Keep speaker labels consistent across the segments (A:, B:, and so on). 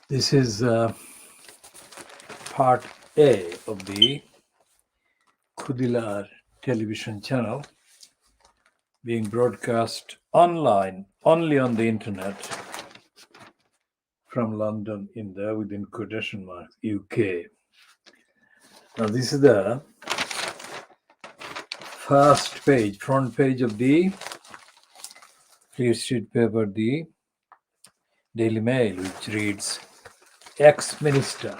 A: This is part A of the KhoodeelaarTV television channel being broadcast online only on the internet from London within quotation marks UK. Now this is the first page, front page of the Fleet Street paper, the Daily Mail, which reads, ex-minister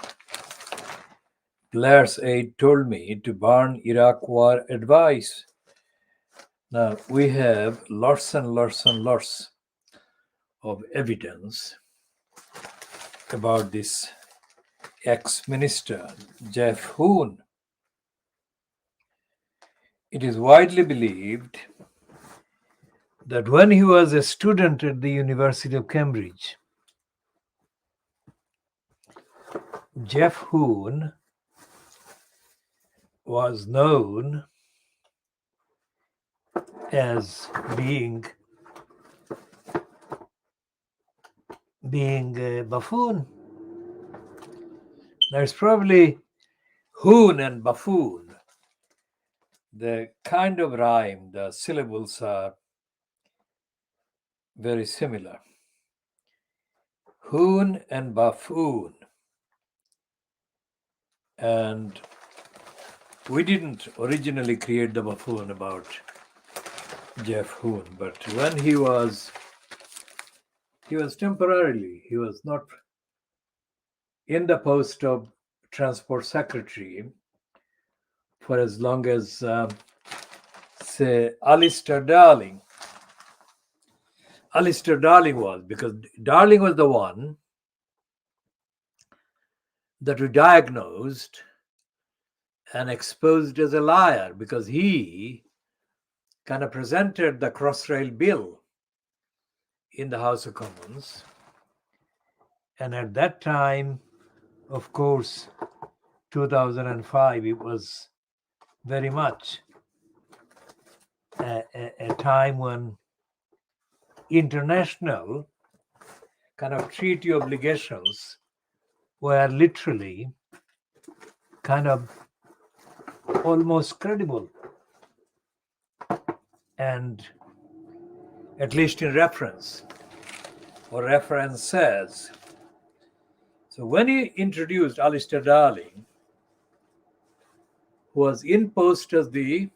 A: Blair's aide told me to burn Iraq war advice. Now, we have lots and lots and lots of evidence about this ex-minister, Jeff Hoon. It is widely believed that when he was a student at the University of Cambridge, Jeff Hoon was known as being a buffoon. There's probably Hoon and buffoon. The kind of rhyme, the syllables are very similar. Hoon and buffoon. And we didn't originally create the buffoon about Jeff Hoon, but when he was temporarily, he was not in the post of Transport Secretary for as long as, say, Alistair Darling. Alistair Darling was, because Darling was the one that we diagnosed and exposed as a liar, because he kind of presented the Crossrail bill in the House of Commons. And at that time, of course, 2005, it was very much a time when international kind of treaty obligations were literally kind of almost credible, and at least in reference or references. So when he introduced Alistair Darling, who was in post as the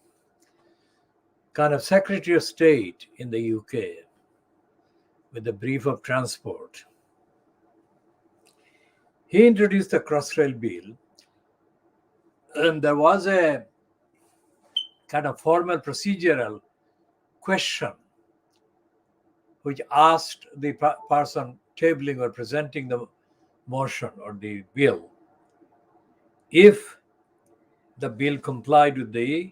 A: kind of Secretary of State in the UK with the brief of transport, he introduced the Crossrail bill, and there was a kind of formal procedural question which asked the person tabling or presenting the motion or the bill if the bill complied with the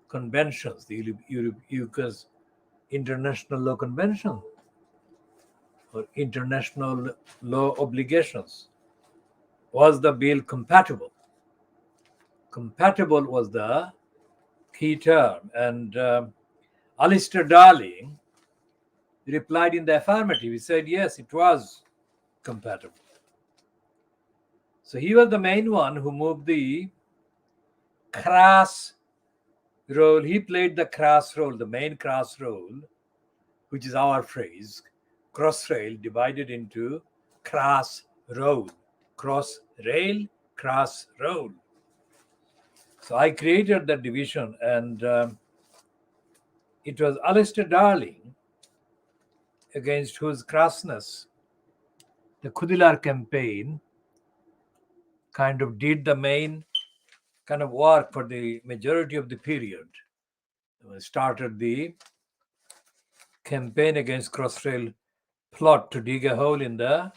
A: conventions, the UK's international law convention or international law obligations. Was the bill compatible? Compatible was the key term, and Alistair Darling replied in the affirmative. He said, yes, it was compatible. So he was the main one who moved the crass role. He played the crass role, the main crass role, which is our phrase, Crossrail divided into crass road. Cross rail, crass road. So I created that division, and it was Alistair Darling against whose crassness the KhoodeelaarTV campaign kind of did the main kind of work for the majority of the period. We started the campaign against Crossrail plot to dig a hole in the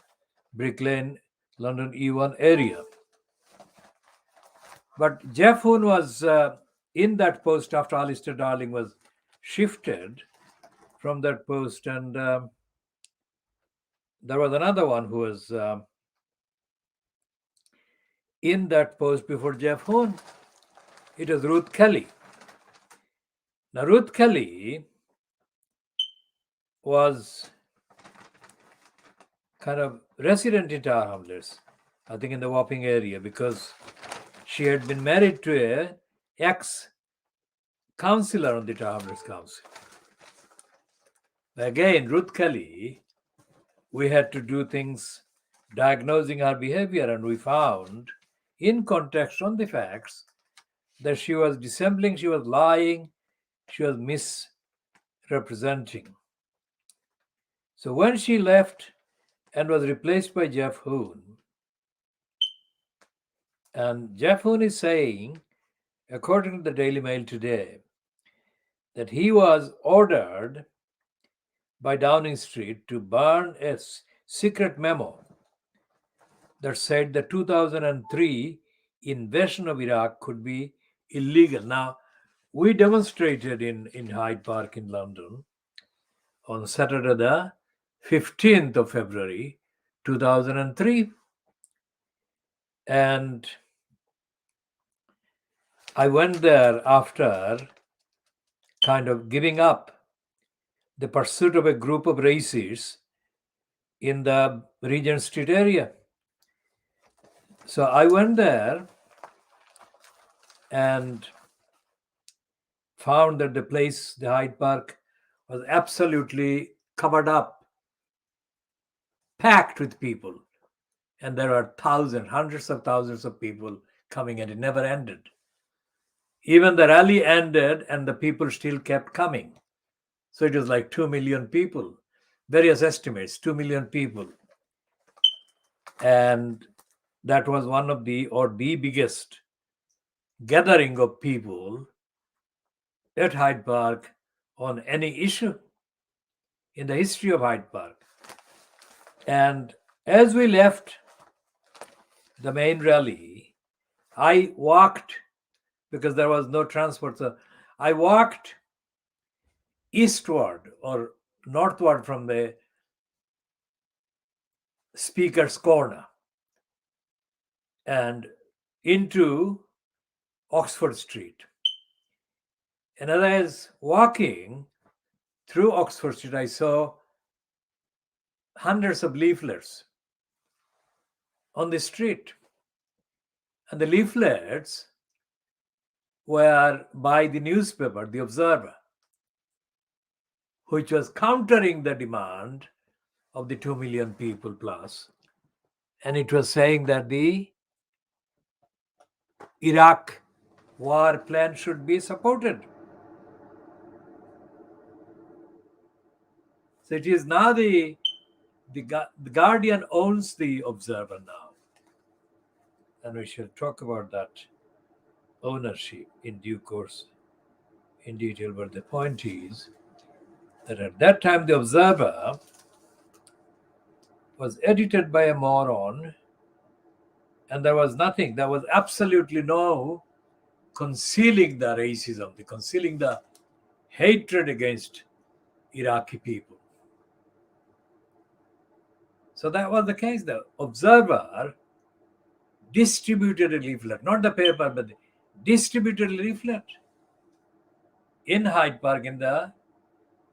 A: Brick Lane, London E1 area. But Jeff Hoon was in that post after Alistair Darling was shifted from that post, and there was another one who was in that post before Jeff Hoon. It was Ruth Kelly. Now, Ruth Kelly was kind of resident in Tower Hamlets, I think in the Wapping area, because she had been married to a ex-councillor on the Tower Hamlets Council. Again, Ruth Kelly, we had to do things diagnosing her behavior, and we found, in context on the facts, that she was dissembling, she was lying, she was misrepresenting. So when she left and was replaced by Jeff Hoon, and Jeff Hoon is saying, according to the Daily Mail today, that he was ordered by Downing Street to burn a secret memo that said the 2003 invasion of Iraq could be illegal. Now, we demonstrated in Hyde Park in London on Saturday the 15th of February 2003, and I went there after kind of giving up the pursuit of a group of racists in the Regent Street area. So I went there and found that the place, the Hyde Park, was absolutely covered up, packed with people. And there were thousands, hundreds of thousands of people coming, and it never ended. Even the rally ended and the people still kept coming. So it was like 2 million people, various estimates, 2 million people. And that was one of the biggest gathering of people at Hyde Park on any issue in the history of Hyde Park. And as we left the main rally, I walked, because there was no transport, so I walked eastward or northward from the Speaker's Corner and into Oxford Street. And as I was walking through Oxford Street, I saw hundreds of leaflets on the street. And the leaflets were by the newspaper, The Observer, which was countering the demand of the 2 million people plus. And it was saying that the Iraq war plan should be supported. So it is now the Guardian owns the Observer now. And we shall talk about that ownership in due course in detail. But the point is that at that time the Observer was edited by a moron, and there was nothing, there was absolutely no concealing the racism, concealing the hatred against Iraqi people. So that was the case. The Observer distributed a leaflet, not the paper, but distributed a leaflet in Hyde Park in the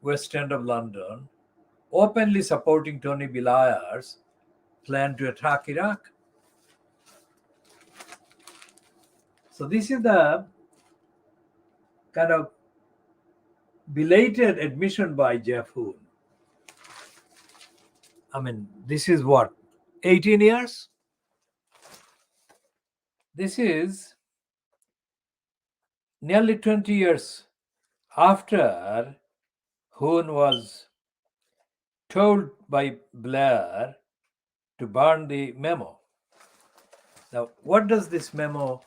A: West End of London, openly supporting Tony Blair's plan to attack Iraq. So this is the kind of belated admission by Jeff Hoon. I mean, this is what, 18 years? This is nearly 20 years after Hoon was told by Blair to burn the memo. Now, what does this memo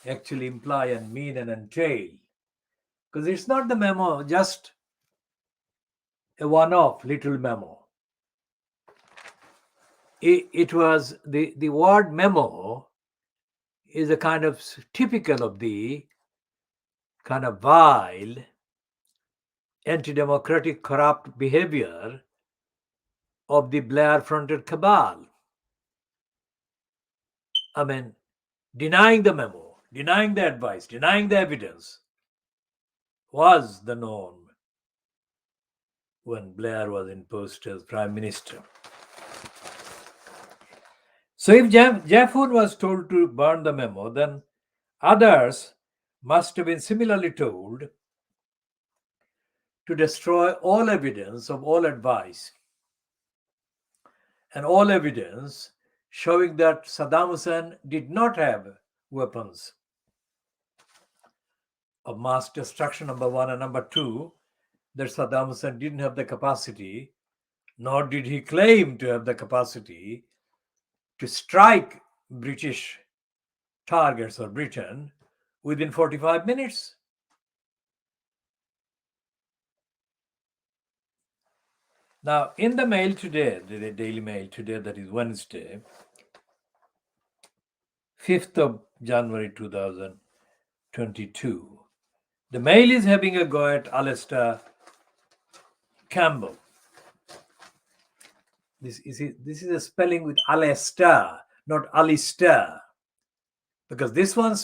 A: actually imply and mean and entail? Because it's not the memo, just a one-off little memo. It was the word memo is a kind of typical of the kind of vile, anti-democratic, corrupt behavior of the Blair-fronted cabal. I mean, denying the memo, denying the advice, denying the evidence was the norm when Blair was in post as Prime Minister. So if Jeffun was told to burn the memo, then others must have been similarly told to destroy all evidence of all advice and all evidence showing that Saddam Hussein did not have weapons of mass destruction, number one, and number two, that Saddam Hussein didn't have the capacity, nor did he claim to have the capacity to strike British targets or Britain within 45 minutes. Now, in the Mail today, the Daily Mail today, that is Wednesday, 5th of January 2022, the Mail is having a go at Alistair Campbell. This is a spelling with Alistair, not Alistair, because this one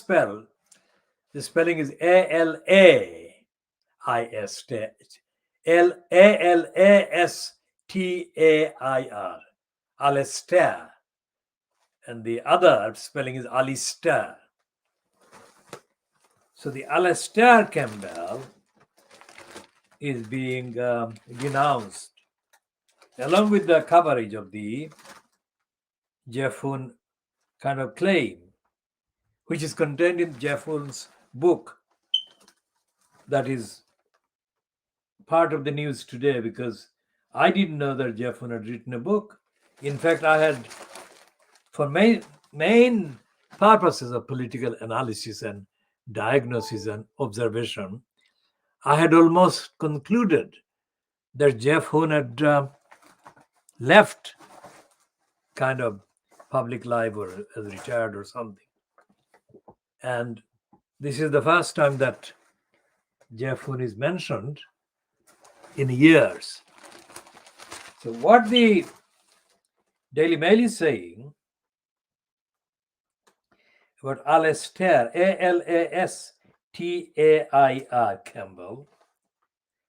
A: the spelling is Alastair, Alistair, and the other spelling is Alistair. So the Alistair Campbell is being denounced, along with the coverage of the Jeffun kind of claim, which is contained in Jeffun's book. That is part of the news today, because I didn't know that Jeffun had written a book. In fact, I had, for main purposes of political analysis and diagnosis and observation, I had almost concluded that Jeffun had left kind of public life or has retired or something. And this is the first time that Jeffun is mentioned in years. So what the Daily Mail is saying about Alastair, Alastair Campbell,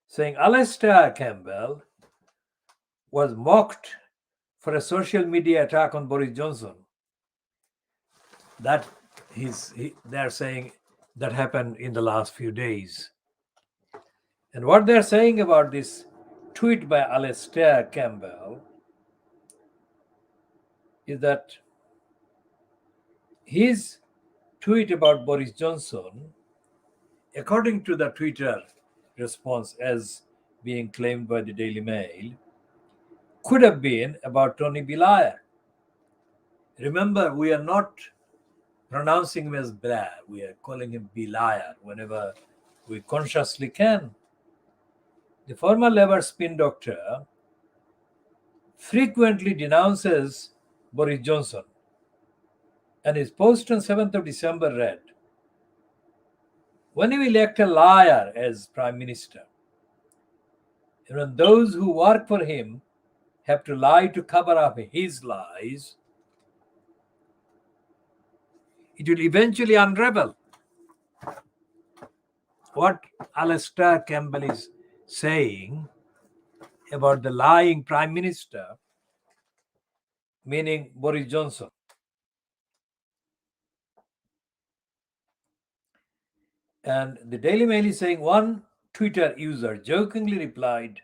A: saying Alastair Campbell was mocked for a social media attack on Boris Johnson. That they're saying that happened in the last few days. And what they're saying about this tweet by Alastair Campbell is that his tweet about Boris Johnson, according to the Twitter response as being claimed by the Daily Mail, could have been about Tony Blair. Remember, we are not pronouncing him as Blair. We are calling him Blair whenever we consciously can. The former Labour spin doctor frequently denounces Boris Johnson, and his post on 7th of December read, "When you elect a liar as Prime Minister, and when those who work for him have to lie to cover up his lies, it will eventually unravel." What Alastair Campbell is saying about the lying Prime Minister, meaning Boris Johnson. And the Daily Mail is saying one Twitter user jokingly replied,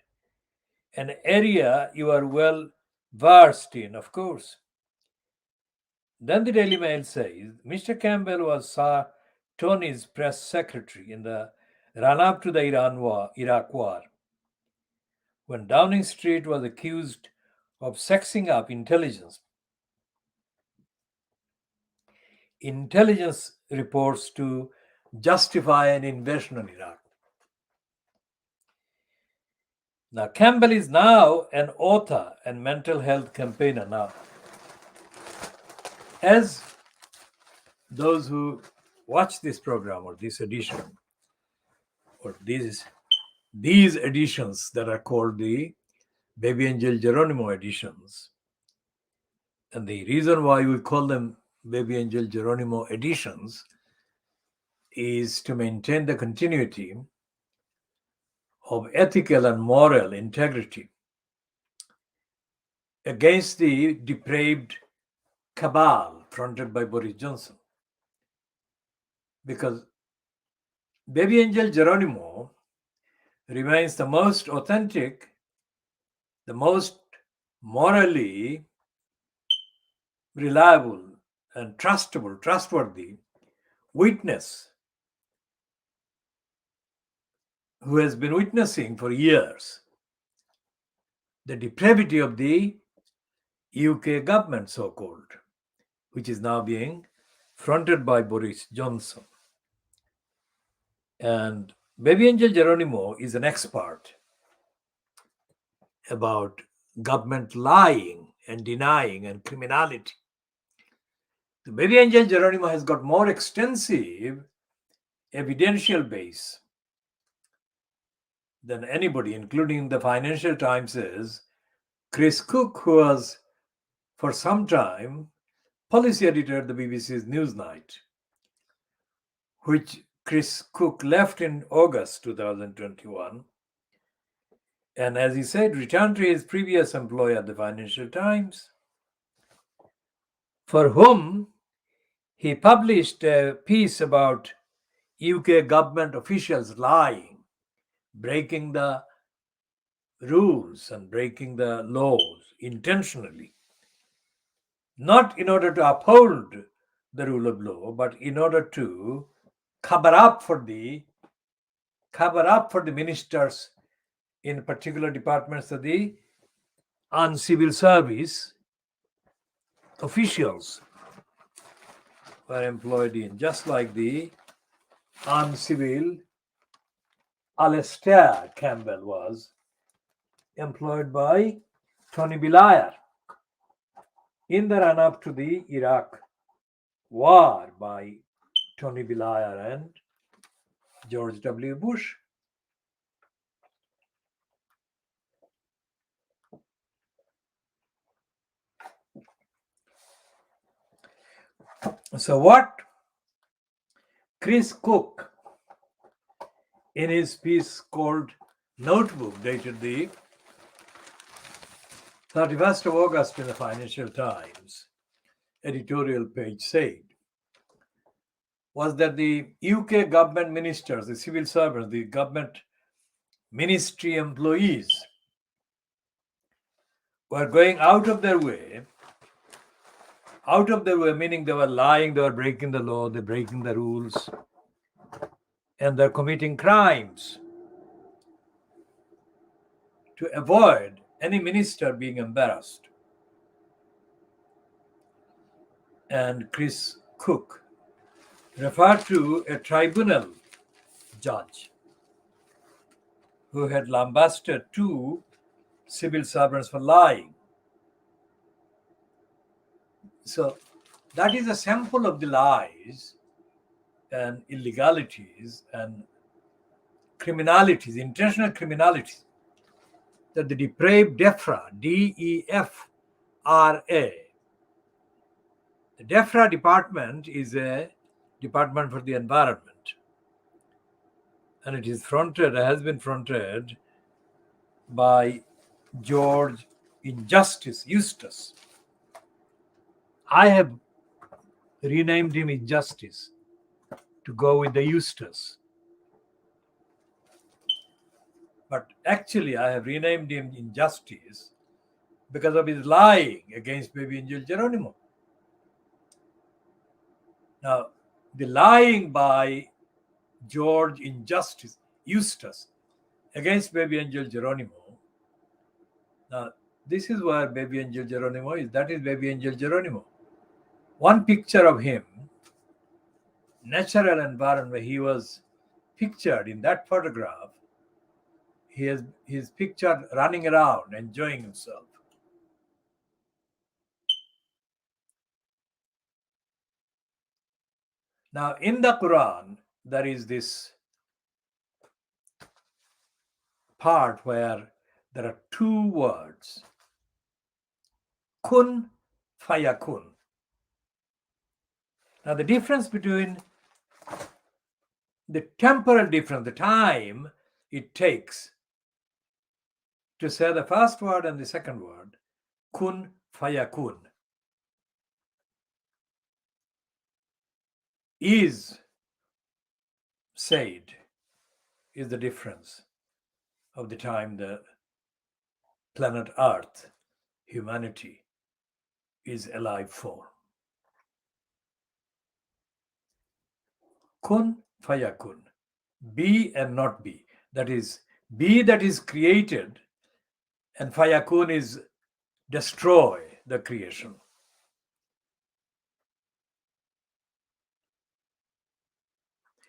A: "An area you are well versed in, of course." Then the Daily Mail says Mr. Campbell was Sir Tony's press secretary in the run-up to the Iraq war, when Downing Street was accused of sexing up intelligence reports to justify an invasion of Iraq. Now, Campbell is now an author and mental health campaigner now. As those who watch this program or this edition, or these editions that are called the BabyAngelGeronimo editions, and the reason why we call them BabyAngelGeronimo editions is to maintain the continuity of ethical and moral integrity against the depraved cabal fronted by Boris Johnson. Because BabyAngelGeronimo remains the most authentic, the most morally reliable and trustworthy witness who has been witnessing for years the depravity of the UK government, so-called, which is now being fronted by Boris Johnson. And BabyAngelGeronimo is an expert about government lying and denying and criminality. The BabyAngelGeronimo has got more extensive evidential base than anybody, including the Financial Times' Chris Cook, who was for some time policy editor at the BBC's Newsnight, which Chris Cook left in August 2021. And as he said, returned to his previous employer at the Financial Times, for whom he published a piece about UK government officials lying, breaking the rules and breaking the laws intentionally, not in order to uphold the rule of law, but in order to cover up for the ministers in particular departments of the uncivil service officials were employed in, just like the uncivil Alastair Campbell was employed by Tony Blair in the run-up to the Iraq war by Tony Blair and George W. Bush. So what Chris Cook, in his piece called Notebook, dated the 31st of August in the Financial Times editorial page, said was that the UK government ministers, the civil servants, the government ministry employees were going out of their way, meaning they were lying, they were breaking the law, they're breaking the rules, and they're committing crimes to avoid any minister being embarrassed. And Chris Cook referred to a tribunal judge who had lambasted two civil servants for lying. So that is a sample of the lies and illegalities and criminalities, intentional criminalities, that the depraved DEFRA, D-E-F-R-A, the DEFRA department is a department for the environment, and it is has been fronted by George Injustice Eustace. I have renamed him Injustice to go with the Eustace. But actually, I have renamed him Injustice because of his lying against BabyAngelGeronimo. Now, the lying by George Injustice Eustace against BabyAngelGeronimo. Now, this is where BabyAngelGeronimo is. That is BabyAngelGeronimo. One picture of him, natural environment, he was pictured in that photograph. He is pictured running around, enjoying himself. Now, in the Quran, there is this part where there are two words, kun fayakun. Now, the difference between the temporal difference, the time it takes to say the first word and the second word, kun fayakun. is said is the difference of the time the planet Earth, humanity, is alive for. Kun fayakun, be and not be. That is, be that is created, and fayakun is destroy the creation.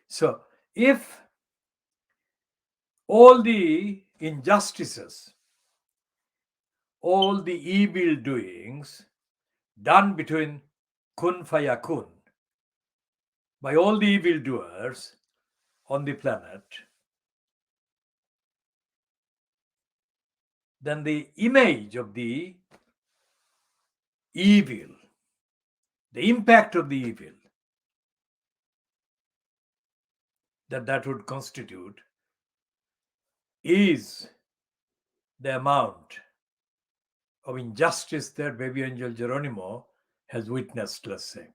A: So, if all the injustices, all the evil doings done between kun fayakun by all the evildoers on the planet, then the image of the evil, the impact of the evil that would constitute is the amount of injustice that BabyAngelGeronimo has witnessed, let's say,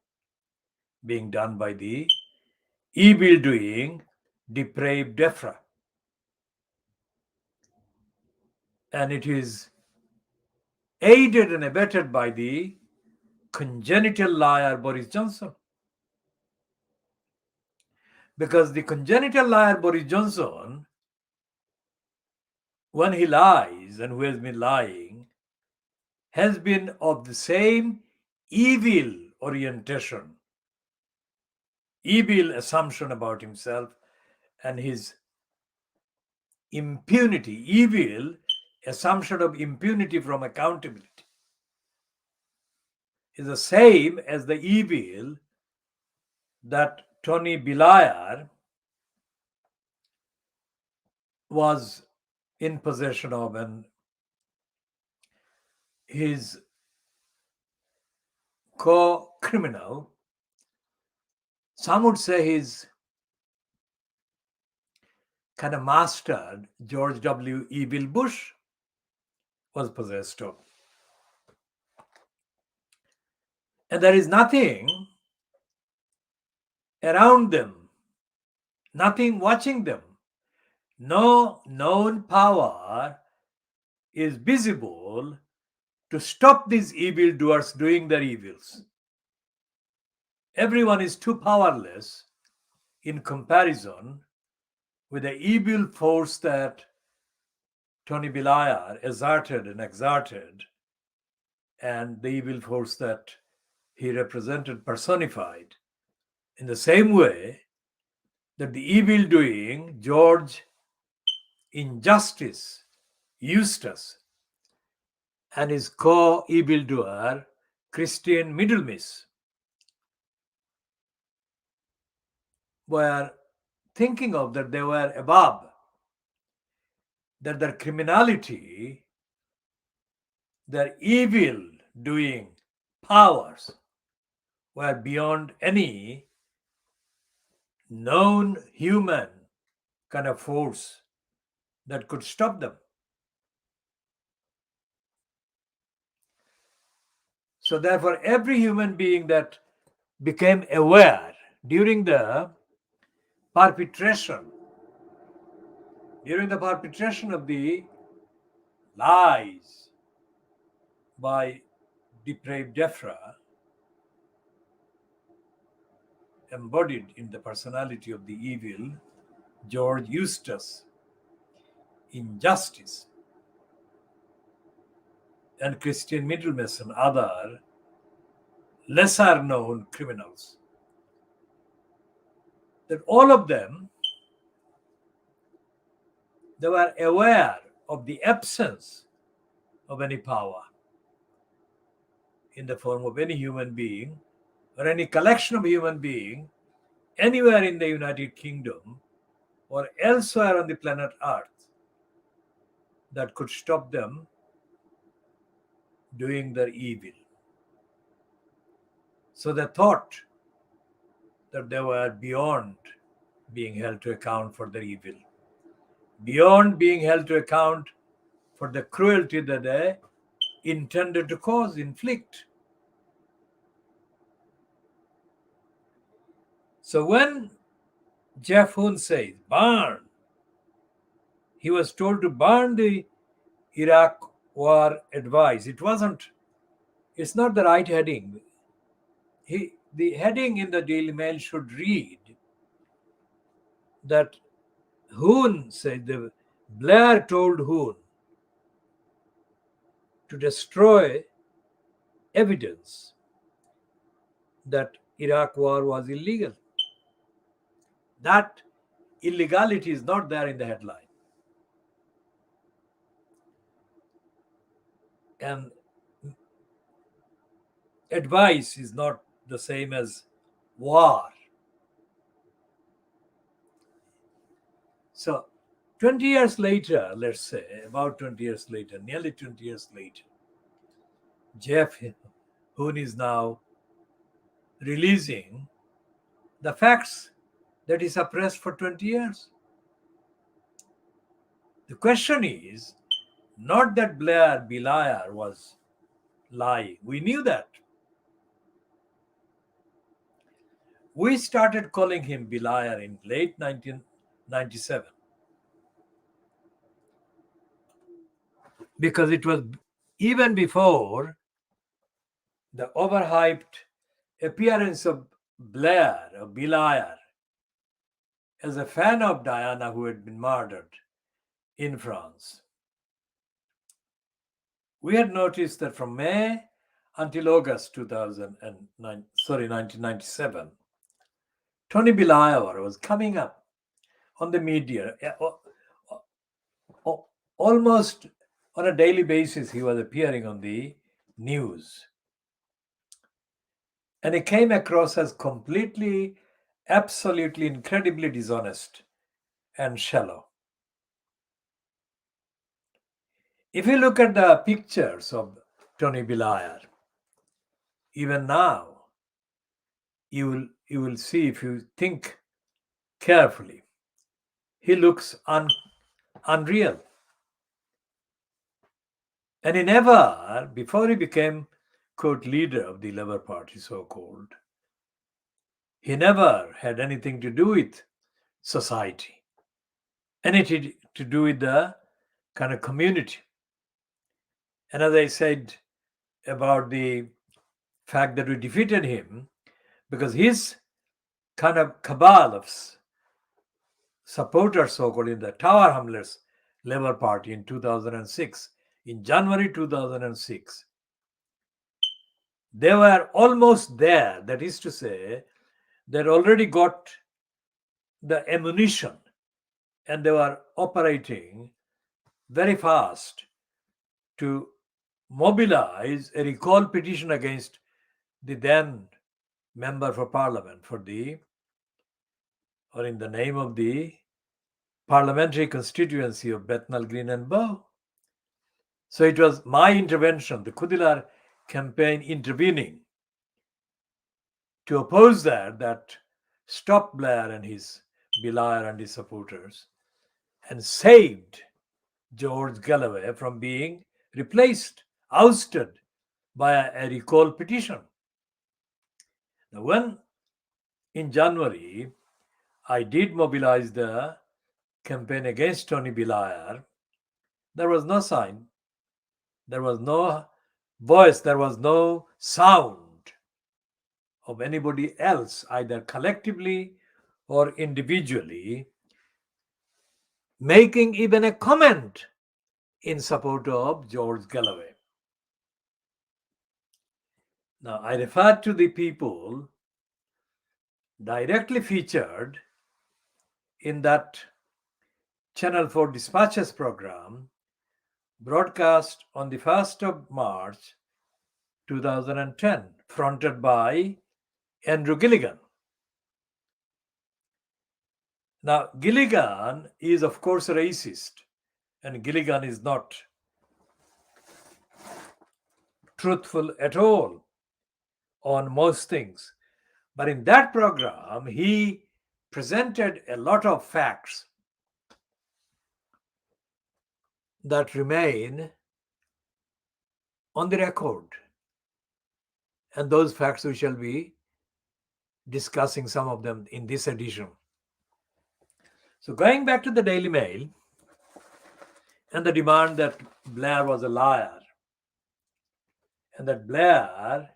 A: being done by the evil-doing, depraved Defra. And it is aided and abetted by the congenital liar Boris Johnson. Because the congenital liar Boris Johnson, when he lies and who has been lying, has been of the same evil orientation, evil assumption about himself, and his impunity, evil assumption of impunity from accountability is the same as the evil that Tony Blair was in possession of, and his co-criminal, some would say his kind of mastered George W. Evil Bush was possessed of. And there is nothing around them, nothing watching them. No known power is visible to stop these evildoers doing their evils. Everyone is too powerless in comparison with the evil force that Tony Blair asserted and exerted, and the evil force that he represented, personified, in the same way that the evil doing George Injustice Eustace and his co-evildoer Christian Middlemiss were thinking of, that they were above, that their criminality, their evil doing powers were beyond any known human kind of force that could stop them. So therefore, every human being that became aware during the perpetration of the lies by depraved Defra, embodied in the personality of the evil George Eustace Injustice, and Christian Middlemiss and other lesser known criminals, that all of them, they were aware of the absence of any power in the form of any human being or any collection of human beings anywhere in the United Kingdom or elsewhere on the planet Earth that could stop them doing their evil. So they thought that they were beyond being held to account for their evil, beyond being held to account for the cruelty that they intended to inflict. So when Jeff Hoon says, burn, he was told to burn the Iraq war advice. It's not the right heading. The heading in the Daily Mail should read that Hoon said, Blair told Hoon to destroy evidence that Iraq war was illegal. That illegality is not there in the headline. And advice is not the same as war. So 20 years later, let's say, about 20 years later, nearly 20 years later, Jeff Hoon is now releasing the facts that he suppressed for 20 years. The question is not that Blair B. Liar was lying. We knew that. We started calling him B. Liar in late 1997 because it was even before the overhyped appearance of Blair, or B. Liar, as a fan of Diana who had been murdered in France. We had noticed that from May until August 1997, Tony B. Liar was coming up on the media almost on a daily basis. He was appearing on the news. And he came across as completely, absolutely, incredibly dishonest and shallow. If you look at the pictures of Tony B. Liar, even now, you will see, if you think carefully, he looks unreal. And he never, before he became, quote, leader of the Labour Party, so-called, he never had anything to do with society, anything to do with the kind of community. And as I said about the fact that we defeated him, because his kind of cabal of supporters, so-called, in the Tower Hamlets Labour Party in 2006, in January 2006, they were almost there. That is to say, they'd already got the ammunition and they were operating very fast to mobilize a recall petition against the then member for parliament in the name of the parliamentary constituency of Bethnal Green and Bow. So it was my intervention, the Khoodeelaar campaign intervening to oppose that stopped Blair and his B. Liar and his supporters and saved George Galloway from being replaced, ousted by a recall petition. Now, when in January I did mobilize the campaign against Tony B. Liar, there was no sign, there was no voice, there was no sound of anybody else, either collectively or individually, making even a comment in support of George Galloway. Now, I refer to the people directly featured in that Channel 4 Dispatches program broadcast on the 1st of March 2010, fronted by Andrew Gilligan. Now, Gilligan is, of course, a racist, and Gilligan is not truthful at all on most things. But in that program, he presented a lot of facts that remain on the record. And those facts we shall be discussing some of them in this edition. So going back to the Daily Mail and the demand that Blair was a liar, and that Blair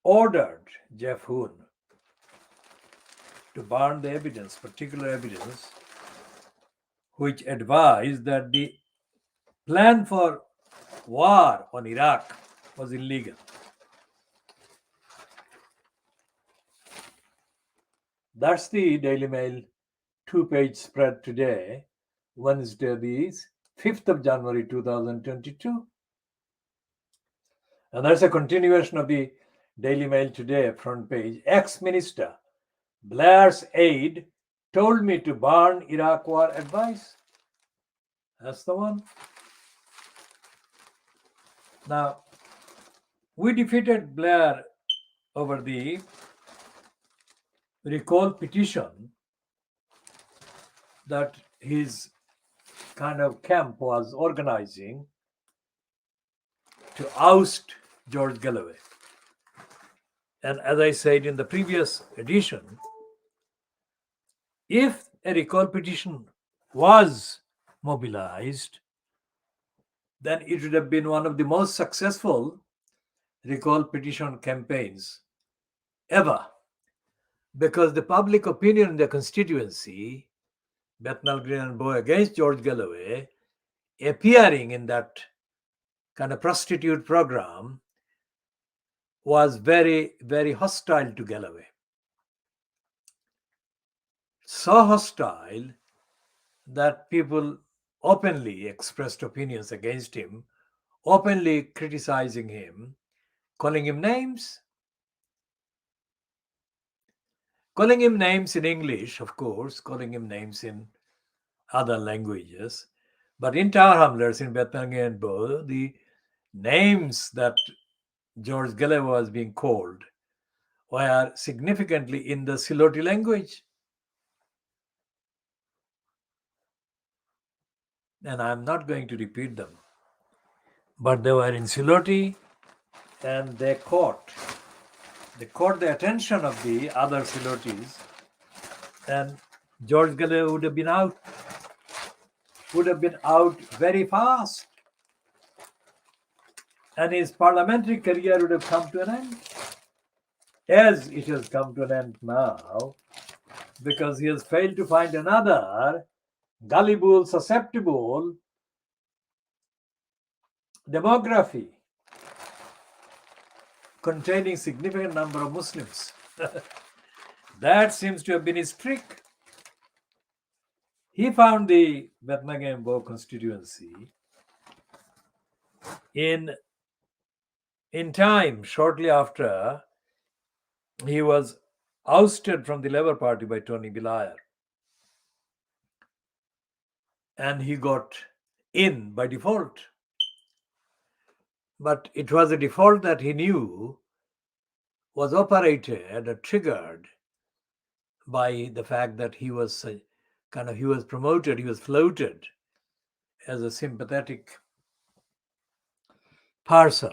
A: ordered Jeff Hoon to burn the evidence, particular evidence, which advised that the plan for war on Iraq was illegal. That's the Daily Mail two-page spread today, Wednesday, the 5th of January 2022. And that's a continuation of the Daily Mail today, front page. Ex-minister Blair's aide told me to burn Iraq war advice. That's the one. Now, we defeated Blair over the recall petition that his kind of camp was organizing to oust George Galloway. And as I said in the previous edition, if a recall petition was mobilized, then it would have been one of the most successful recall petition campaigns ever, because the public opinion in the constituency, Bethnal Green and Bow against George Galloway, appearing in that kind of prostitute program, was very, very hostile to Galloway. So hostile that people openly expressed opinions against him, openly criticizing him, calling him names. Calling him names in English, of course, calling him names in other languages. But in Tower Hamlets, in Bethnal and Bow, the names that George Galloway was being called were significantly in the Siloti language. And I'm not going to repeat them. But they were in Siloti, and they caught the attention of the other Silotis, and George Galloway would have been out very fast, and his parliamentary career would have come to an end, as it has come to an end now, because he has failed to find another gullible, susceptible demography containing significant number of Muslims. That seems to have been his trick. He found the Bethnal and Bow constituency in time, shortly after he was ousted from the Labour Party by Tony Blair. And he got in by default. But it was a default that he knew was operated or triggered by the fact that he was promoted, he was floated as a sympathetic person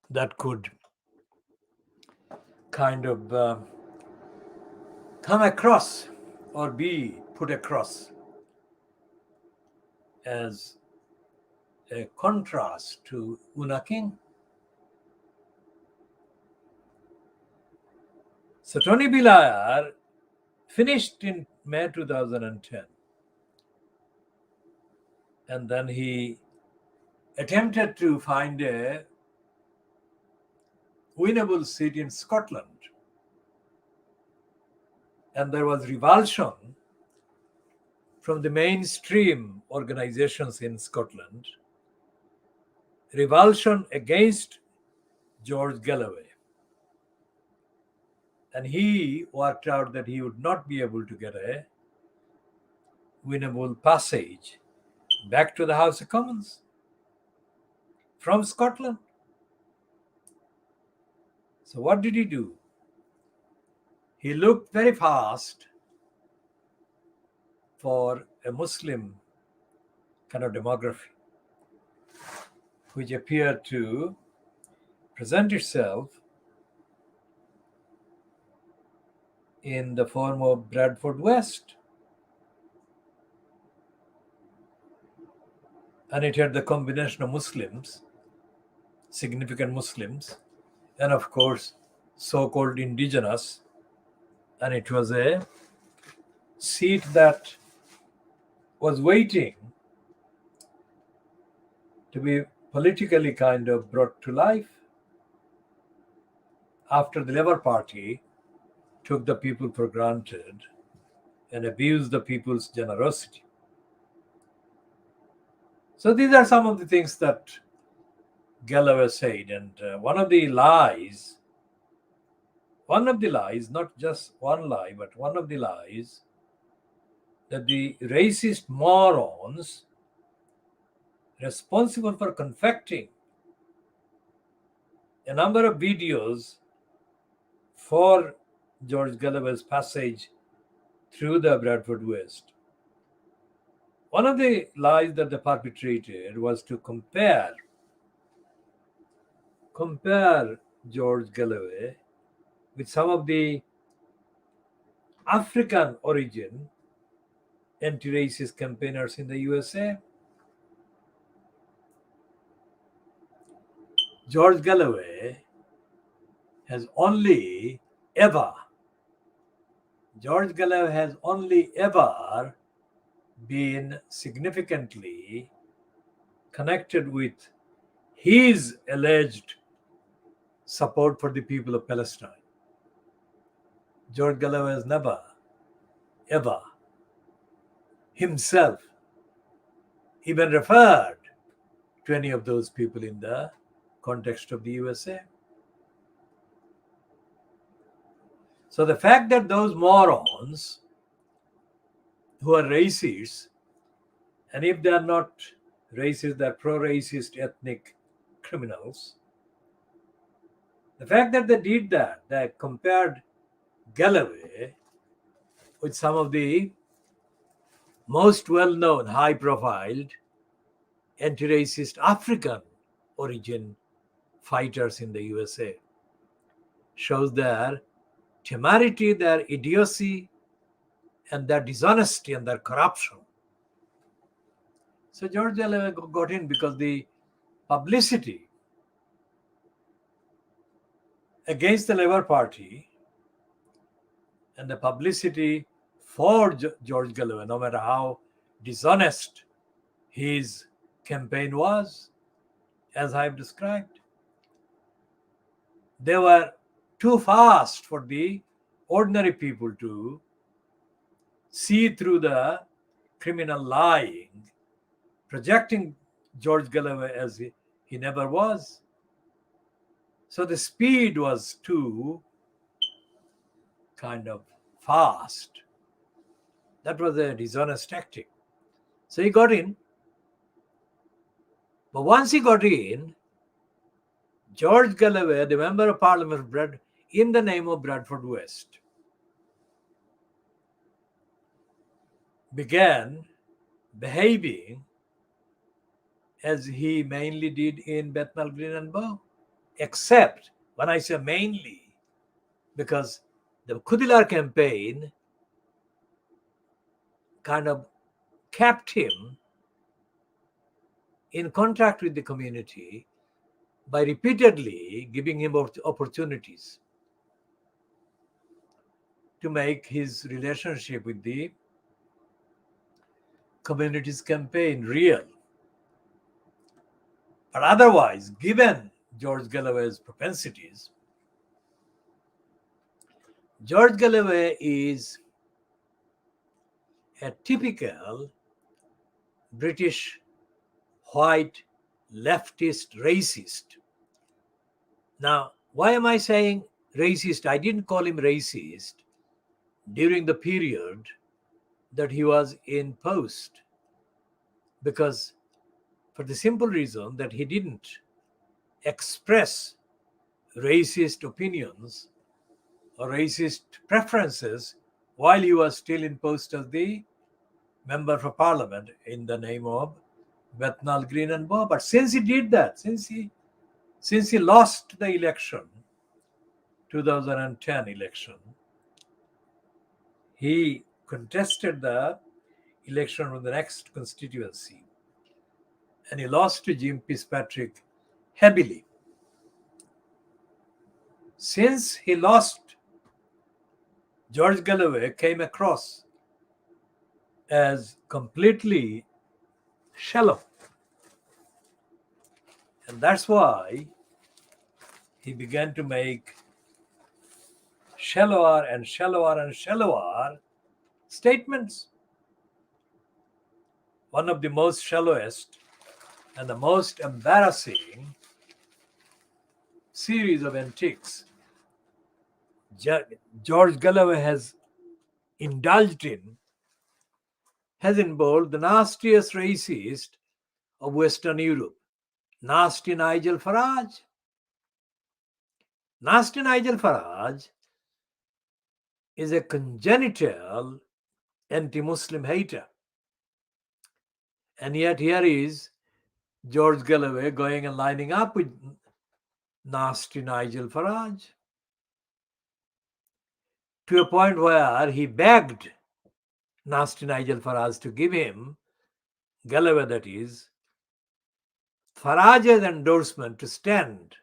A: that could kind of come across or be put across as a contrast to Una King. So Tony Blair finished in May 2010, and then he attempted to find a winnable seat in Scotland, and there was revulsion from the mainstream organizations in Scotland, revulsion against George Galloway. And he worked out that he would not be able to get a winnable passage back to the House of Commons from Scotland. So what did he do? He looked very fast for a Muslim kind of demography, which appeared to present itself in the form of Bradford West. And it had the combination of Muslims, significant Muslims, and of course, so-called indigenous. And it was a seat that was waiting to be politically kind of brought to life after the Labour Party took the people for granted and abused the people's generosity. So these are some of the things that Galloway said. And one of the lies, not just one lie, but one of the lies, that the racist morons responsible for confecting a number of videos for George Galloway's passage through the Bradford West. One of the lies that they perpetrated was to compare George Galloway with some of the African origin anti-racist campaigners in the USA. George Galloway has only ever been significantly connected with his alleged support for the people of Palestine. George Galloway has never, ever himself even referred to any of those people in the context of the USA. So the fact that those morons who are racists, and if they are not racist, they're pro-racist ethnic criminals, the fact that they did that, they compared Galloway with some of the most well-known, high-profiled, anti-racist African origin fighters in the USA, shows their temerity, their idiocy, and their dishonesty and their corruption. So George Galloway got in because the publicity against the Labour Party and the publicity for George Galloway, no matter how dishonest his campaign was, as I've described, they were too fast for the ordinary people to see through the criminal lying, projecting George Galloway as he never was. So the speed was too kind of fast. That was a dishonest tactic. So he got in. But once he got in, George Galloway, the Member of Parliament, in the name of Bradford West, began behaving as he mainly did in Bethnal Green and Bow. Except, when I say mainly, because the KhoodeelaarTV campaign kind of kept him in contact with the community by repeatedly giving him opportunities to make his relationship with the community's campaign real. But otherwise, given George Galloway's propensities, George Galloway is a typical British white leftist racist. Now, why am I saying racist? I didn't call him racist during the period that he was in post, because for the simple reason that he didn't express racist opinions or racist preferences while he was still in post as the Member for Parliament in the name of Bethnal Green and Bow. But since he did that, since he lost the election, 2010 election, he contested the election from the next constituency, and he lost to Jim Fitzpatrick heavily. Since he lost, George Galloway came across as completely shallow. And that's why he began to make shallower and shallower and shallower statements. One of the most shallowest and the most embarrassing series of antics George Galloway has indulged in has involved the nastiest racist of Western Europe, Nasty Nigel Farage. Nasty Nigel Farage is a congenital anti-Muslim hater. And yet here is George Galloway going and lining up with Nasty Nigel Farage, to a point where he begged Nasty Nigel Farage to give him, Galloway that is, Farage's endorsement to stand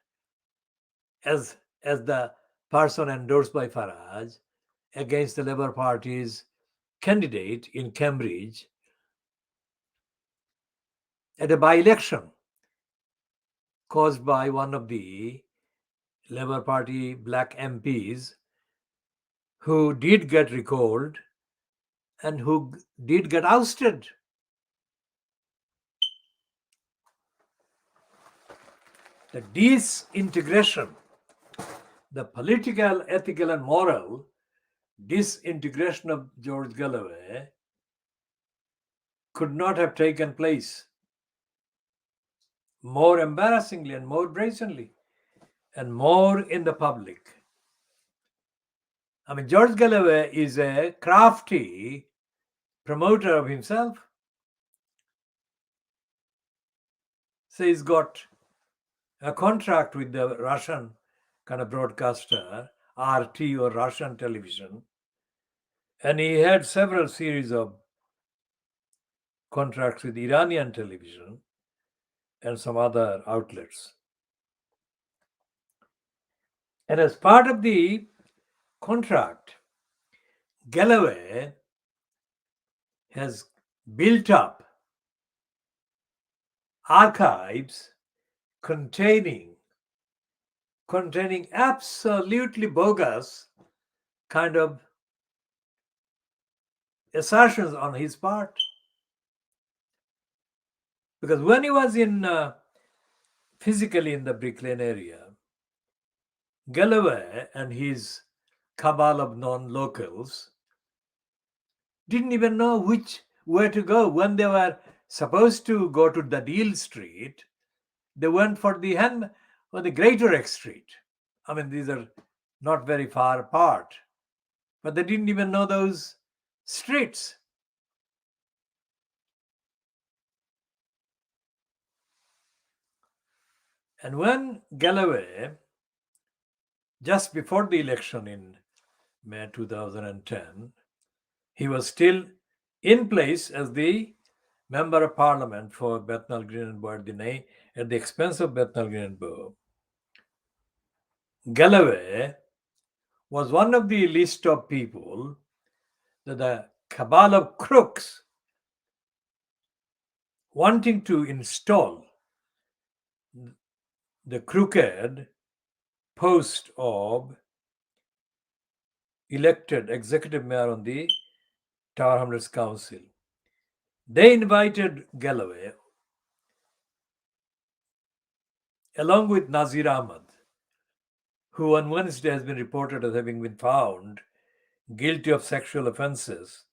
A: as the person endorsed by Farage against the Labour Party's candidate in Cambridge at a by-election caused by one of the Labour Party black MPs who did get recalled and who did get ousted. The disintegration, the political, ethical, and moral disintegration of George Galloway could not have taken place more embarrassingly and more brazenly and more in the public. I mean, George Galloway is a crafty promoter of himself. So he's got a contract with the Russian kind of broadcaster, RT or Russian television. And he had several series of contracts with Iranian television and some other outlets. And as part of the contract, Galloway has built up archives containing absolutely bogus kind of assertions on his part. Because when he was physically in the Brick Lane area, Galloway and his cabal of non-locals didn't even know which way to go. When they were supposed to go to the Deal Street, they went for the Greater X Street. I mean, these are not very far apart, but they didn't even know those streets. And when Galloway, just before the election in May 2010, he was still in place as the Member of Parliament for Bethnal Green and Bow at the expense of Bethnal Green and Bow. Galloway was one of the list of people that the cabal of crooks wanting to install the crooked post of elected executive mayor on the Tower Hamlets Council. They invited Galloway along with Nazir Ahmad, who on Wednesday has been reported as having been found guilty of sexual offenses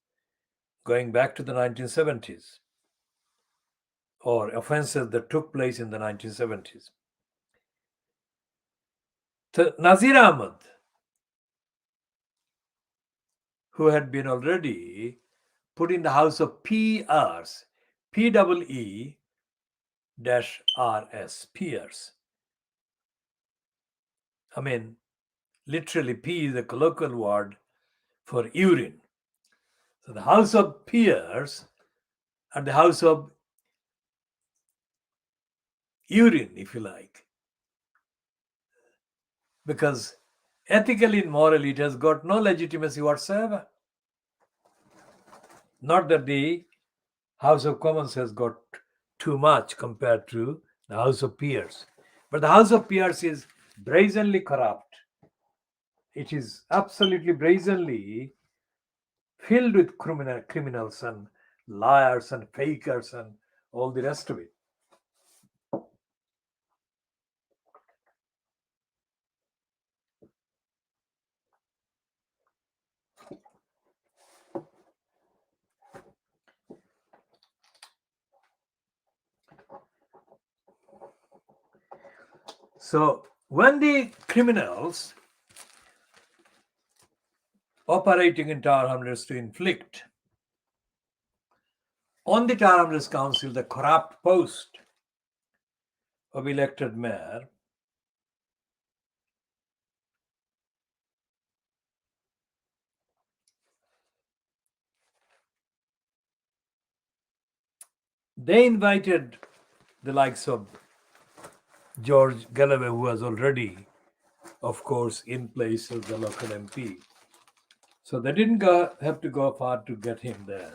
A: going back to the 1970s, or offenses that took place in the 1970s. So Nazir Ahmad, who had been already put in the house of PRs, PEE-RS, peers. I mean, literally, P is a colloquial word for urine. So the House of Peers and the House of Urine, if you like, because ethically and morally it has got no legitimacy whatsoever. Not that the House of Commons has got too much compared to the House of Peers, but the House of Peers is brazenly corrupt. It is absolutely brazenly filled with criminals and liars and fakers and all the rest of it. So when the criminals operating in Tower Hamlets to inflict on the Tower Hamlets Council the corrupt post of elected mayor, they invited the likes of George Galloway, who was already, of course, in place as the local MP. So they didn't have to go far to get him there.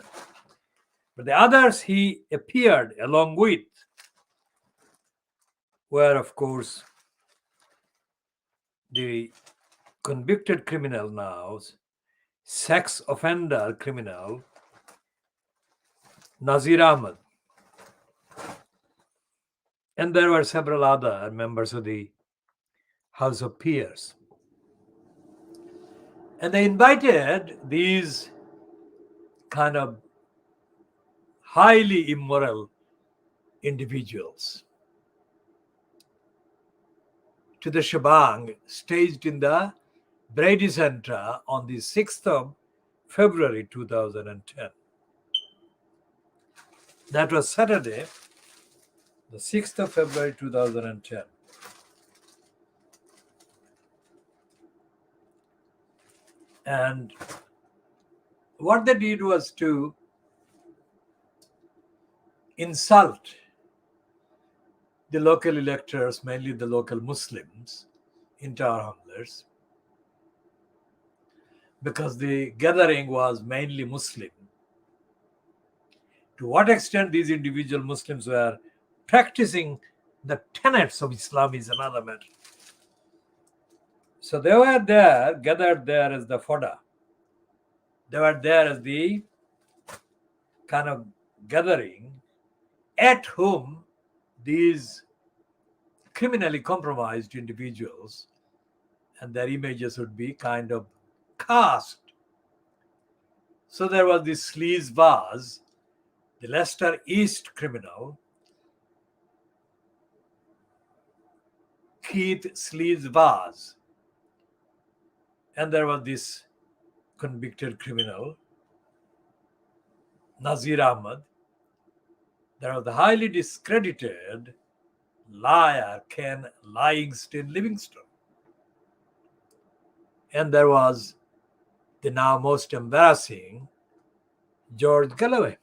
A: But the others he appeared along with were, of course, the convicted criminal now, sex offender criminal, Nazir Ahmed. And there were several other members of the House of Peers. And they invited these kind of highly immoral individuals to the shebang staged in the Brady Center on the 6th of February 2010. That was Saturday, the 6th of February 2010. And what they did was to insult the local electors, mainly the local Muslims in Tower Hamlets, because the gathering was mainly Muslim. To what extent these individual Muslims were practicing the tenets of Islam is another matter. So they were there, gathered there as the fodder. They were there as the kind of gathering at whom these criminally compromised individuals and their images would be kind of cast. So there was this Sleaze Vaz, the Leicester East criminal, Keith Sleaze Vaz, and there was this convicted criminal, Nazir Ahmed. There was the highly discredited liar, Ken Lyingstone Livingston. And there was the now most embarrassing George Galloway.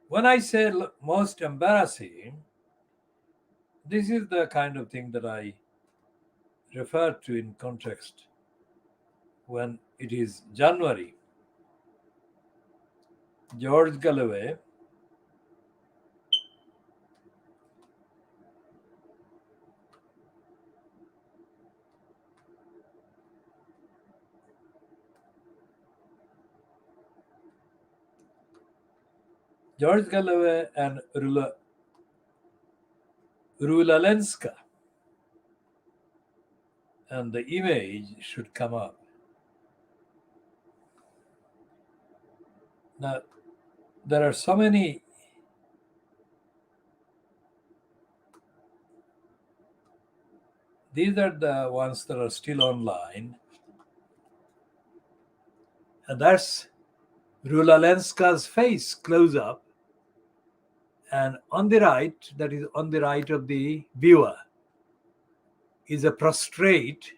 A: When I say most embarrassing, this is the kind of thing that I refer to in context when it is January. George Galloway and Rulalenska, and the image should come up. Now, there are so many these are the ones that are still online, and that's Rulalenska's face close up, and on the right, that is on the right of the viewer, is a prostrate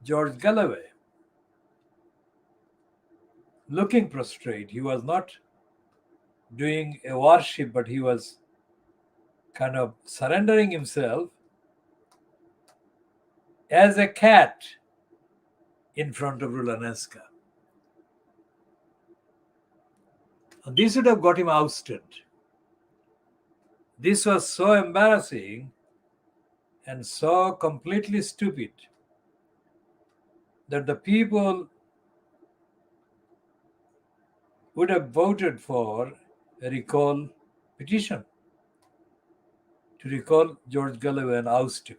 A: George Galloway. looking prostrate. He was not doing a worship, but he was kind of surrendering himself as a cat in front of Ruleneska. And this would have got him ousted. This was so embarrassing and so completely stupid that the people would have voted for a recall petition to recall George Galloway and oust him.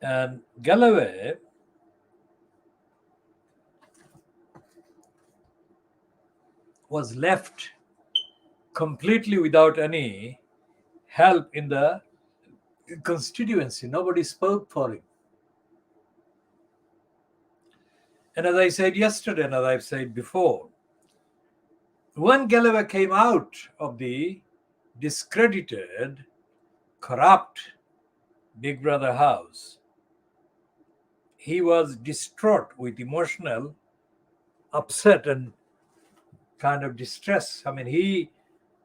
A: And Galloway was left completely without any help in the constituency. Nobody spoke for him. And as I said yesterday, and as I've said before, when Galloway came out of the discredited, corrupt Big Brother house, he was distraught with emotional upset and kind of distress. I mean, he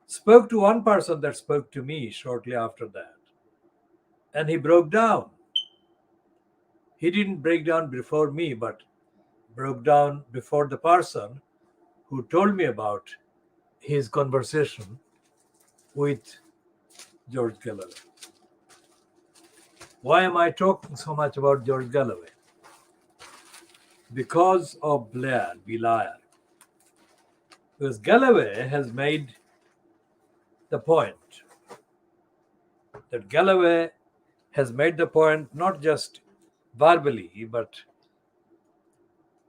A: spoke to one person that spoke to me shortly after that, and he broke down. He didn't break down before me, but broke down before the person who told me about his conversation with George Galloway. Why am I talking so much about George Galloway? Because of BabyAngelGeronimo. Because Galloway has made the point that Galloway has made the point not just verbally, but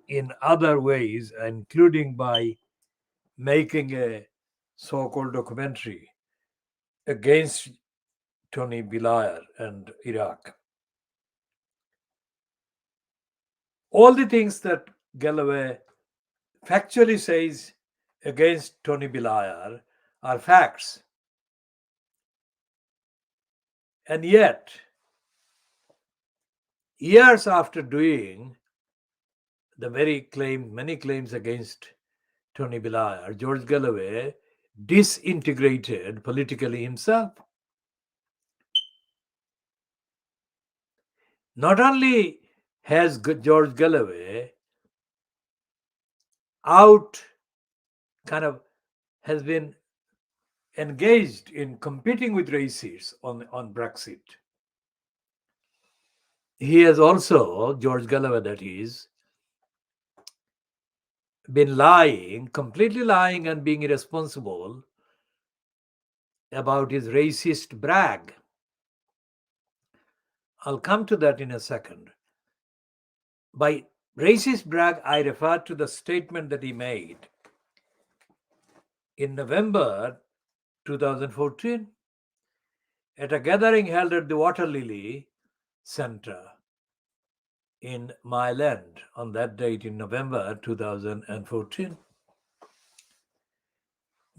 A: in other ways, including by making a so-called documentary against Tony Liar and Iraq. All the things that Galloway factually says against Tony Liar are facts. And yet, years after doing the many claims against Tony Liar, George Galloway disintegrated politically himself. Not only has George Galloway has been engaged in competing with racists on Brexit. He has also, George Galloway that is, been completely lying and being irresponsible about his racist brag. I'll come to that in a second. By racist brag, I refer to the statement that he made in November 2014 at a gathering held at the Water Lily Center in Mile on that date in November 2014.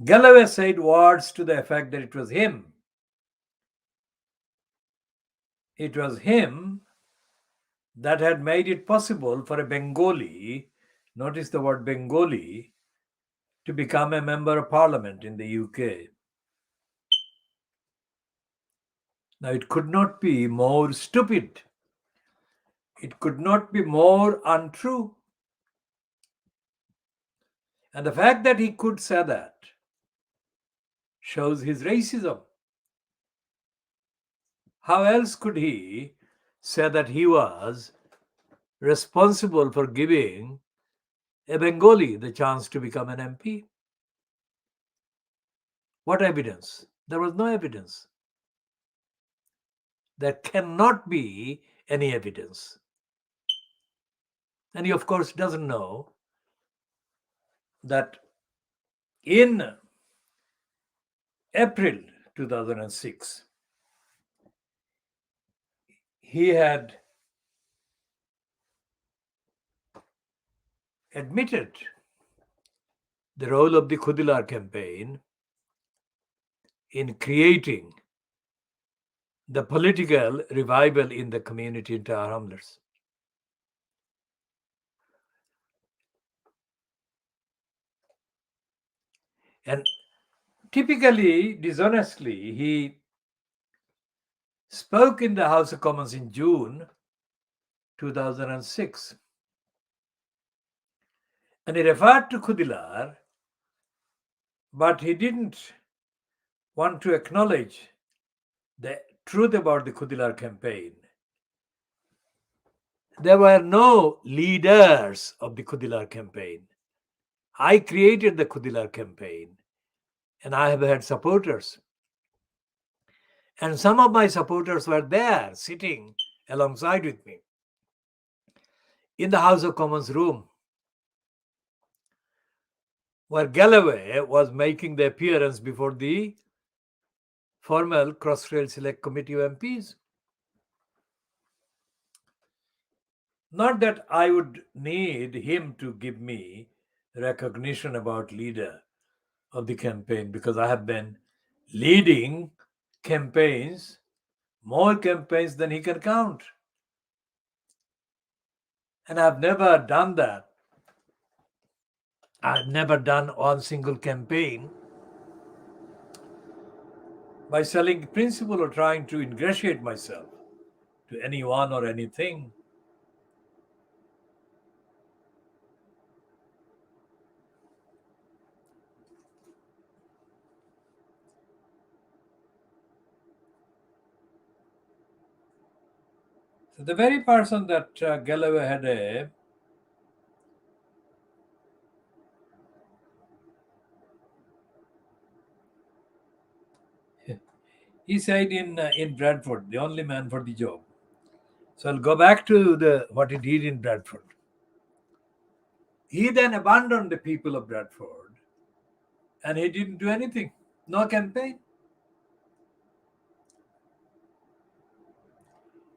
A: Galloway said words to the effect that it was him. It was him that had made it possible for a Bengali, notice the word Bengali, to become a member of parliament in the UK. Now, it could not be more stupid. It could not be more untrue. And the fact that he could say that shows his racism. How else could he say that he was responsible for giving a Bengali the chance to become an MP? What evidence? There was no evidence. There cannot be any evidence. And he, of course, doesn't know that in April 2006, he had admitted the role of the KhoodeelaarTV campaign in creating the political revival in the community in Tower Hamlets. And typically, dishonestly, he spoke in the House of Commons in June 2006. And he referred to Khoodeelaar, but he didn't want to acknowledge the truth about the Khoodeelaar campaign. There were no leaders of the Khoodeelaar campaign. I created the Khoodeelaar campaign, and I have had supporters. And some of my supporters were there sitting alongside with me in the House of Commons room, where Galloway was making the appearance before the formal Crossrail Select Committee of MPs. Not that I would need him to give me recognition about leader of the campaign, because I have been leading campaigns, more campaigns than he can count. And I've never done that. I've never done one single campaign by selling principle or trying to ingratiate myself to anyone or anything. So the very person that Galloway had he said in Bradford, the only man for the job. So I'll go back to what he did in Bradford. He then abandoned the people of Bradford, and he didn't do anything. No campaign.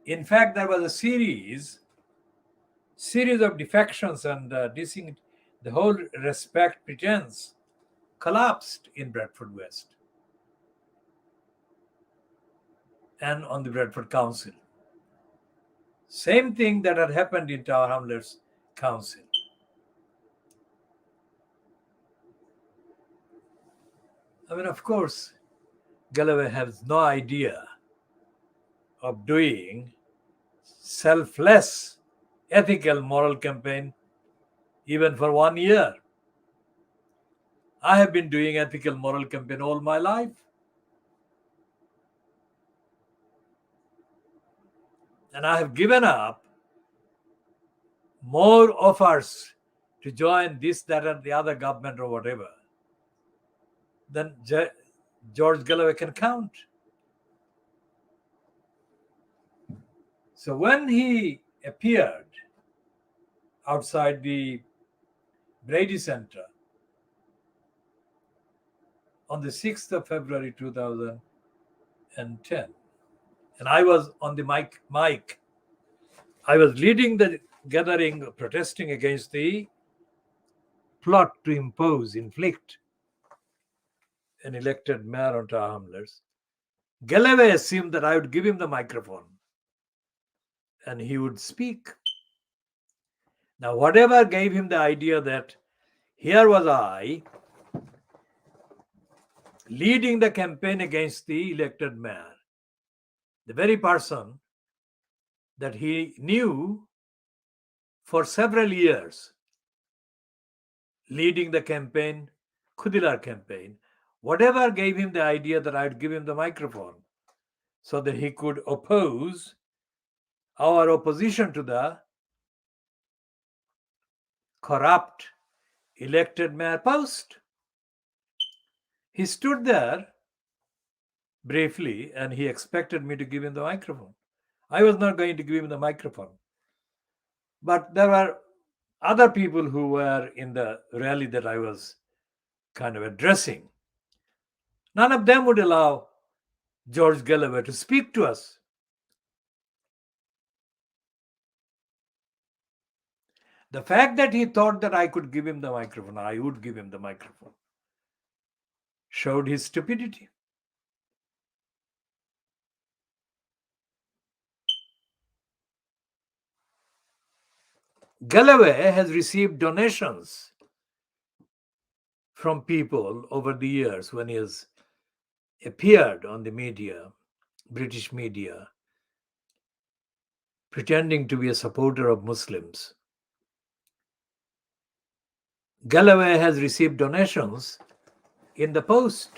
A: In fact, there was a series of defections and the whole respect pretense collapsed in Bradford West and on the Bradford Council. Same thing that had happened in Tower Hamlets Council. I mean, of course, Galloway has no idea of doing selfless, ethical, moral campaign even for 1 year. I have been doing ethical, moral campaign all my life. And I have given up more offers to join this, that, and the other government or whatever than George Galloway can count. So when he appeared outside the Brady Center on the 6th of February 2010, and I was on the mic. I was leading the gathering, protesting against the plot to inflict an elected mayor on Tower Hamlets. Galloway assumed that I would give him the microphone and he would speak. Now, whatever gave him the idea that here was I leading the campaign against the elected mayor, the very person that he knew for several years, leading the campaign, Khoodeelaar campaign, whatever gave him the idea that I'd give him the microphone so that he could oppose our opposition to the corrupt elected mayor post. He stood there briefly and he expected me to give him the microphone. I was not going to give him the microphone. But there were other people who were in the rally that I was kind of addressing. None of them would allow George Galloway to speak to us. The fact that he thought that I could give him the microphone, I would give him the microphone, showed his stupidity. Galloway has received donations from people over the years when he has appeared on the media, British media, pretending to be a supporter of Muslims. Galloway has received donations in the post.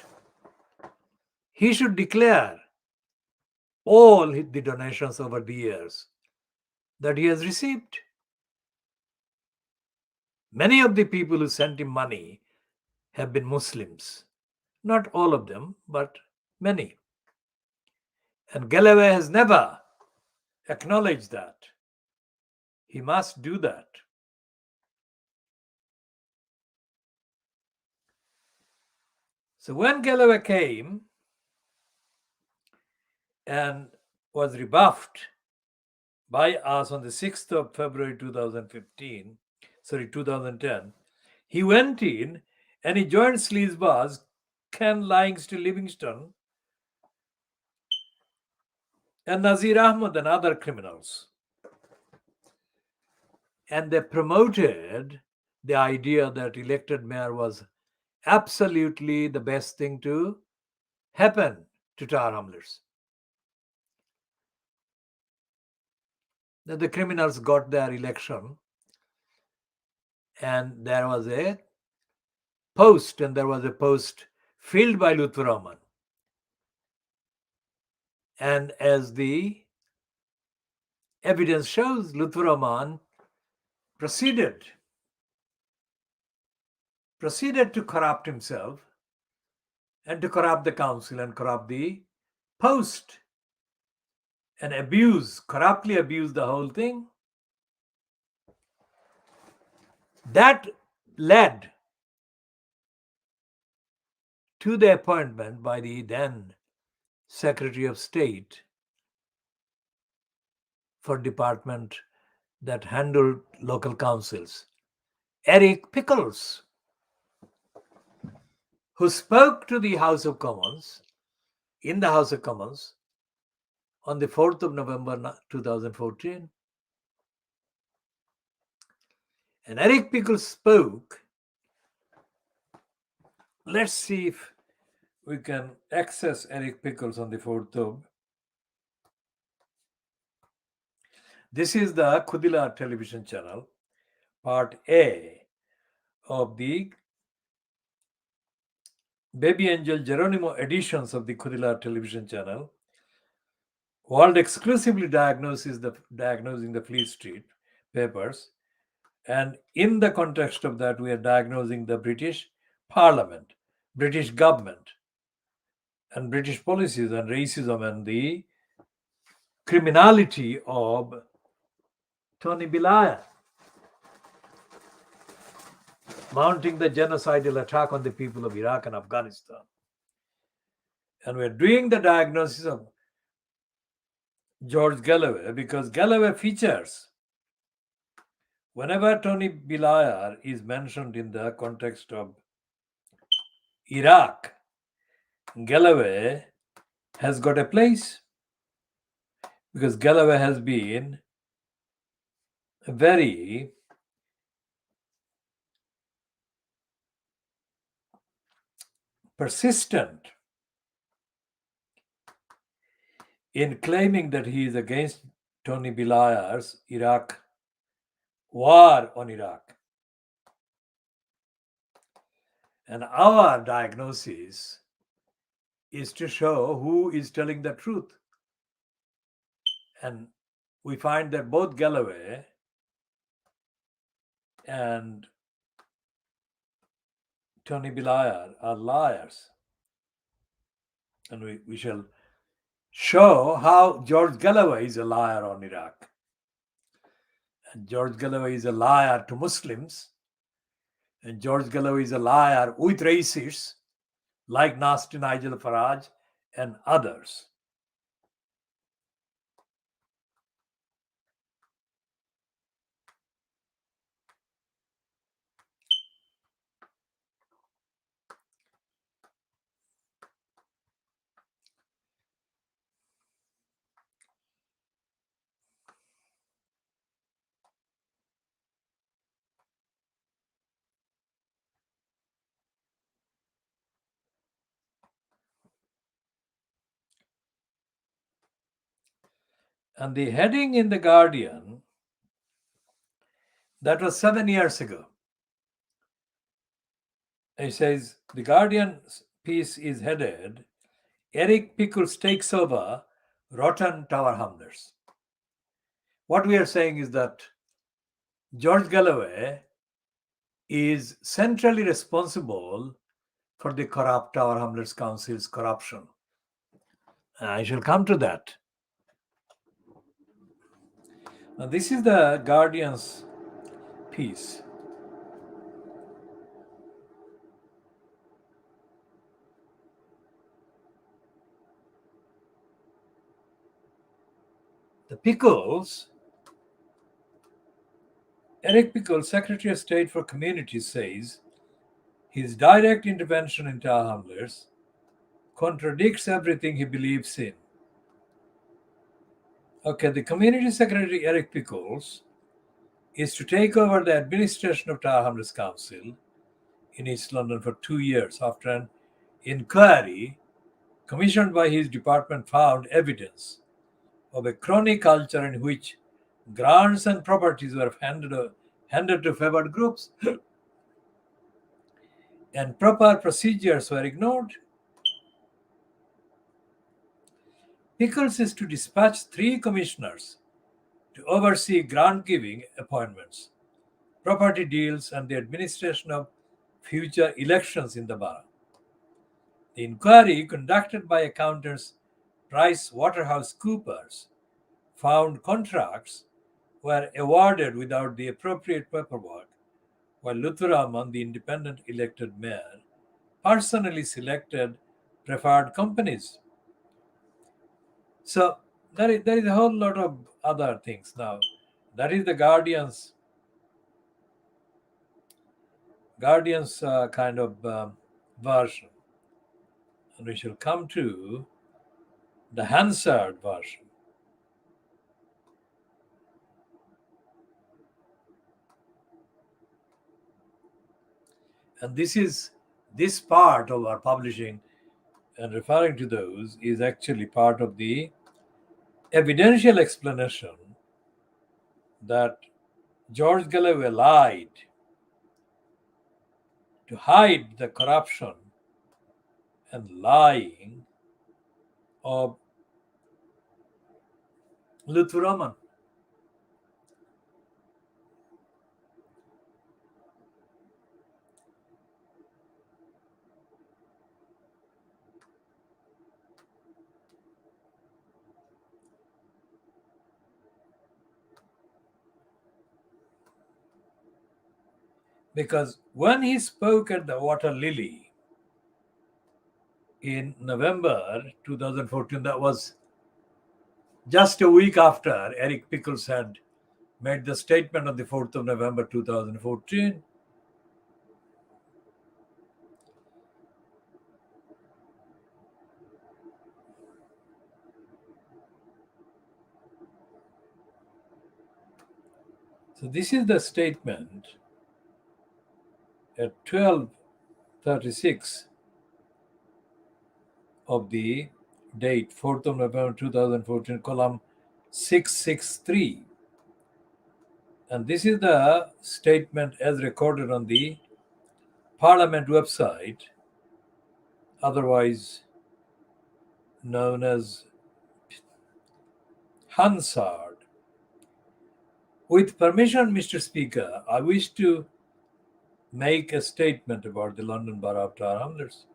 A: He should declare all the donations over the years that he has received. Many of the people who sent him money have been Muslims. Not all of them, but many. And Galloway has never acknowledged that. He must do that. So when Galloway came and was rebuffed by us on the 6th of February 2010, he went in and he joined Sleazebars, Ken Lyings to Livingston, and Nazir Ahmed and other criminals. And they promoted the idea that elected mayor was absolutely the best thing to happen to Tar Hamlets. That the criminals got their election, and there was a post filled by Lutfur Rahman. And as the evidence shows, Lutfur Rahman proceeded to corrupt himself and to corrupt the council and corrupt the post and corruptly abuse the whole thing. That led to the appointment by the then Secretary of State for department that handled local councils, Eric Pickles, who spoke to the House of Commons, in the House of Commons, on the 4th of November 2014. And Eric Pickles spoke. Let's see if we can access Eric Pickles on the 4th of. This is the KhoodeelaarTV television channel, part A of the BabyAngelGeronimo editions of the KhoodeelaarTV television channel. World exclusively diagnosing the Fleet Street papers. And in the context of that, we are diagnosing the British Parliament, British government, and British policies and racism and the criminality of Tony Blair, mounting the genocidal attack on the people of Iraq and Afghanistan. And we're doing the diagnosis of George Galloway because Galloway features whenever Tony Blair is mentioned in the context of Iraq. Galloway has got a place because Galloway has been very persistent in claiming that he is against Tony Blair's Iraq war on Iraq. And our diagnosis is to show who is telling the truth. And we find that both Galloway and Tony Blair are liars. And we shall show how George Galloway is a liar on Iraq. And George Galloway is a liar to Muslims. And George Galloway is a liar with racists like Nasty Nigel Farage and others. And the heading in The Guardian, that was 7 years ago. It says, The Guardian's piece is headed, Eric Pickles takes over rotten tower hamlets. What we are saying is that George Galloway is centrally responsible for the corrupt Tower Hamlets Council's corruption. I shall come to that. Now, this is the Guardian's piece. The Pickles, Eric Pickles, Secretary of State for Communities, says his direct intervention in Tower Hamlets contradicts everything he believes in. Okay, the Community Secretary, Eric Pickles, is to take over the administration of Tower Hamlets Council in East London for 2 years after an inquiry commissioned by his department found evidence of a crony culture in which grants and properties were handed to favored groups and proper procedures were ignored. Pickles is to dispatch 3 commissioners to oversee grant-giving appointments, property deals, and the administration of future elections in the borough. The inquiry, conducted by accountants PricewaterhouseCoopers, found contracts were awarded without the appropriate paperwork, while Luthuraman, the independent elected mayor, personally selected preferred companies. So there is a whole lot of other things now. That is the Guardian's kind of version. And we shall come to the Hansard version. And this part of our publishing and referring to those is actually part of the evidential explanation that George Galloway lied to hide the corruption and lying of Luthuraman. Because when he spoke at the Water Lily in November 2014, that was just a week after Eric Pickles had made the statement on the 4th of November 2014. So this is the statement at 12:36 of the date 4th of November 2014, column 663. And this is the statement as recorded on the Parliament website, otherwise known as Hansard. With permission, Mr. Speaker, I wish to make a statement about the London Borough of Tower Hamlets.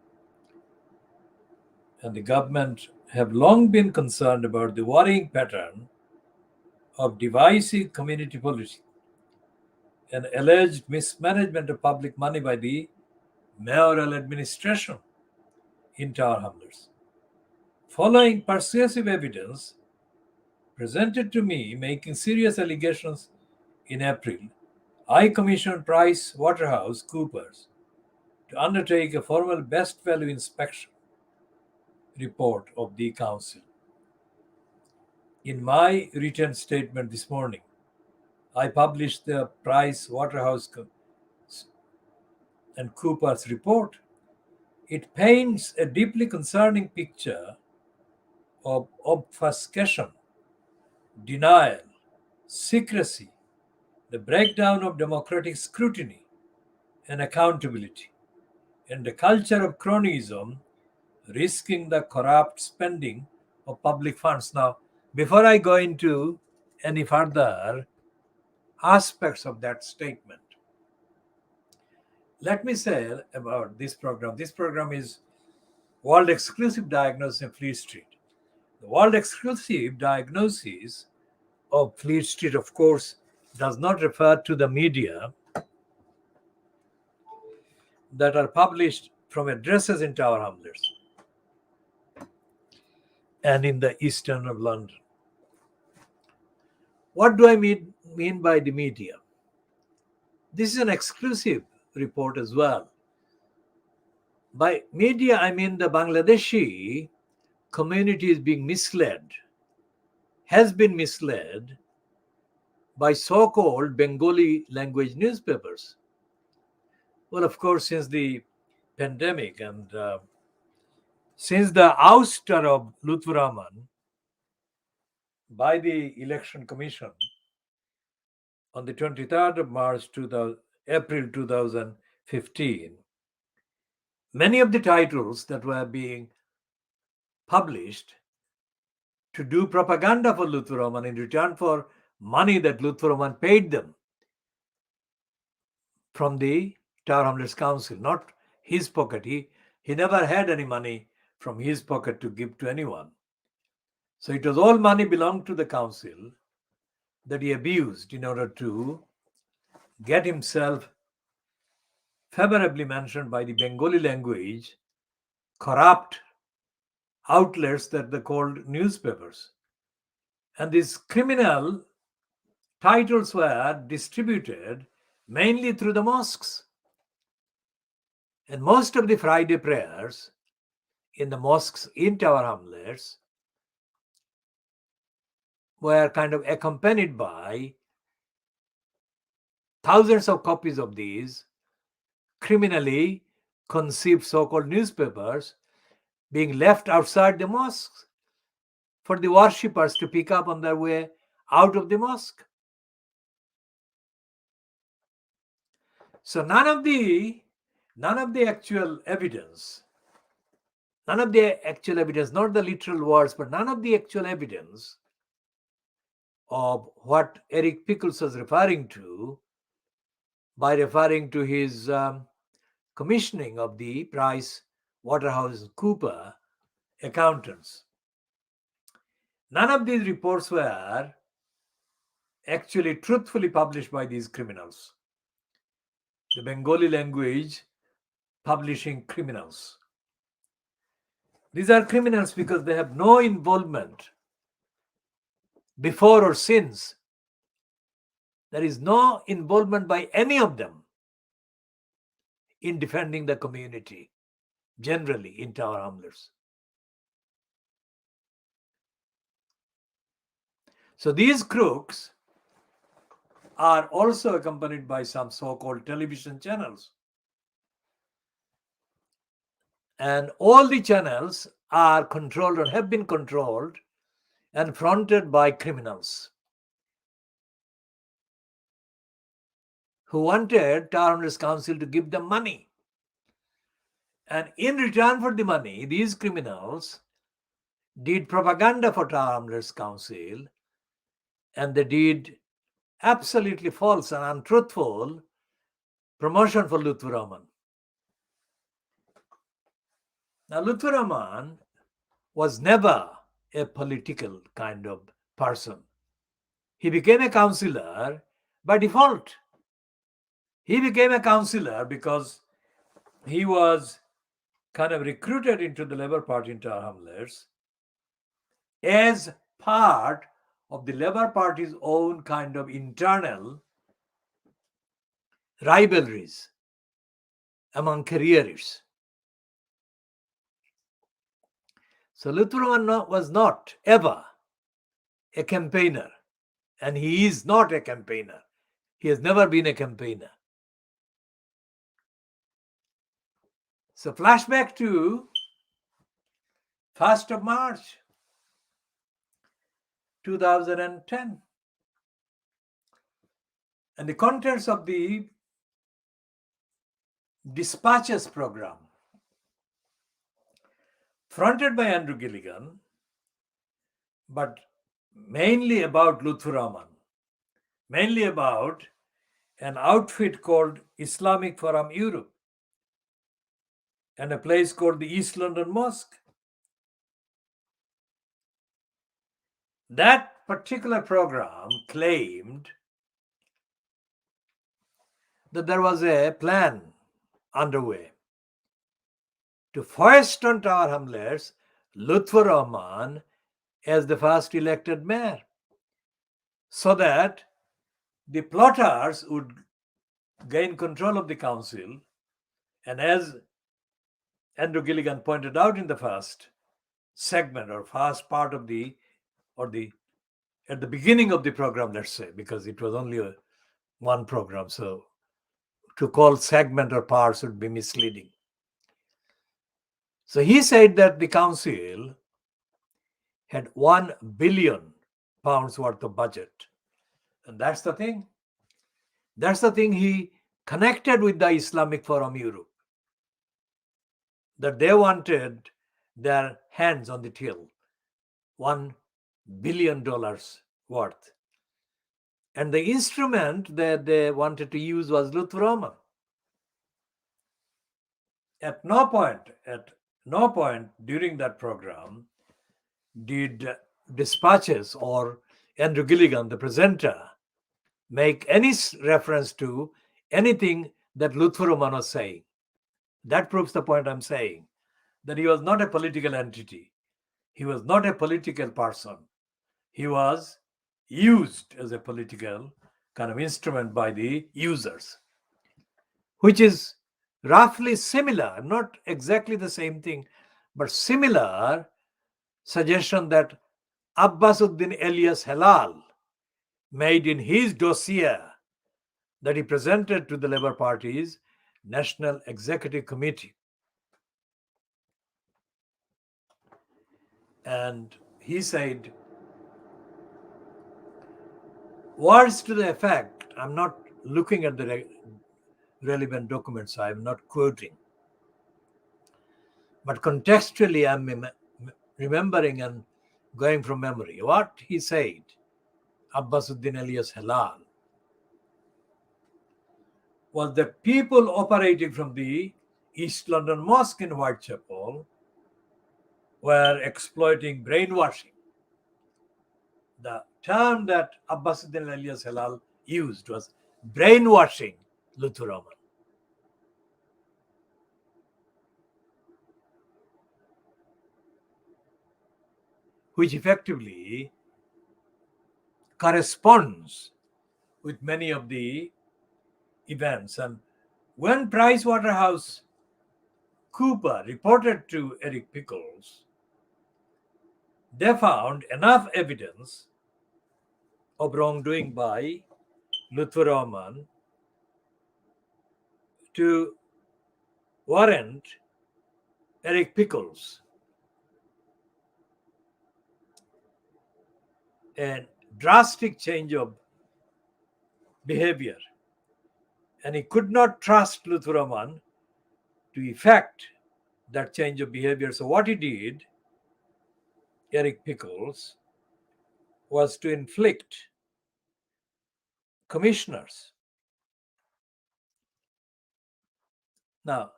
A: And the government have long been concerned about the worrying pattern of divisive community policy and alleged mismanagement of public money by the mayoral administration in Tower Hamlets. Following persuasive evidence presented to me making serious allegations in April, I commissioned PricewaterhouseCoopers to undertake a formal best value inspection report of the council. In my written statement this morning, I published the PricewaterhouseCoopers report. It paints a deeply concerning picture of obfuscation denial, secrecy, the breakdown of democratic scrutiny and accountability, and the culture of cronyism risking the corrupt spending of public funds. Now, before I go into any further aspects of that statement, let me say about this program. This program is World Exclusive Diagnosis in Fleet Street. The World Exclusive Diagnosis of Fleet Street, of course, does not refer to the media that are published from addresses in Tower Hamlets and in the eastern of London. What do I mean by the media? This is an exclusive report as well. By media, I mean the Bangladeshi community is being misled, has been misled by so-called Bengali language newspapers. Well, of course, since the pandemic and since the ouster of Lutfur Rahman by the Election Commission on the 23rd of March, April 2015, many of the titles that were being published to do propaganda for Lutfur Rahman in return for money that Lutfur Rahman paid them from the Tower Hamlets Council, not his pocket. He never had any money from his pocket to give to anyone. So it was all money belonged to the council that he abused in order to get himself favorably mentioned by the Bengali language corrupt outlets that they called newspapers. And these criminal titles were distributed mainly through the mosques. And most of the Friday prayers in the mosques in Tower Hamlets were kind of accompanied by thousands of copies of these criminally conceived so-called newspapers being left outside the mosques for the worshippers to pick up on their way out of the mosque. So none of the actual evidence, not the literal words, but none of the actual evidence of what Eric Pickles was referring to by referring to his commissioning of the Price Waterhouse Cooper accountants. None of these reports were actually truthfully published by these criminals, the Bengali language publishing criminals. These are criminals because they have no involvement before or since. There is no involvement by any of them in defending the community, generally in Tower Hamlets. So these crooks are also accompanied by some so-called television channels. And all the channels are controlled or have been controlled and fronted by criminals who wanted Tower Hamlets Council to give them money. And in return for the money, these criminals did propaganda for Tower Hamlets Council, and they did absolutely false and untruthful promotion for Lutfur Rahman. Now, Lutfur Rahman was never a political kind of person. He became a councillor by default. He became a councillor because he was kind of recruited into the Labour Party in Tower Hamlets as part of the Labour Party's own kind of internal rivalries among couriers. So Lutfur Rahman was not ever a campaigner, and he is not a campaigner. He has never been a campaigner. So flashback to 1st of March. 2010. And the contents of the dispatches program, fronted by Andrew Gilligan, but mainly about Lutfur Rahman, mainly about an outfit called Islamic Forum Europe and a place called the East London Mosque. That particular program claimed that there was a plan underway to foist on Tower Hamlets Lutfur Rahman as the first elected mayor, so that the plotters would gain control of the council. And as Andrew Gilligan pointed out in the first segment or first part of at the beginning of the program, let's say, because it was only one program, so to call segment or parts would be misleading. So he said that the council had £1 billion worth of budget. And that's the thing. That's the thing he connected with the Islamic Forum Europe. That they wanted their hands on the till. $1 billion worth. And the instrument that they wanted to use was Lutfur Rahman. At no point during that program did dispatches or Andrew Gilligan, the presenter, make any reference to anything that Lutfur Rahman was saying. That proves the point I'm saying, that he was not a political entity. He was not a political person. He was used as a political kind of instrument by the users, which is roughly similar, not exactly the same thing, but similar suggestion that Abbasuddin Elias Halal made in his dossier that he presented to the Labour Party's National Executive Committee. And he said, words to the effect, I'm not looking at the relevant documents, I'm not quoting, but contextually I'm remembering and going from memory. What he said, Abbasuddin Elias Halal, was that people operating from the East London Mosque in Whitechapel were exploiting brainwashing. The term that Abbasuddin Elias Halal used was brainwashing Lutfur Rahman. Which effectively corresponds with many of the events. And when PricewaterhouseCoopers reported to Eric Pickles, they found enough evidence of wrongdoing by Lutfur Rahman to warrant Eric Pickles a drastic change of behavior. And he could not trust Lutfur Rahman to effect that change of behavior. So what he did, Eric Pickles, was to inflict commissioners. Now,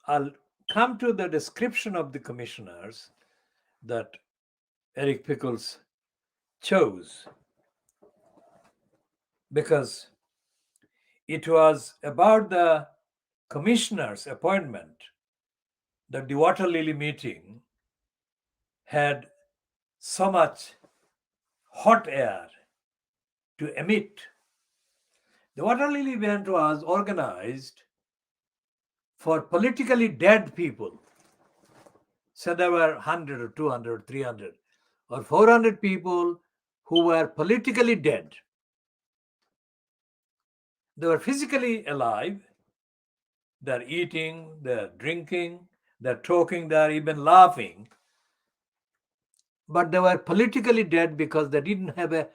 A: I'll come to the description of the commissioners that Eric Pickles chose, because it was about the commissioner's appointment that the Water Lily meeting had so much hot air to emit. The Water Lily event was organized for politically dead people. So there were 100 or 200 or 300 or 400 people who were politically dead. They were physically alive. They're eating, they're drinking, they're talking, they're even laughing. but they were politically dead because they didn't have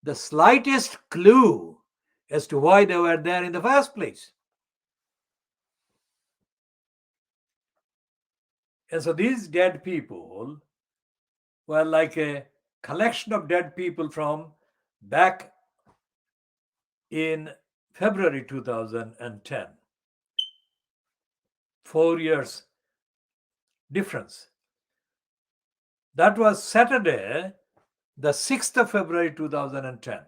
A: the slightest clue as to why they were there in the first place. And so these dead people were like a collection of dead people from back in February 2010. 4 years difference. That was Saturday, the 6th of February 2010,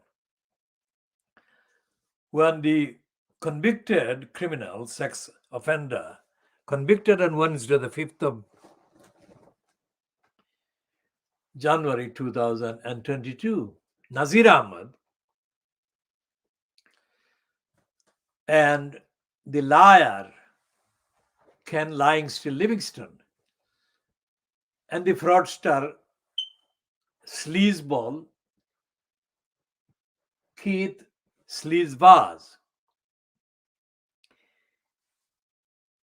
A: when the convicted criminal, sex offender, convicted on Wednesday, the 5th of January 2022, Nazir Ahmed, and the liar, Ken Lying Still Livingston, and the fraudster, sleazeball, Keith Sleazebaz,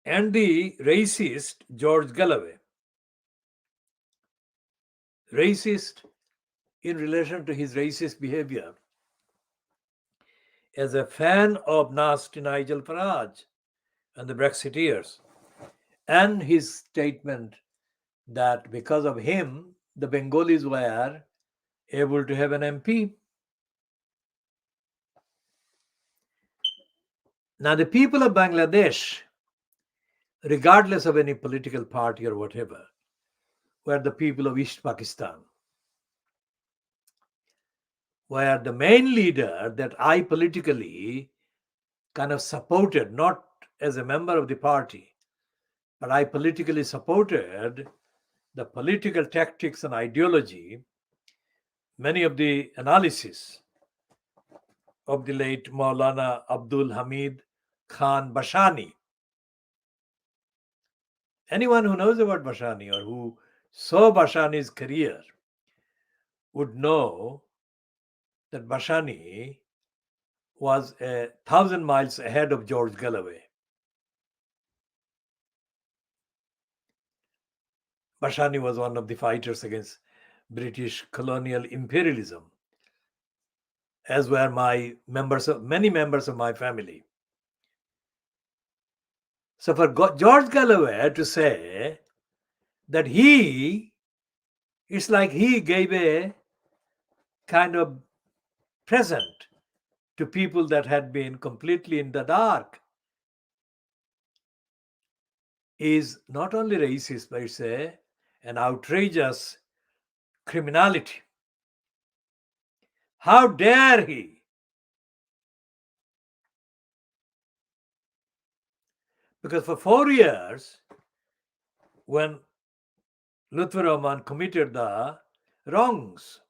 A: and the racist George Galloway. Racist in relation to his racist behavior as a fan of nasty Nigel Farage and the Brexiteers, and his statement that because of him, the Bengalis were able to have an MP. Now, the people of Bangladesh, regardless of any political party or whatever, were the people of East Pakistan, where the main leader that I politically kind of supported, not as a member of the party, but I politically supported the political tactics and ideology, many of the analysis of the late Maulana Abdul Hamid Khan Bashani. Anyone who knows about Bashani or who saw Bashani's career would know that Bashani was 1,000 miles ahead of George Galloway. Bashani was one of the fighters against British colonial imperialism, as were many members of my family. So for George Galloway to say that it's like he gave a kind of present to people that had been completely in the dark, is not only racist, but it's an outrageous criminality. How dare he? Because for 4 years, when Lutfur Rahman committed the wrongs,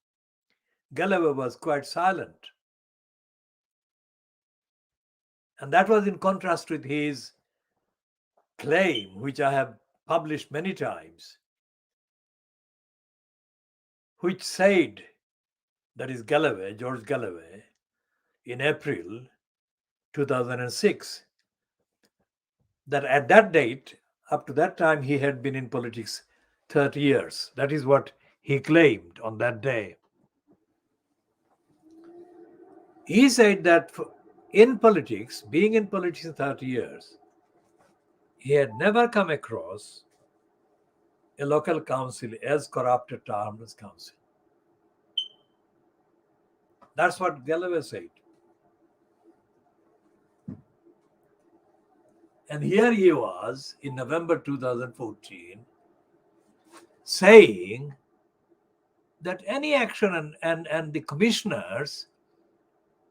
A: Galloway was quite silent. And that was in contrast with his claim, which I have published many times, which said, that is Galloway, George Galloway, in April 2006, that at that date, up to that time, he had been in politics 30 years. That is what he claimed on that day. He said that in politics, being in politics 30 years, he had never come across a local council as corrupt a term as council. That's what Galloway said. And here he was in November 2014 saying that any action and the commissioners,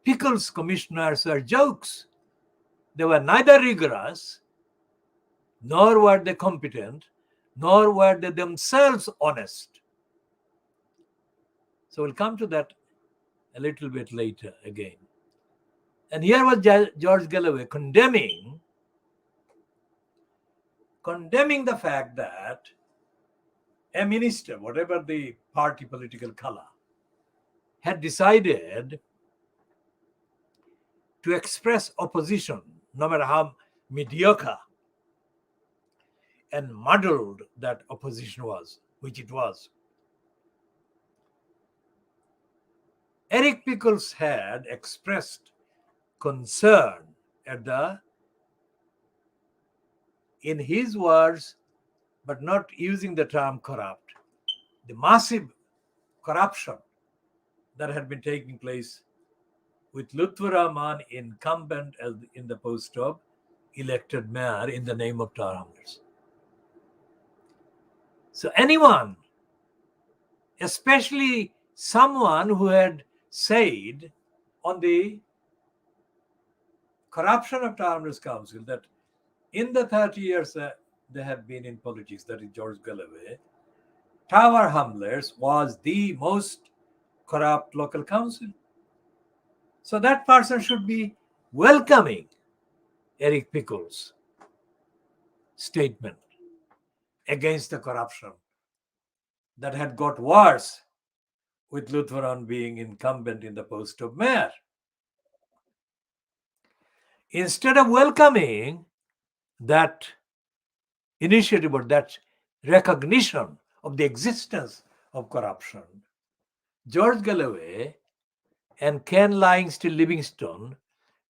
A: Pickles commissioners, are jokes. They were neither rigorous, nor were they competent, nor were they themselves honest. So we'll come to that a little bit later again. And here was George Galloway condemning the fact that a minister, whatever the party political color, had decided to express opposition, no matter how mediocre and muddled that opposition was, which it was, Eric Pickles had expressed concern at in his words, but not using the term corrupt, the massive corruption that had been taking place with Lutfur Rahman incumbent in the post of elected mayor in the name of Tar Hamlets. So anyone, especially someone who had said on the corruption of Tar Hamlets Council that in the 30 years they have been in politics, that is George Galloway, Tower Hamlets was the most corrupt local council. So that person should be welcoming Eric Pickles' statement against the corruption that had got worse with Lutheran being incumbent in the post of mayor. Instead of welcoming that initiative or that recognition of the existence of corruption, George Galloway and Ken Livingston Livingstone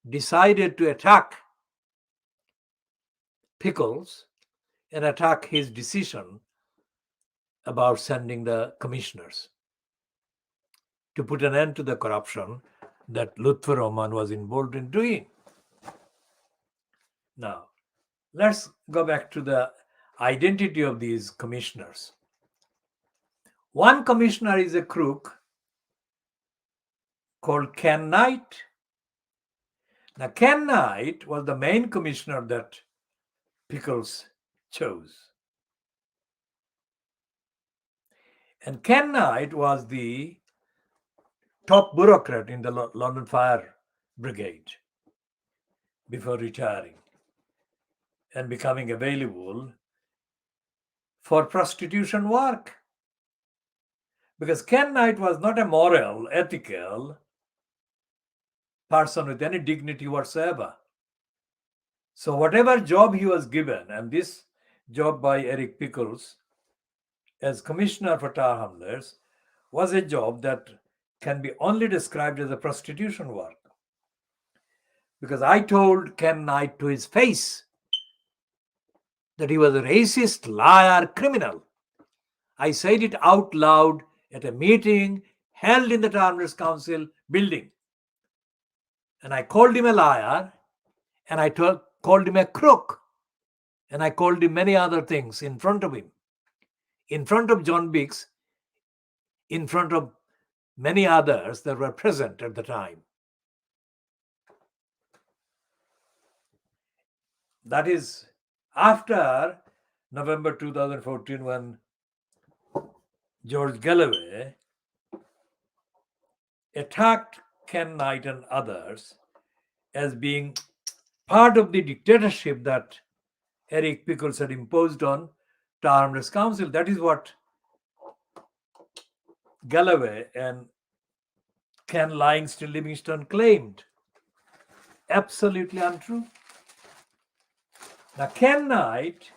A: decided to attack Pickles and attack his decision about sending the commissioners to put an end to the corruption that Lutfur Rahman was involved in doing. Now, let's go back to the identity of these commissioners. One commissioner is a crook called Ken Knight. Now, Ken Knight was the main commissioner that Pickles chose. And Ken Knight was the top bureaucrat in the London Fire Brigade before retiring and becoming available for prostitution work. Because Ken Knight was not a moral, ethical person with any dignity whatsoever. So whatever job he was given, and this job by Eric Pickles as commissioner for Tar Hamlets was a job that can be only described as a prostitution work. Because I told Ken Knight to his face that he was a racist, liar, criminal. I said it out loud at a meeting held in the Tar Hamlets Council building. And I called him a liar, and I called him a crook, and I called him many other things in front of him, in front of John Biggs, in front of many others that were present at the time. That is after November 2014, when George Galloway attacked Ken Knight and others as being part of the dictatorship that Eric Pickles had imposed on Tar Hamlets Council. That is what Galloway and Ken Livingston Livingstone claimed. Absolutely untrue. Now, Ken Knight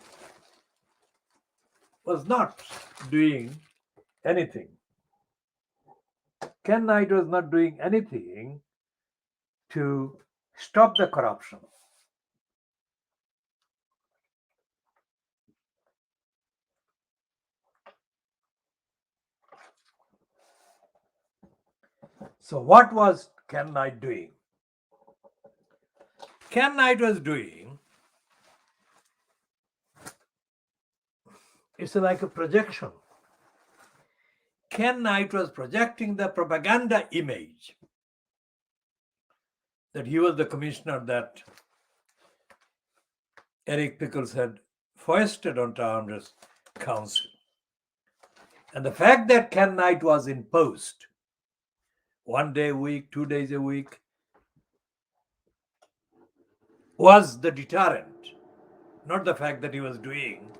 A: was not doing anything. Ken Knight was not doing anything to stop the corruption. So what was Ken Knight doing? Ken Knight was doing, it's like a projection. Ken Knight was projecting the propaganda image that he was the commissioner that Eric Pickles had foisted on Tar Hamlets Council. And the fact that Ken Knight was in post 1 day a week, 2 days a week, was the deterrent, not the fact that he was doing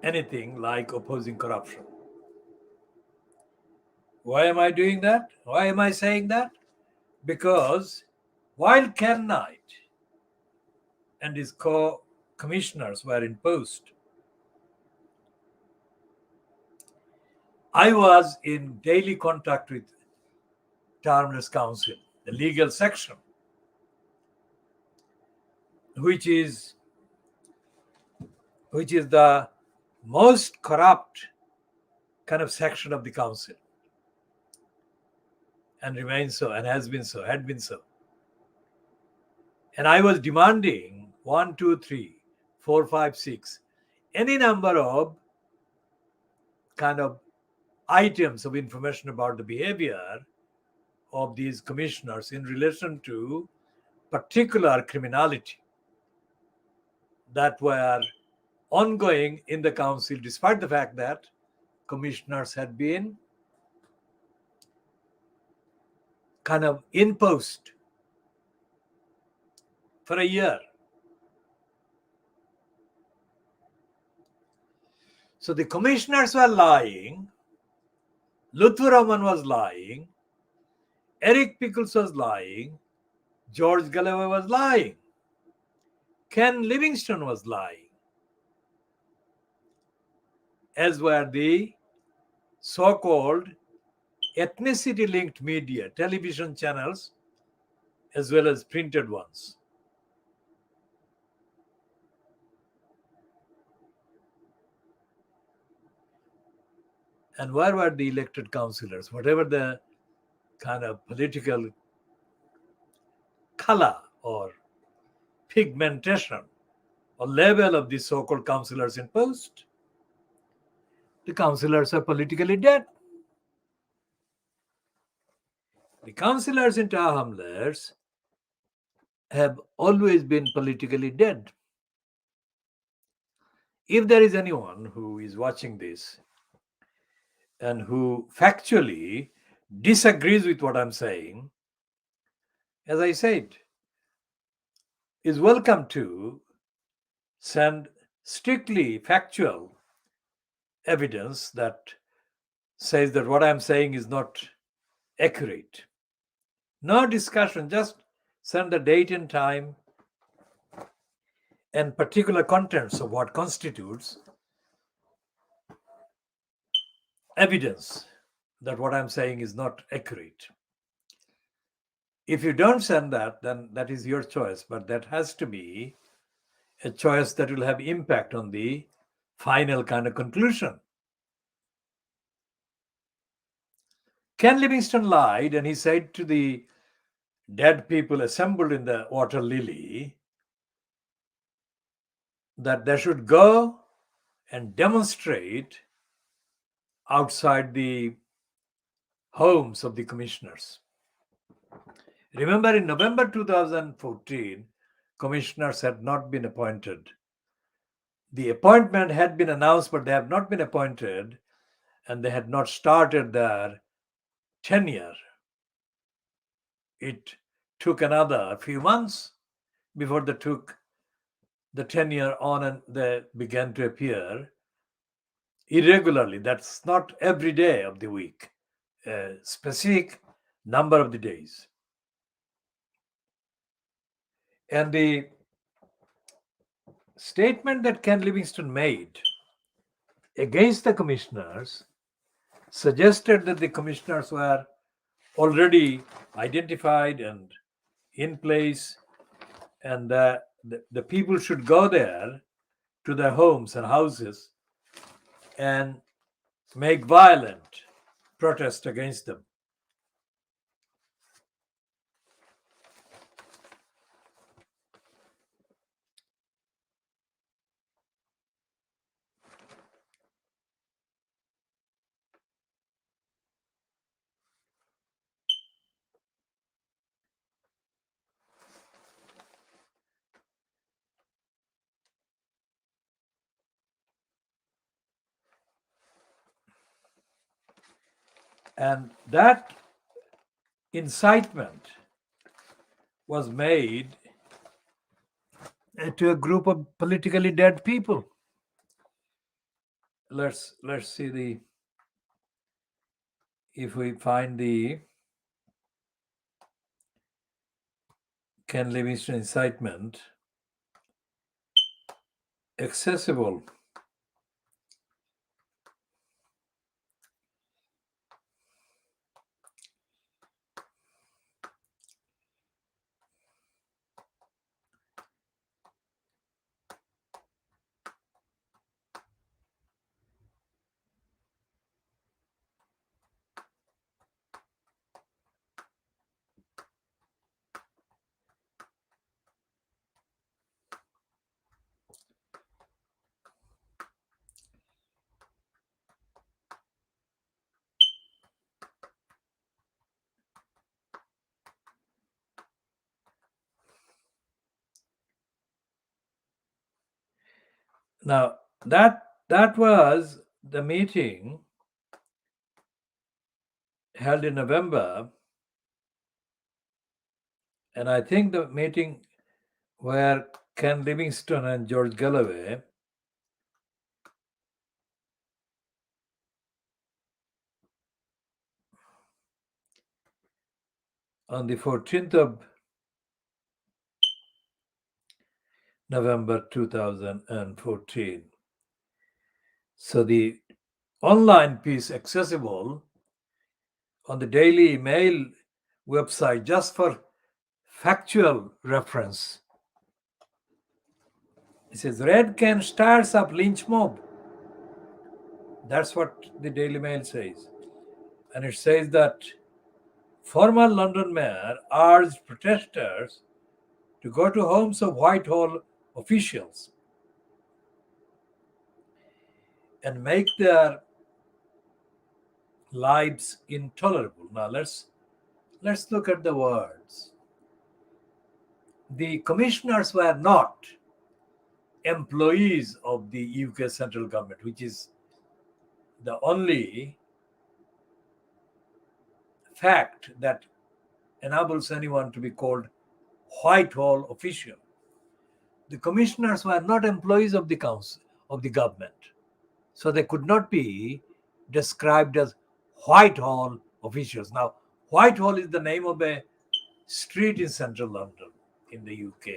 A: anything like opposing corruption. Why am I doing that? Why am I saying that? Because while Ken Knight and his co-commissioners were in post, I was in daily contact with termless council, the legal section, which is the most corrupt kind of section of the council, and remains so, and has been so, had been so. And I was demanding 1, 2, 3, 4, 5, 6, any number of kind of items of information about the behavior of these commissioners in relation to particular criminality that were ongoing in the council, despite the fact that commissioners had been kind of in post for a year. So the commissioners were lying, Lutfur Rahman was lying, Eric Pickles was lying, George Galloway was lying, Ken Livingstone was lying, as were the so-called ethnicity-linked media, television channels, as well as printed ones. And where were the elected councillors? Whatever the kind of political color or pigmentation or level of the so-called councillors in post, the councillors are politically dead. The councillors in Tower Hamlets have always been politically dead. If there is anyone who is watching this and who factually disagrees with what I'm saying, as I said, is welcome to send strictly factual evidence that says that what I'm saying is not accurate. No discussion, just send the date and time and particular contents of what constitutes evidence that what I'm saying is not accurate. If you don't send that, then that is your choice, but that has to be a choice that will have impact on the final kind of conclusion. Ken Livingstone lied, and he said to the dead people assembled in the Water Lily that they should go and demonstrate outside the homes of the commissioners. Remember, in November 2014, commissioners had not been appointed. The appointment had been announced, but they have not been appointed, and they had not started their tenure. It took another few months before they took the tenure on, and they began to appear irregularly. That's not every day of the week, a specific number of the days. And the statement that Ken Livingstone made against the commissioners suggested that the commissioners were already identified and in place, and that the people should go there to their homes and houses and make violent protest against them. And that incitement was made to a group of politically dead people. Let's see if we find the Ken Livingstone incitement accessible. Now, that was the meeting held in November, and I think the meeting where Ken Livingstone and George Galloway on the 14th of November 2014. So the online piece accessible on the Daily Mail website, just for factual reference. It says Red Can stirs up lynch mob. That's what the Daily Mail says. And it says that former London mayor urged protesters to go to homes of Whitehall officials and make their lives intolerable. Now let's look at the words. The commissioners were not employees of the UK central government, which is the only fact that enables anyone to be called Whitehall official. The commissioners were not employees of the council, of the government. So they could not be described as Whitehall officials. Now, Whitehall is the name of a street in central London in the UK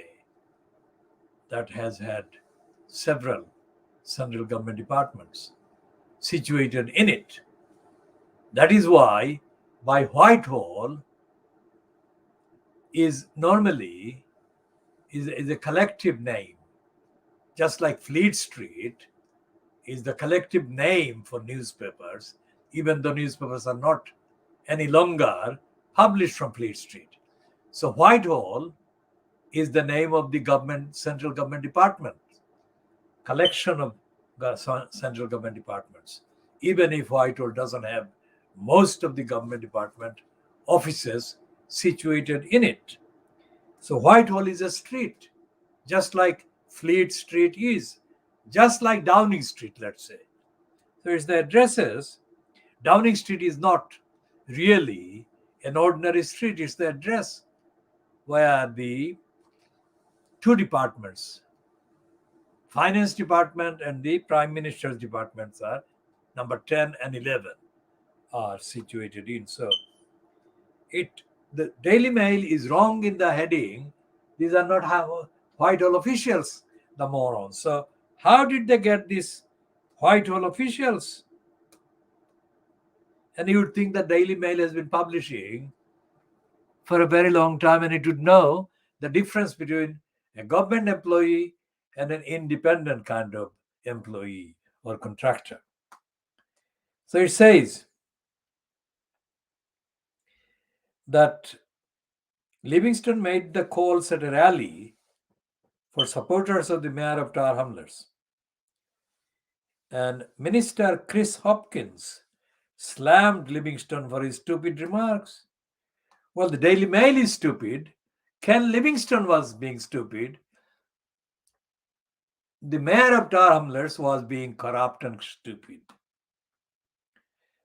A: that has had several central government departments situated in it. That is why by Whitehall is normally is a collective name, just like Fleet Street is the collective name for newspapers, even though newspapers are not any longer published from Fleet Street. So Whitehall is the name of the government, central government department, collection of central government departments, even if Whitehall doesn't have most of the government department offices situated in it. So Whitehall is a street, just like Fleet Street is, just like Downing Street, let's say. So it's the addresses. Downing Street is not really an ordinary street, it's the address where the two departments, Finance Department and the Prime Minister's departments, are number 10 and 11 are situated in. So the Daily Mail is wrong in the heading. These are not Whitehall officials, the morons. So how did they get these Whitehall officials? And you would think the Daily Mail has been publishing for a very long time, and it would know the difference between a government employee and an independent kind of employee or contractor. So it says that Livingstone made the calls at a rally for supporters of the mayor of Tower Hamlets. And Minister Chris Hopkins slammed Livingstone for his stupid remarks. Well, the Daily Mail is stupid. Ken Livingstone was being stupid. The mayor of Tower Hamlets was being corrupt and stupid.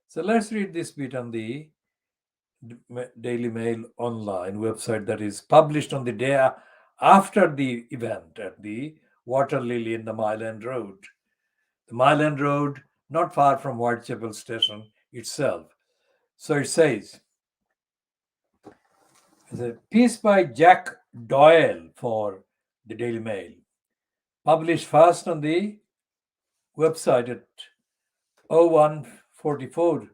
A: So let's read this bit on the Daily Mail online website that is published on the day after the event at the Water Lily in the Mile End Road. The Mile End Road, not far from Whitechapel Station itself. So it says, it's a piece by Jack Doyle for the Daily Mail, published first on the website at 01:44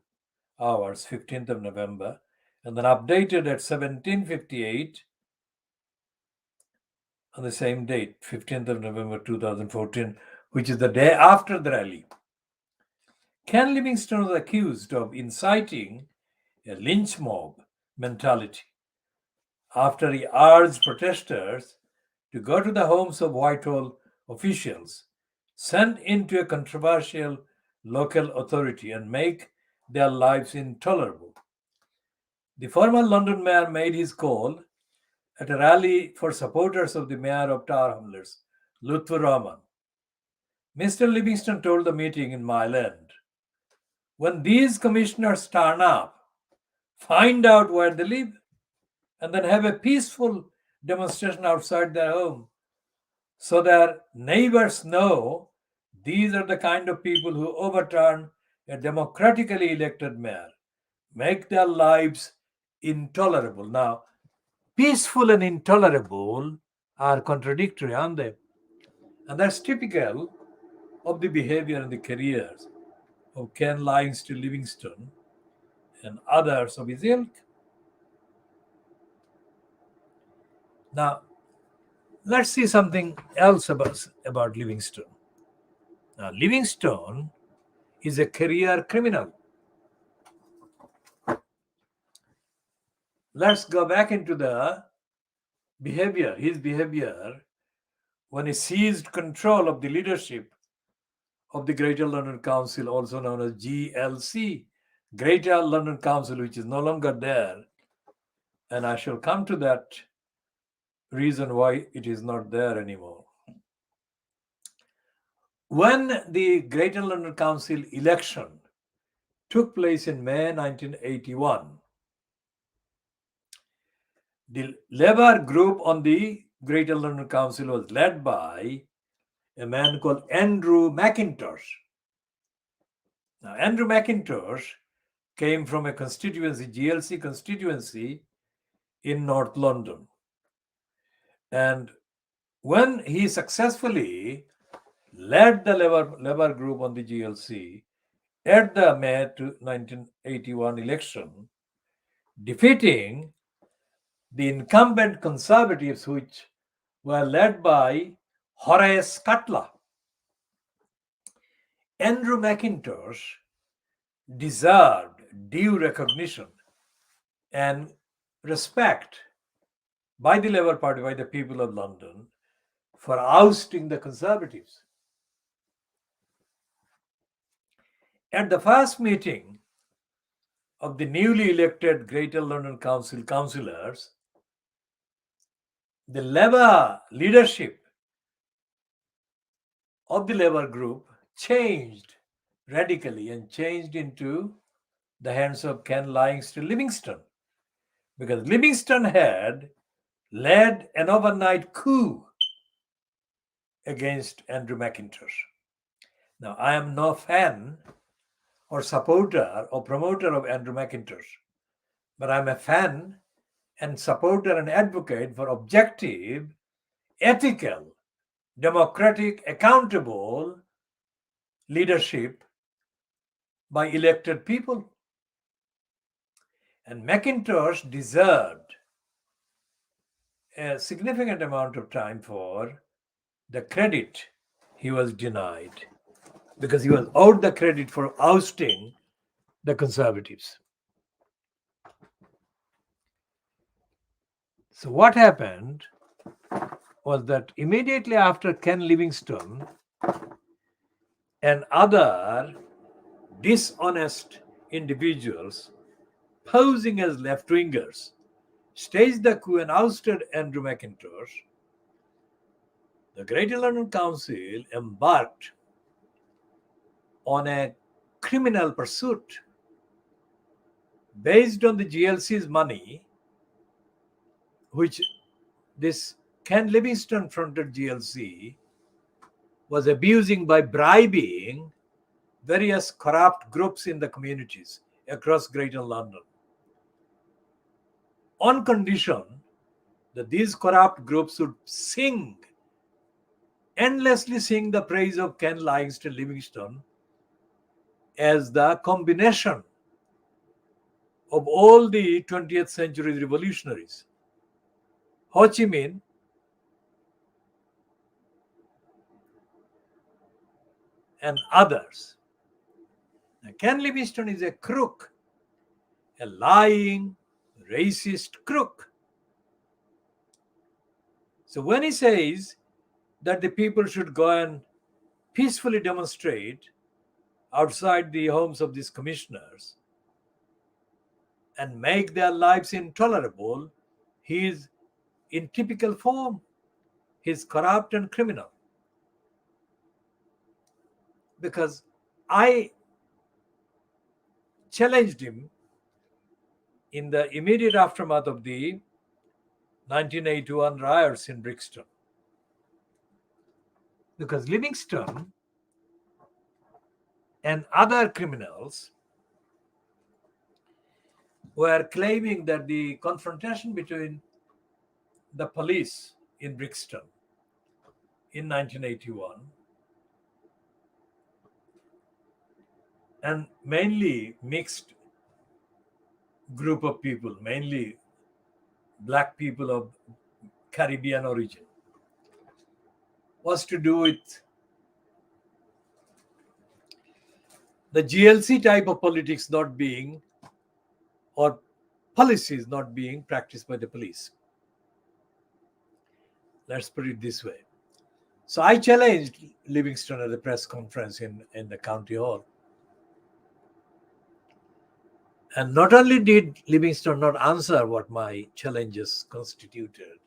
A: hours, 15th of November, and then updated at 17:58 on the same date, 15th of November 2014, which is the day after the rally. Ken Livingstone was accused of inciting a lynch mob mentality after he urged protesters to go to the homes of Whitehall officials sent into a controversial local authority and make their lives intolerable. The former London mayor made his call at a rally for supporters of the mayor of Tower Hamlets, Lutfur Rahman. Mr. Livingston told the meeting in Mile End, when these commissioners turn up, find out where they live, and then have a peaceful demonstration outside their home so their neighbors know these are the kind of people who overturn a democratically elected mayor, make their lives intolerable. Now, peaceful and intolerable are contradictory, aren't they? And that's typical of the behavior and the careers of Ken Livingston Livingston and others of his ilk. Now, let's see something else about Livingston. Now, Livingston is a career criminal. Let's go back into the his behavior when he seized control of the leadership of the Greater London Council, also known as GLC, Greater London Council, which is no longer there. And I shall come to that reason why it is not there anymore. When the Greater London Council election took place in May 1981, the Labour group on the Greater London Council was led by a man called Andrew McIntosh. Now, Andrew McIntosh came from a constituency, GLC constituency in North London. And when he successfully led the Labour group on the GLC at the May 1981 election, defeating the incumbent Conservatives, which were led by Horace Cutler, Andrew McIntosh deserved due recognition and respect by the Labour Party, by the people of London, for ousting the Conservatives. At the first meeting of the newly elected Greater London Council councillors, the Labour leadership of the Labour group changed radically and changed into the hands of Ken Livingston, because Livingston had led an overnight coup against Andrew McIntosh. Now, I am no fan or supporter or promoter of Andrew McIntosh, but I'm a fan and supporter and advocate for objective, ethical, democratic, accountable leadership by elected people. And McIntosh deserved a significant amount of time for the credit he was denied, because he was owed the credit for ousting the Conservatives. So what happened was that immediately after Ken Livingston and other dishonest individuals posing as left-wingers staged the coup and ousted Andrew McIntosh, the Greater London Council embarked on a criminal pursuit based on the GLC's money, which this Ken Livingston fronted GLC was abusing by bribing various corrupt groups in the communities across Greater London, on condition that these corrupt groups would endlessly sing the praise of Ken Livingston as the combination of all the 20th century revolutionaries, Ho Chi Minh, and others. Now, Ken Livingston is a crook, a lying, racist crook. So when he says that the people should go and peacefully demonstrate outside the homes of these commissioners and make their lives intolerable, he is in typical form. He is corrupt and criminal. because I challenged him in the immediate aftermath of the 1981 riots in Brixton. Because Livingston and other criminals were claiming that the confrontation between the police in Brixton in 1981 and mainly mixed group of people, mainly black people of Caribbean origin, was to do with the GLC type of politics not being, or policies not being practiced by the police. Let's put it this way. So I challenged Livingston at the press conference in the county hall. And not only did Livingston not answer what my challenges constituted,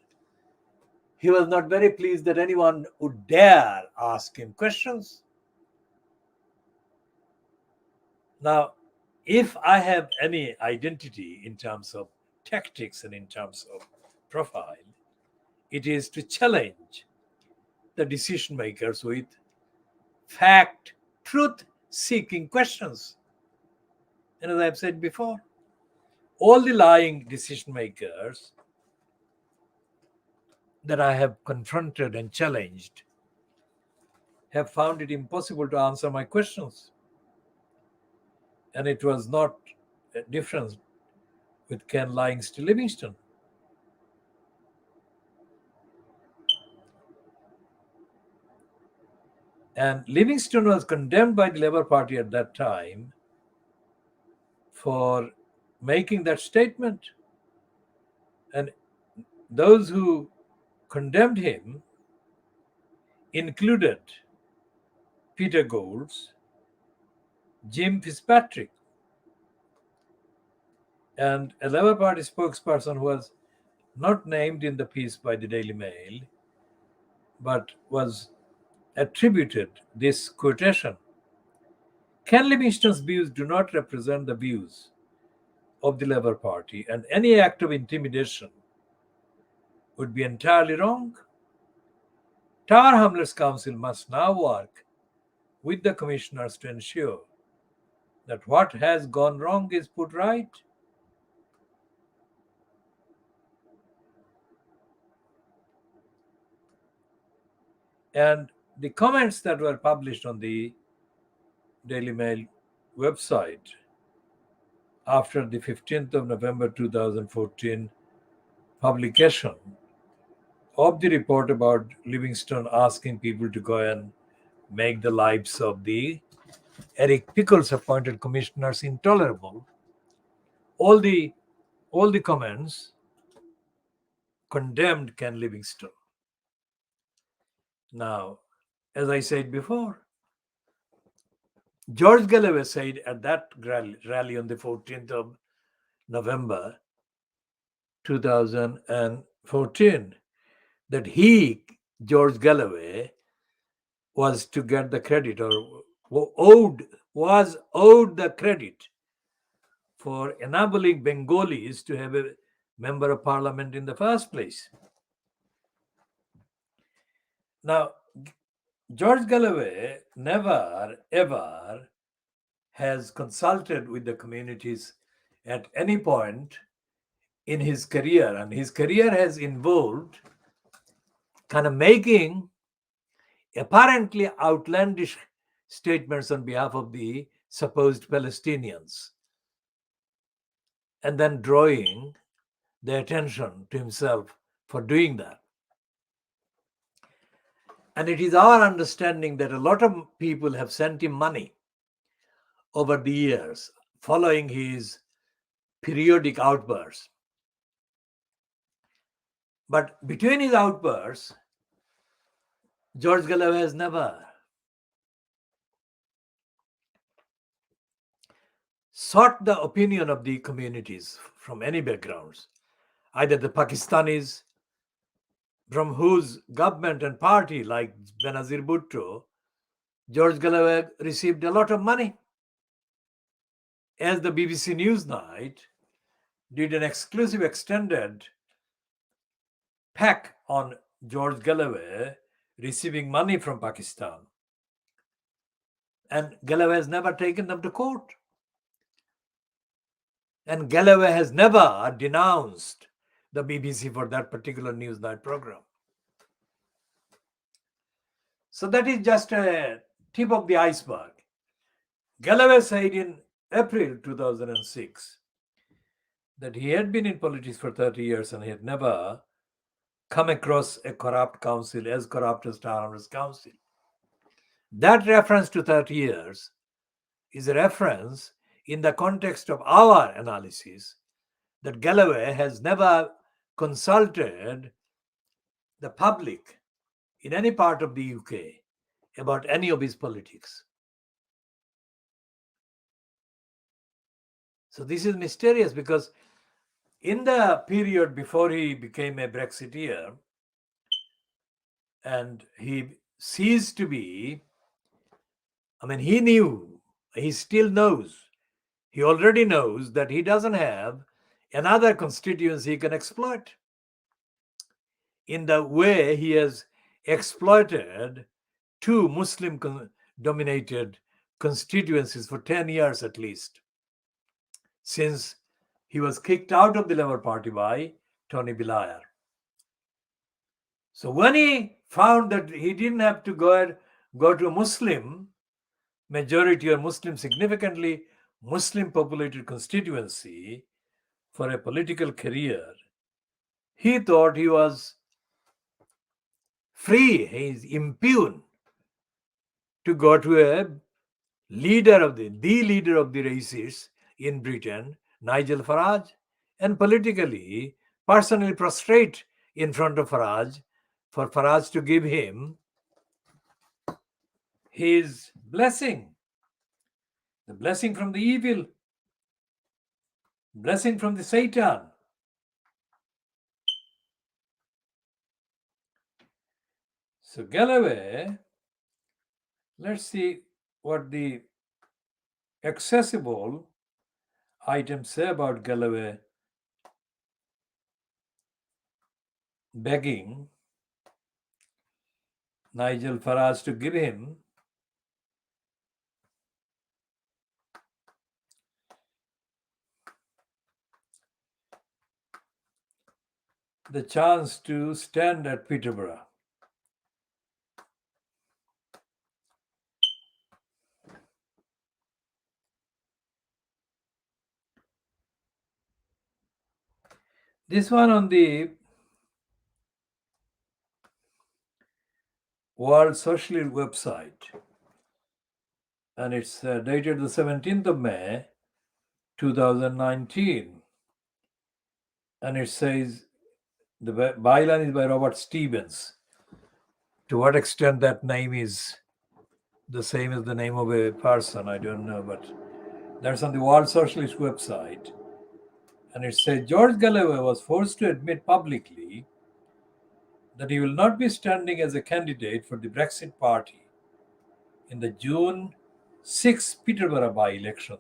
A: he was not very pleased that anyone would dare ask him questions. Now, if I have any identity in terms of tactics and in terms of profile, it is to challenge the decision makers with fact, truth-seeking questions. And as I've said before, all the lying decision makers that I have confronted and challenged have found it impossible to answer my questions. And it was not a difference with Ken Livingston Livingston. And Livingston was condemned by the Labour Party at that time for making that statement. And those who condemned him included Peter Goulds, Jim Fitzpatrick, and a Labour Party spokesperson who was not named in the piece by the Daily Mail, but was attributed this quotation. Ken Livingston's views do not represent the views of the Labour Party, and any act of intimidation would be entirely wrong. Tower Hamlets Council must now work with the commissioners to ensure that what has gone wrong is put right. And the comments that were published on the Daily Mail website after the 15th of November 2014 publication of the report about Livingston asking people to go and make the lives of the Eric Pickles appointed commissioners intolerable, all the comments condemned Ken Livingston. Now, as I said before, George Galloway said at that rally on the 14th of November 2014 that he, George Galloway, was to get the credit or was owed the credit for enabling Bengalis to have a member of parliament in the first place. Now, George Galloway never ever has consulted with the communities at any point in his career, and his career has involved kind of making apparently outlandish statements on behalf of the supposed Palestinians and then drawing the attention to himself for doing that. And it is our understanding that a lot of people have sent him money over the years following his periodic outbursts. But between his outbursts, George Galloway has never sought the opinion of the communities from any backgrounds, either the Pakistanis, from whose government and party, like Benazir Bhutto, George Galloway received a lot of money. As the BBC Newsnight did an exclusive extended pack on George Galloway receiving money from Pakistan. And Galloway has never taken them to court. And Galloway has never denounced the BBC for that particular Newsnight program. So that is just a tip of the iceberg. Galloway said in April 2006 that he had been in politics for 30 years and he had never come across a corrupt council as corrupt as Hrs Council. That reference to 30 years is a reference in the context of our analysis that Galloway has never consulted the public in any part of the UK about any of his politics. So this is mysterious because in the period before he became a Brexiteer and he ceased to be, he knew, he still knows, he already knows that he doesn't have another constituency he can exploit in the way he has exploited two Muslim-dominated constituencies for 10 years at least, since he was kicked out of the Labour Party by Tony Blair. So when he found that he didn't have to go to a Muslim majority or significantly Muslim populated constituency for a political career, he thought he was free, he is impune to go to a leader of the leader of the racists in Britain, Nigel Farage, and politically, personally prostrate in front of Farage for Farage to give him his blessing, the blessing from the evil, blessing from the Satan. So Galloway, let's see what the accessible items say about Galloway begging Nigel Farage to give him the chance to stand at Peterborough. This one on the World Socialist website, and it's dated the 17th of May 2019, and it says the byline is by Robert Stevens. To what extent that name is the same as the name of a person, I don't know, but that's on the World Socialist website. And it says George Galloway was forced to admit publicly that he will not be standing as a candidate for the Brexit Party in the June 6 Peterborough by-election,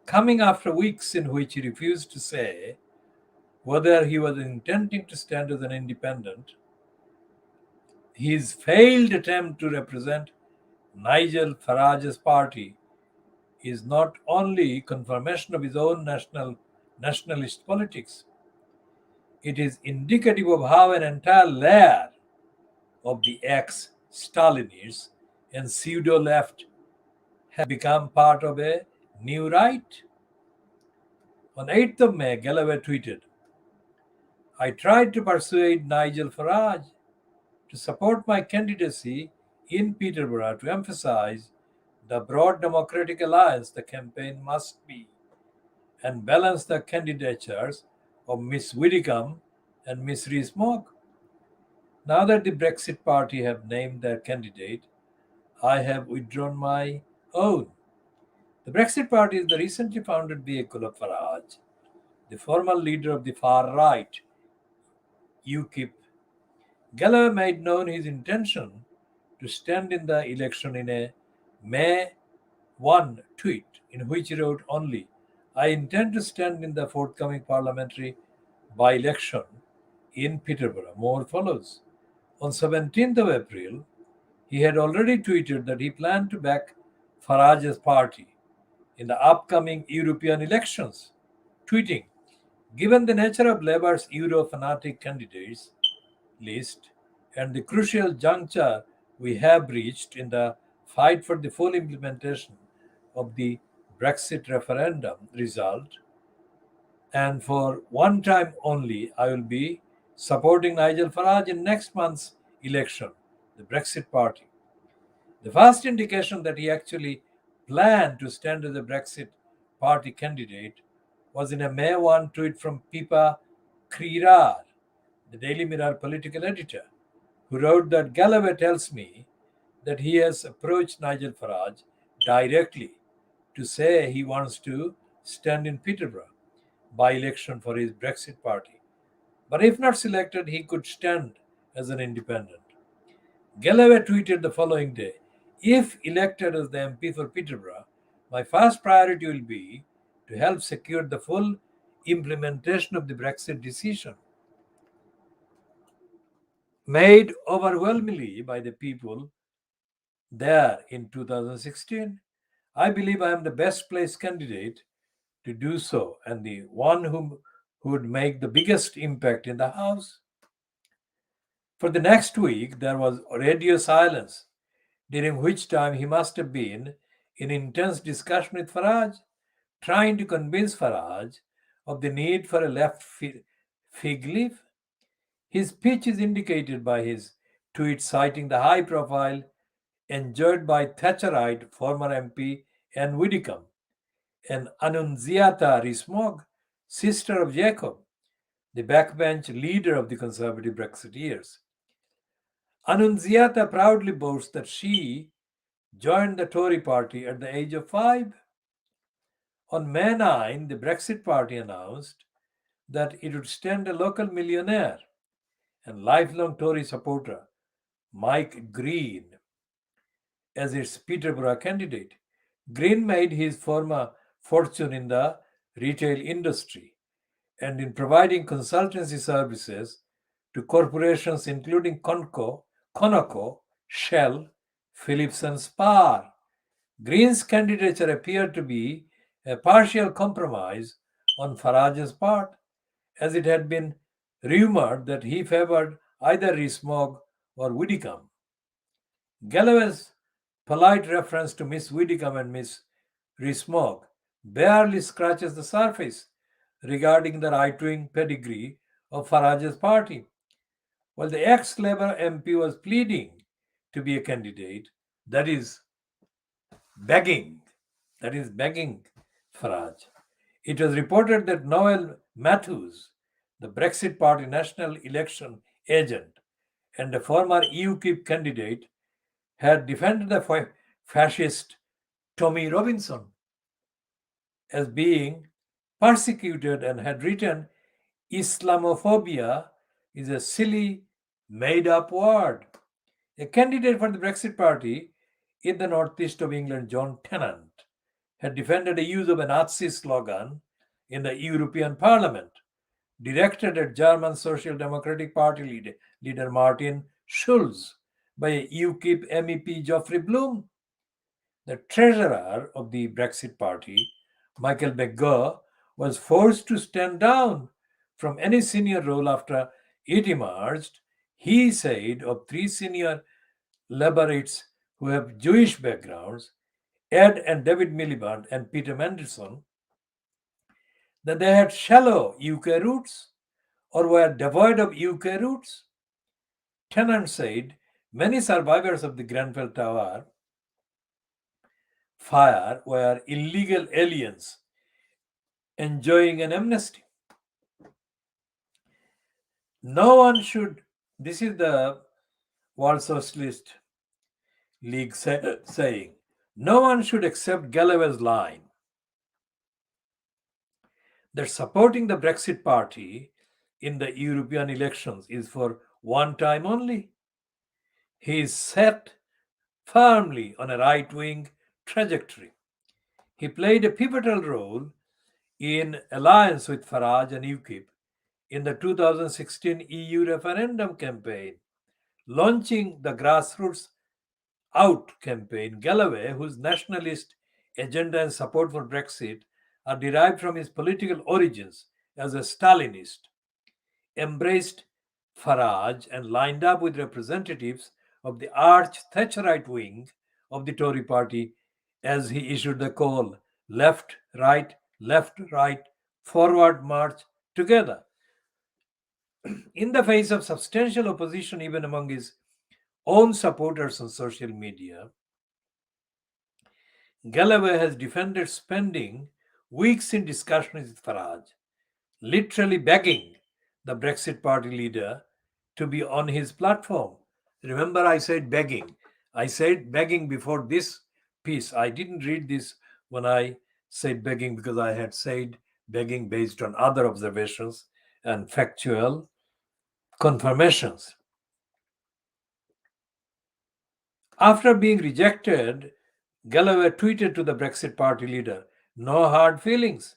A: coming after weeks in which he refused to say whether he was intending to stand as an independent. His failed attempt to represent Nigel Farage's party is not only confirmation of his own nationalist politics, it is indicative of how an entire layer of the ex-Stalinists and pseudo-left have become part of a new right. On 8th of May, Galloway tweeted, "I tried to persuade Nigel Farage to support my candidacy in Peterborough to emphasize the broad democratic alliance the campaign must be and balance the candidatures of Miss Widdicombe and Miss Rees-Mogg. Now that the Brexit Party have named their candidate, I have withdrawn my own. The Brexit Party is the recently founded vehicle of Farage, the former leader of the far-right UKIP. Galloway made known his intention to stand in the election in a May 1 tweet in which he wrote only, I intend to stand in the forthcoming parliamentary by-election in Peterborough. More follows. On 17th of April, he had already tweeted that he planned to back Farage's party in the upcoming European elections, tweeting, given the nature of Labour's Euro-fanatic candidates list and the crucial juncture we have reached in the fight for the full implementation of the Brexit referendum result, and for one time only, I will be supporting Nigel Farage in next month's election, the Brexit Party. The first indication that he actually planned to stand as a Brexit Party candidate was in a May 1 tweet from Pippa Crerar, the Daily Mirror political editor, who wrote that Galloway tells me that he has approached Nigel Farage directly to say he wants to stand in Peterborough by-election for his Brexit party. But if not selected, he could stand as an independent. Galloway tweeted the following day, if elected as the MP for Peterborough, my first priority will be to help secure the full implementation of the Brexit decision, made overwhelmingly by the people there in 2016. I believe I am the best placed candidate to do so and the one who would make the biggest impact in the House. For the next week, there was radio silence, during which time he must have been in intense discussion with Farage, trying to convince Farage of the need for a left fig leaf. His speech is indicated by his tweet citing the high profile enjoyed by Thatcherite former MP Anne Widdecombe and Annunziata Rees-Mogg, sister of Jacob, the backbench leader of the Conservative Brexiteers. Annunziata proudly boasts that she joined the Tory party at the age of 5. On May 9, the Brexit Party announced that it would stand a local millionaire and lifelong Tory supporter, Mike Green, as its Peterborough candidate. Green made his former fortune in the retail industry and in providing consultancy services to corporations including Conoco, Shell, Philips and Spar. Green's candidature appeared to be a partial compromise on Farage's part, as it had been rumoured that he favoured either Rees-Mogg or Widdecombe. Galloway's polite reference to Miss Widdecombe and Miss Rees-Mogg barely scratches the surface regarding the right-wing pedigree of Farage's party. While the ex-Labour MP was pleading to be a candidate, that is begging Farage. It was reported that Noel Matthews, the Brexit Party national election agent and a former UKIP candidate, had defended the fascist Tommy Robinson as being persecuted and had written Islamophobia is a silly, made-up word. A candidate for the Brexit Party in the northeast of England, John Tennant, had defended the use of a Nazi slogan in the European Parliament, directed at German Social Democratic Party leader Martin Schulz by a UKIP MEP Geoffrey Bloom. The treasurer of the Brexit Party, Michael McGaugh, was forced to stand down from any senior role after it emerged, he said, of 3 senior Labourites who have Jewish backgrounds, Ed and David Miliband and Peter Mandelson, that they had shallow UK roots or were devoid of UK roots. Tennant said many survivors of the Grenfell Tower fire were illegal aliens enjoying an amnesty. No one should, this is the World Socialist League saying, no one should accept Galloway's line that supporting the Brexit Party in the European elections is for one time only. He is set firmly on a right-wing trajectory. He played a pivotal role in alliance with Farage and UKIP in the 2016 EU referendum campaign, launching the grassroots out campaign. Galloway, whose nationalist agenda and support for Brexit are derived from his political origins as a Stalinist, embraced Farage and lined up with representatives of the arch Thatcherite wing of the Tory party as he issued the call left, right, forward march together. In the face of substantial opposition, even among his own supporters on social media, Galloway has defended spending weeks in discussions with Farage, literally begging the Brexit Party leader to be on his platform. Remember, I said begging. I said begging before this piece. I didn't read this when I said begging because I had said begging based on other observations and factual confirmations. After being rejected, Galloway tweeted to the Brexit Party leader, "No hard feelings."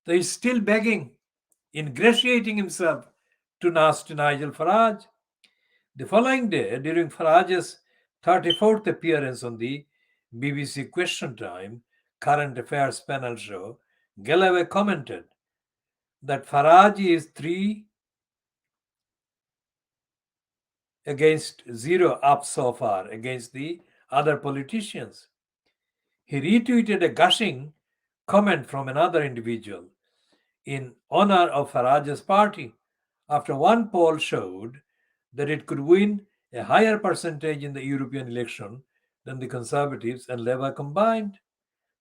A: So he's still begging, ingratiating himself to nasty Nigel Farage. The following day, during Farage's 34th appearance on the BBC Question Time current affairs panel show, Galloway commented that Farage is 3 against 0 up so far against the other politicians. He retweeted a gushing comment from another individual in honor of Farage's party after one poll showed that it could win a higher percentage in the European election than the Conservatives and Labour combined.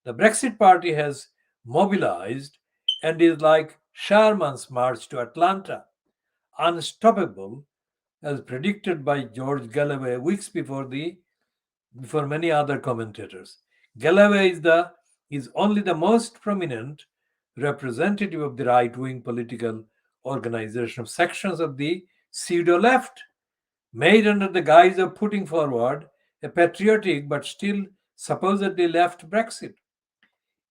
A: The Brexit Party has mobilized and is like Sherman's march to Atlanta, unstoppable, as predicted by George Galloway weeks before many other commentators. Galloway is only the most prominent representative of the right-wing political organization of sections of the pseudo-left, made under the guise of putting forward a patriotic but still supposedly left Brexit.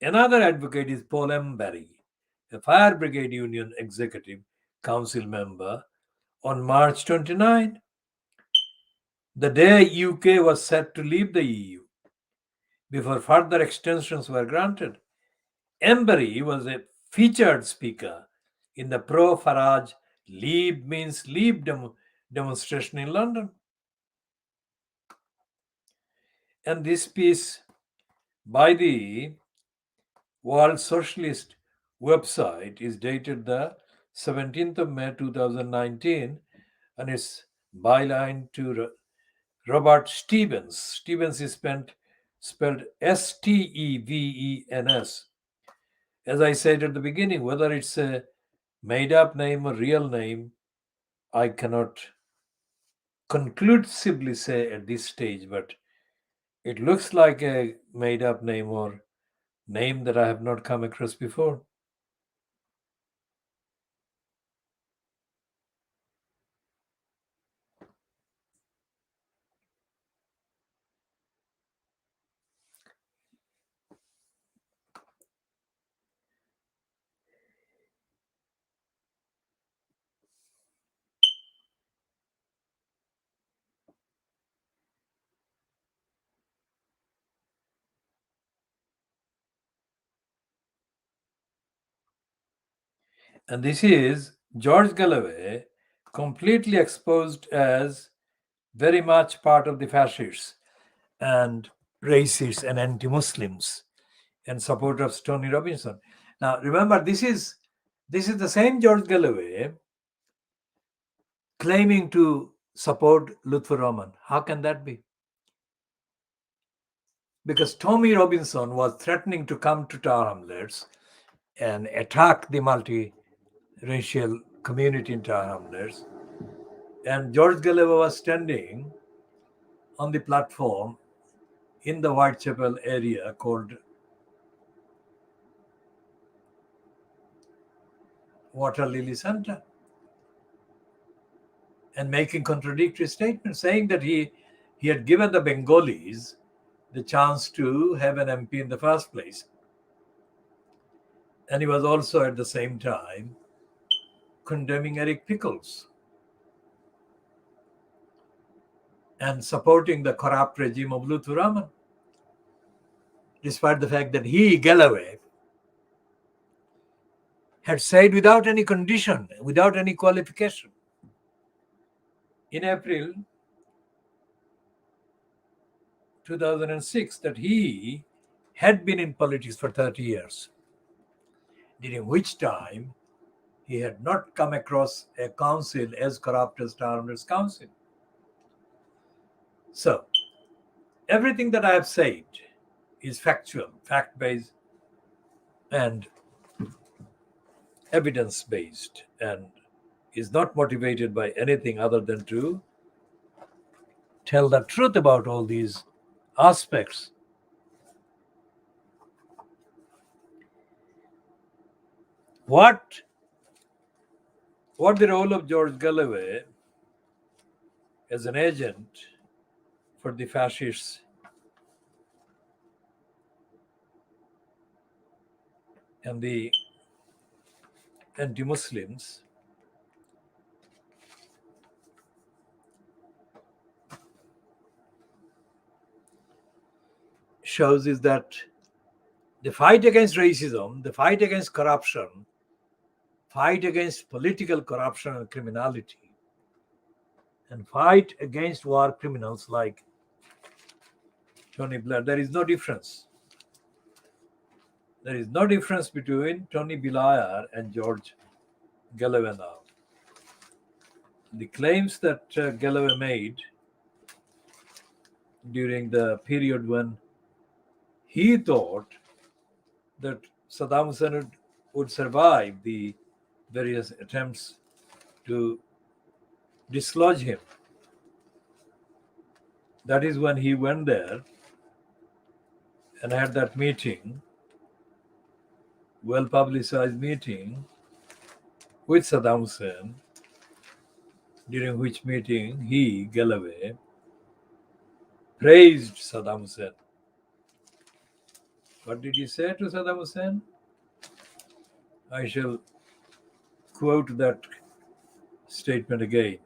A: Another advocate is Paul Embury, a Fire Brigade Union Executive Council member, on March 29, the day UK was set to leave the EU, before further extensions were granted. Embury was a featured speaker in the pro-Farage Leave Means Leave demonstration in London. And this piece by the World Socialist website is dated the 17th of May 2019 and is byline to Robert Stevens. Stevens is spelled Stevens. As I said at the beginning, whether it's a made up name or real name, I cannot conclusively say at this stage, but it looks like a made up name or name that I have not come across before. And this is George Galloway, completely exposed as very much part of the fascists and racists and anti-Muslims and supporter of Tony Robinson. Now, remember, this is the same George Galloway claiming to support Lutfur Rahman. How can that be? Because Tommy Robinson was threatening to come to Tower Hamlets and attack the multi-racial community in Tower Hamlets. And George Galloway was standing on the platform in the Whitechapel area called Water Lily Center and making contradictory statements, saying that he He had given the Bengalis the chance to have an MP in the first place. And he was also at the same time condemning Eric Pickles and supporting the corrupt regime of Luthu Rahman, despite the fact that he, Galloway, had said without any condition, without any qualification, in April 2006, that he had been in politics for 30 years, during which time he had not come across a council as corrupt as Towners Council. So, everything that I have said is factual, fact-based, and evidence-based, and is not motivated by anything other than to tell the truth about all these aspects. What the role of George Galloway as an agent for the fascists and the anti-Muslims shows is that the fight against racism, the fight against corruption, fight against political corruption and criminality, and fight against war criminals like Tony Blair, there is no difference. There is no difference between Tony Blair and George Galloway now. The claims that Galloway made during the period when he thought that Saddam Hussein would survive the various attempts to dislodge him. That is when he went there and had that meeting, well-publicized meeting with Saddam Hussein, during which meeting he, Galloway, praised Saddam Hussein. What did he say to Saddam Hussein? I shall quote that statement again.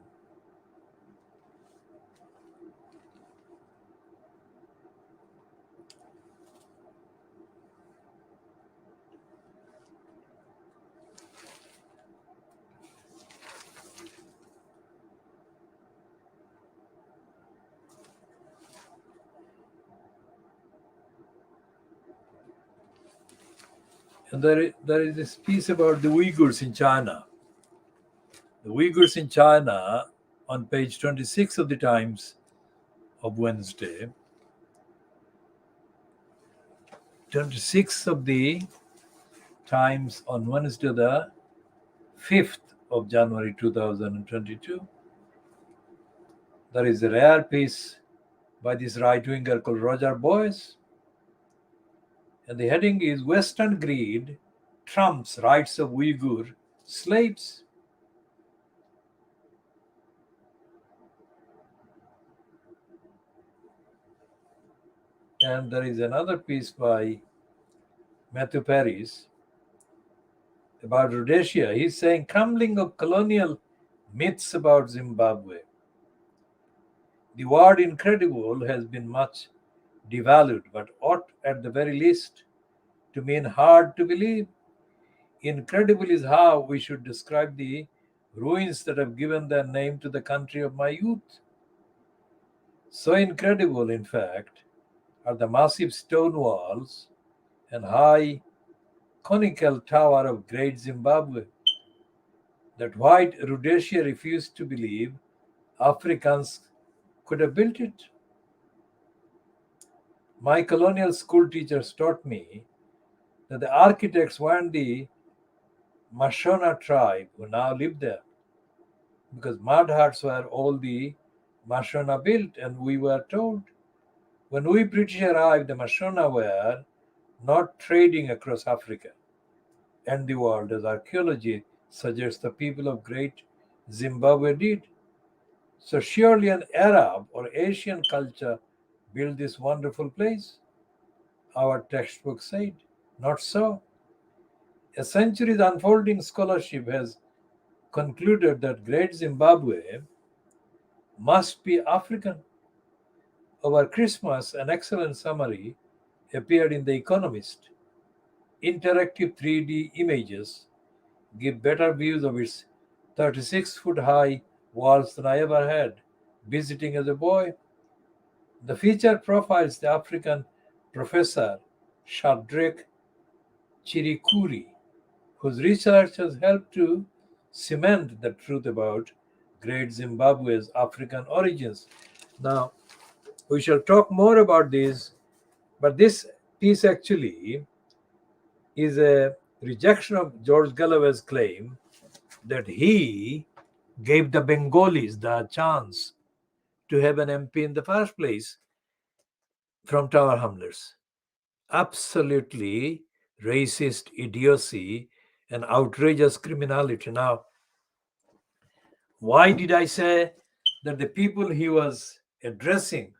A: And there is this piece about the Uyghurs in China. The Uyghurs in China, on page 26 of the Times of Wednesday, 26 of the Times on Wednesday, the 5th of January 2022. There is a rare piece by this right-winger called Roger Boyce. And the heading is Western Greed Trumps Rights of Uyghur Slaves. And there is another piece by Matthew Paris about Rhodesia. He's saying crumbling of colonial myths about Zimbabwe. The word incredible has been much devalued, but ought at the very least to mean hard to believe. Incredible is how we should describe the ruins that have given their name to the country of my youth. So incredible, in fact, are the massive stone walls and high conical tower of great Zimbabwe that white Rhodesia refused to believe Africans could have built it. My colonial school teachers taught me that the architects weren't the Mashona tribe who now live there, because mud huts were all the Mashona built, and we were told when we British arrived, the Mashona were not trading across Africa and the world, as archaeology suggests the people of great Zimbabwe did. So surely an Arab or Asian culture built this wonderful place, our textbook said. Not so. A century's unfolding scholarship has concluded that Great Zimbabwe must be African. Over Christmas, an excellent summary appeared in The Economist. Interactive 3D images give better views of its 36-foot high walls than I ever had visiting as a boy. The feature profiles the African professor Shadrach Chirikuri, whose research has helped to cement the truth about Great Zimbabwe's African origins. Now, we shall talk more about this, but this piece actually is a rejection of George Galloway's claim that he gave the Bengalis the chance to have an MP in the first place from Tower Hamlets. Absolutely racist idiocy and outrageous criminality. Now, why did I say that the people he was addressing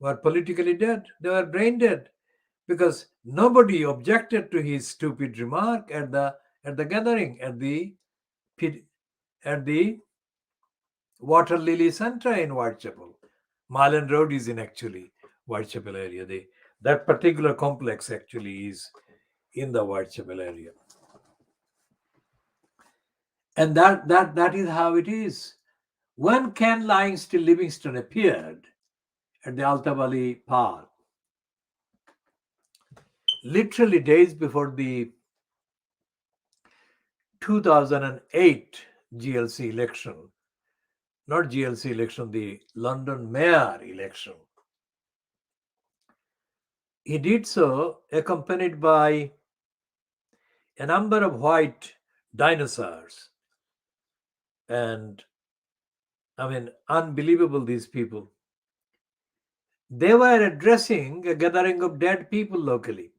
A: were politically dead? They were brain dead because nobody objected to his stupid remark at the gathering at the Water Lily Center in Whitechapel. Marlin Road is in actually Whitechapel area. That particular complex actually is in the Whitechapel area. And that is how it is. When Ken Lying Still Livingston appeared at the Altavali Park, literally days before the 2008 GLC election, not GLC election, the London mayor election, he did so accompanied by a number of white dinosaurs. And I mean, unbelievable, these people. They were addressing a gathering of dead people locally,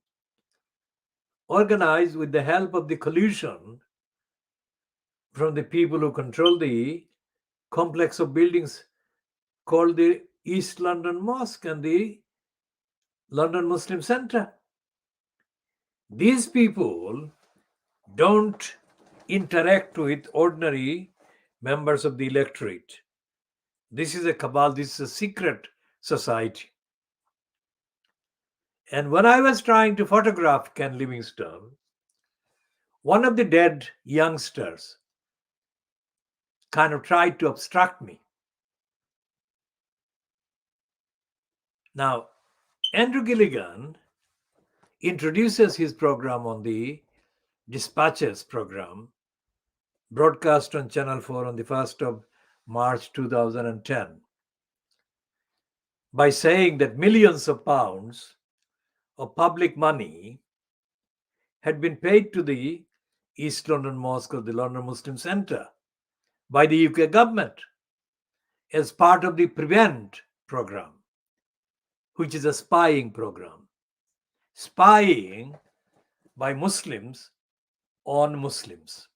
A: organized with the help of the collusion from the people who control the complex of buildings called the East London Mosque and the London Muslim Centre. These people don't interact with ordinary members of the electorate. This is a cabal, this is a secret society. And when I was trying to photograph Ken Livingstone, one of the dead youngsters kind of tried to obstruct me. Now, Andrew Gilligan introduces his program on the Dispatches program, broadcast on Channel 4 on the 1st of March 2010, by saying that millions of pounds of public money had been paid to the East London Mosque or the London Muslim Centre by the UK government as part of the Prevent program, which is a spying program. Spying by Muslims on Muslims.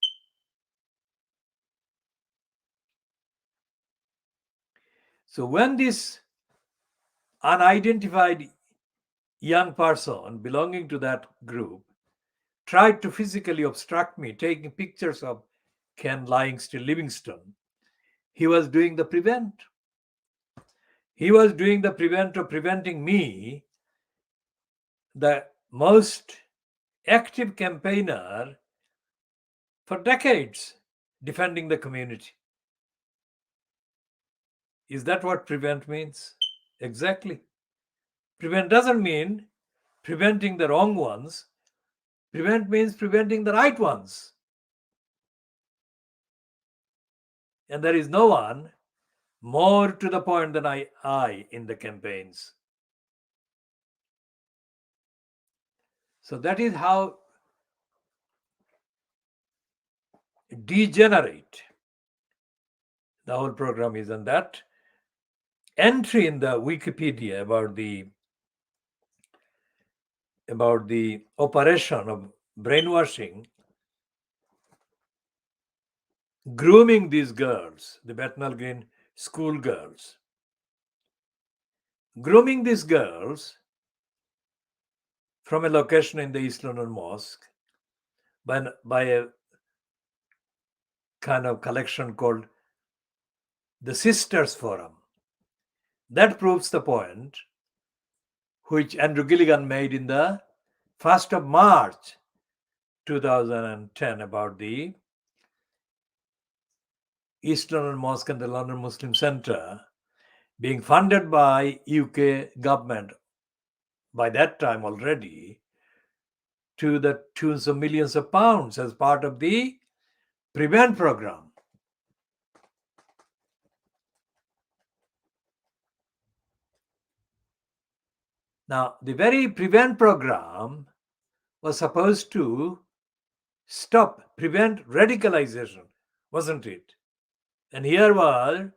A: So when this unidentified young person belonging to that group tried to physically obstruct me, taking pictures of Ken Lying Still Livingstone, he was doing the prevent. He was doing the prevent of preventing me, the most active campaigner for decades, defending the community. Is that what prevent means? Exactly. Prevent doesn't mean preventing the wrong ones. Prevent means preventing the right ones. And there is no one more to the point than I in the campaigns. So that is how degenerate the whole program is. And that entry in the Wikipedia about the operation of brainwashing, grooming these girls, the Bethnal Green schoolgirls, grooming these girls from a location in the East London Mosque by a kind of collection called the Sisters Forum. That proves the point which Andrew Gilligan made in the 1st of March 2010 about the East London Mosque and the London Muslim Centre being funded by UK government by that time already to the tunes of millions of pounds as part of the PREVENT program. Now, the very PREVENT program was supposed to prevent radicalization, wasn't it? And here was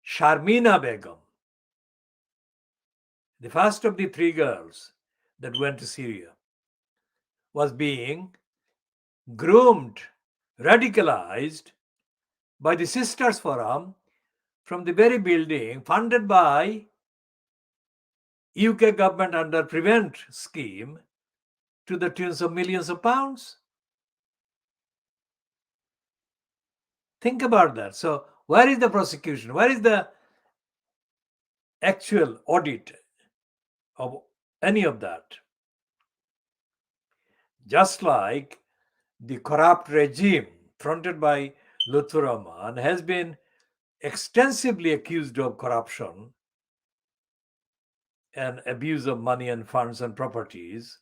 A: Sharmina Begum, the first of the three girls that went to Syria, was being groomed, radicalized by the Sisters Forum from the very building funded by UK government under PREVENT scheme to the tunes of millions of pounds. Think about that. So where is the prosecution? Where is the actual audit of any of that? Just like the corrupt regime fronted by Lutfur Rahman has been extensively accused of corruption and abuse of money and funds and properties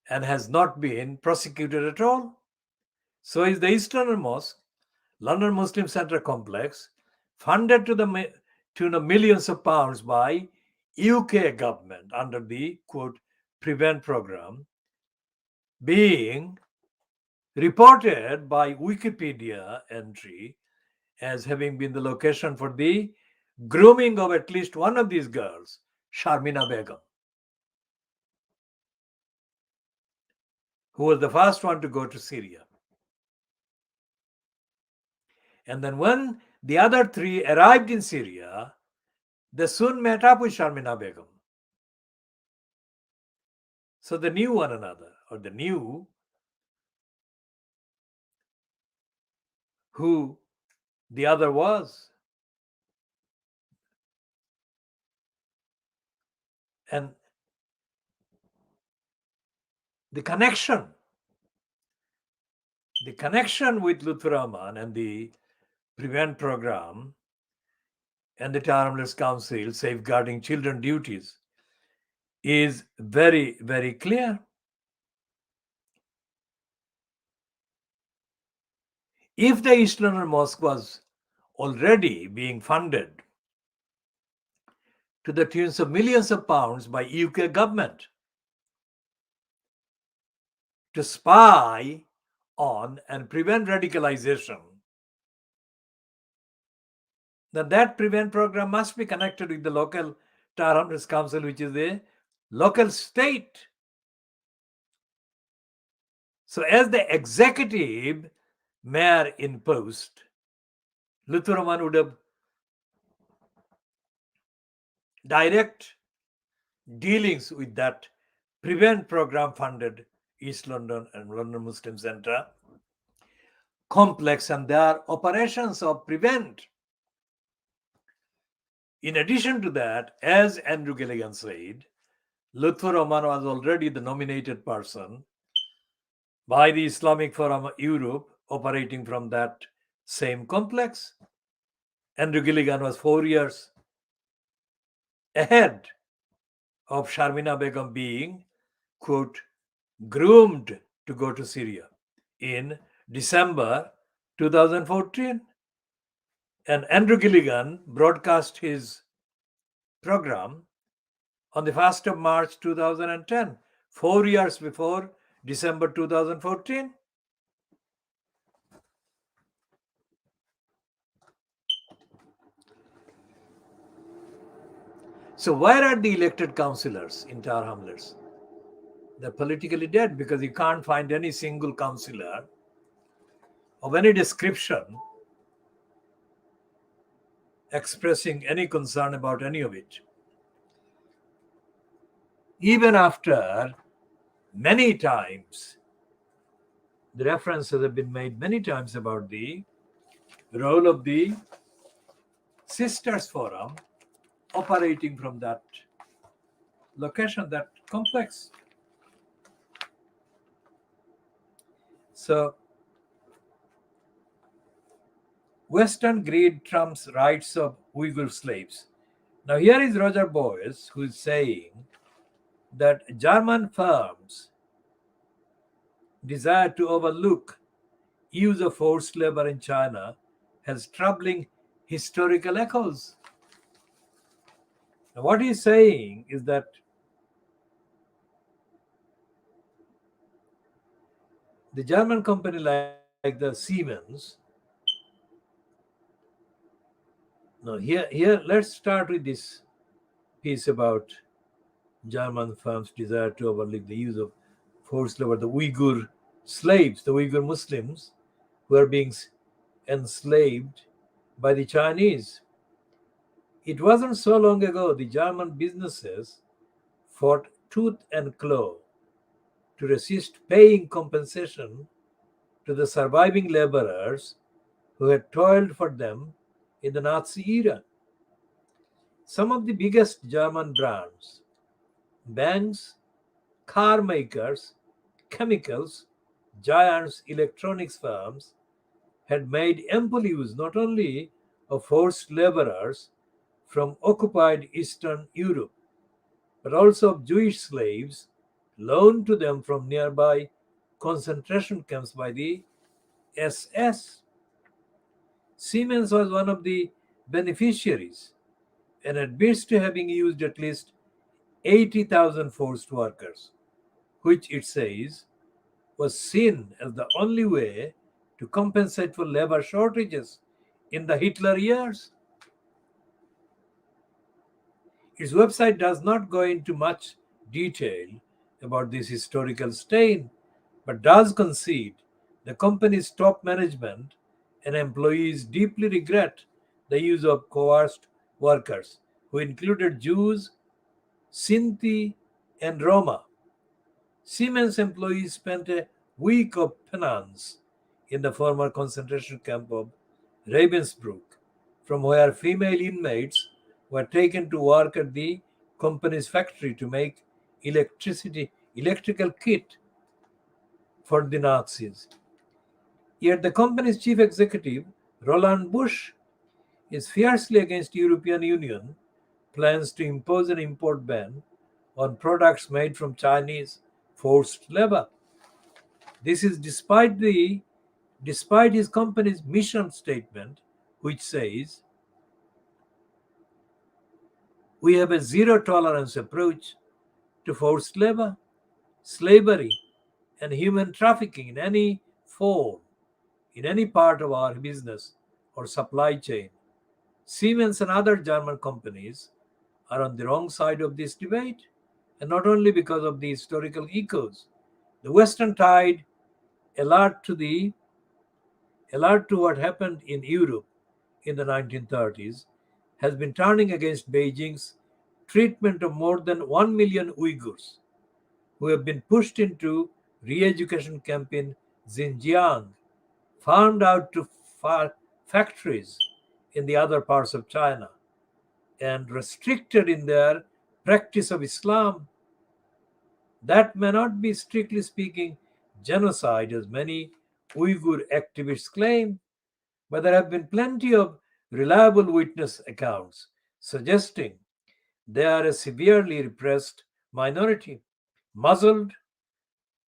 A: and has not been prosecuted at all. So is the East London Mosque, London Muslim Centre complex, funded to the tune of millions of pounds by UK government under the, quote, PREVENT program, being reported by Wikipedia entry as having been the location for the grooming of at least one of these girls, Sharmina Begum, who was the first one to go to Syria. And then when the other three arrived in Syria, they soon met up with Sharmina Begum. So they knew one another, or they knew who the other was. And the connection with Lutfur Rahman and the PREVENT program and the Harmless Council safeguarding children duties is very, very clear. If the East London Mosque was already being funded to the tunes of millions of pounds by UK government to spy on and prevent radicalization, then that PREVENT program must be connected with the local Harmless Council, which is a local state. So as the executive mayor in post, Lutfur Rahman would have direct dealings with that PREVENT program funded East London and London Muslim Centre complex and their operations of PREVENT. In addition to that, as Andrew Gilligan said, Lutfur Rahman was already the nominated person by the Islamic Forum Europe operating from that same complex. Andrew Gilligan was 4 years ahead of Sharmina Begum being, quote, groomed to go to Syria in December 2014. And Andrew Gilligan broadcast his program on the 1st of March 2010, 4 years before December 2014. So where are the elected councillors in Tower Hamlets? They're politically dead because you can't find any single councillor of any description expressing any concern about any of it. Even after many times, the references have been made many times about the role of the Sisters Forum operating from that location, that complex. So, Western greed trumps rights of Uyghur slaves. Now, here is Roger Boyce, who is saying that German firms desire to overlook use of forced labor in China has troubling historical echoes. Now, what he's saying is that the German company like the Siemens, now here let's start with this piece about German firms desire to overlook the use of forced labor, the Uyghur slaves, the Uyghur Muslims who are being enslaved by the Chinese. It wasn't so long ago the German businesses fought tooth and claw to resist paying compensation to the surviving laborers who had toiled for them in the Nazi era. Some of the biggest German brands, banks, car makers, chemicals, giants, electronics firms had made ample use not only of forced laborers from occupied Eastern Europe, but also of Jewish slaves loaned to them from nearby concentration camps by the SS. Siemens was one of the beneficiaries and admits to having used at least 80,000 forced workers, which it says was seen as the only way to compensate for labor shortages in the Hitler years. Its website does not go into much detail about this historical stain, but does concede the company's top management and employees deeply regret the use of coerced workers, who included Jews, Sinti, and Roma. Siemens employees spent a week of penance in the former concentration camp of Ravensbrück, from where female inmates were taken to work at the company's factory to make electrical kit for the Nazis. Yet the company's chief executive, Roland Busch, is fiercely against European Union plans to impose an import ban on products made from Chinese forced labor. This is despite his company's mission statement, which says, "We have a zero tolerance approach to forced labor, slavery, and human trafficking in any form, in any part of our business or supply chain." Siemens and other German companies are on the wrong side of this debate, and not only because of the historical echoes. The Western tide, alert to what happened in Europe in the 1930s, has been turning against Beijing's treatment of more than 1 million Uyghurs who have been pushed into re-education camp in Xinjiang, farmed out to factories in the other parts of China, and restricted in their practice of Islam. That may not be, strictly speaking, genocide as many Uyghur activists claim, but there have been plenty of reliable witness accounts suggesting they are a severely repressed minority, muzzled,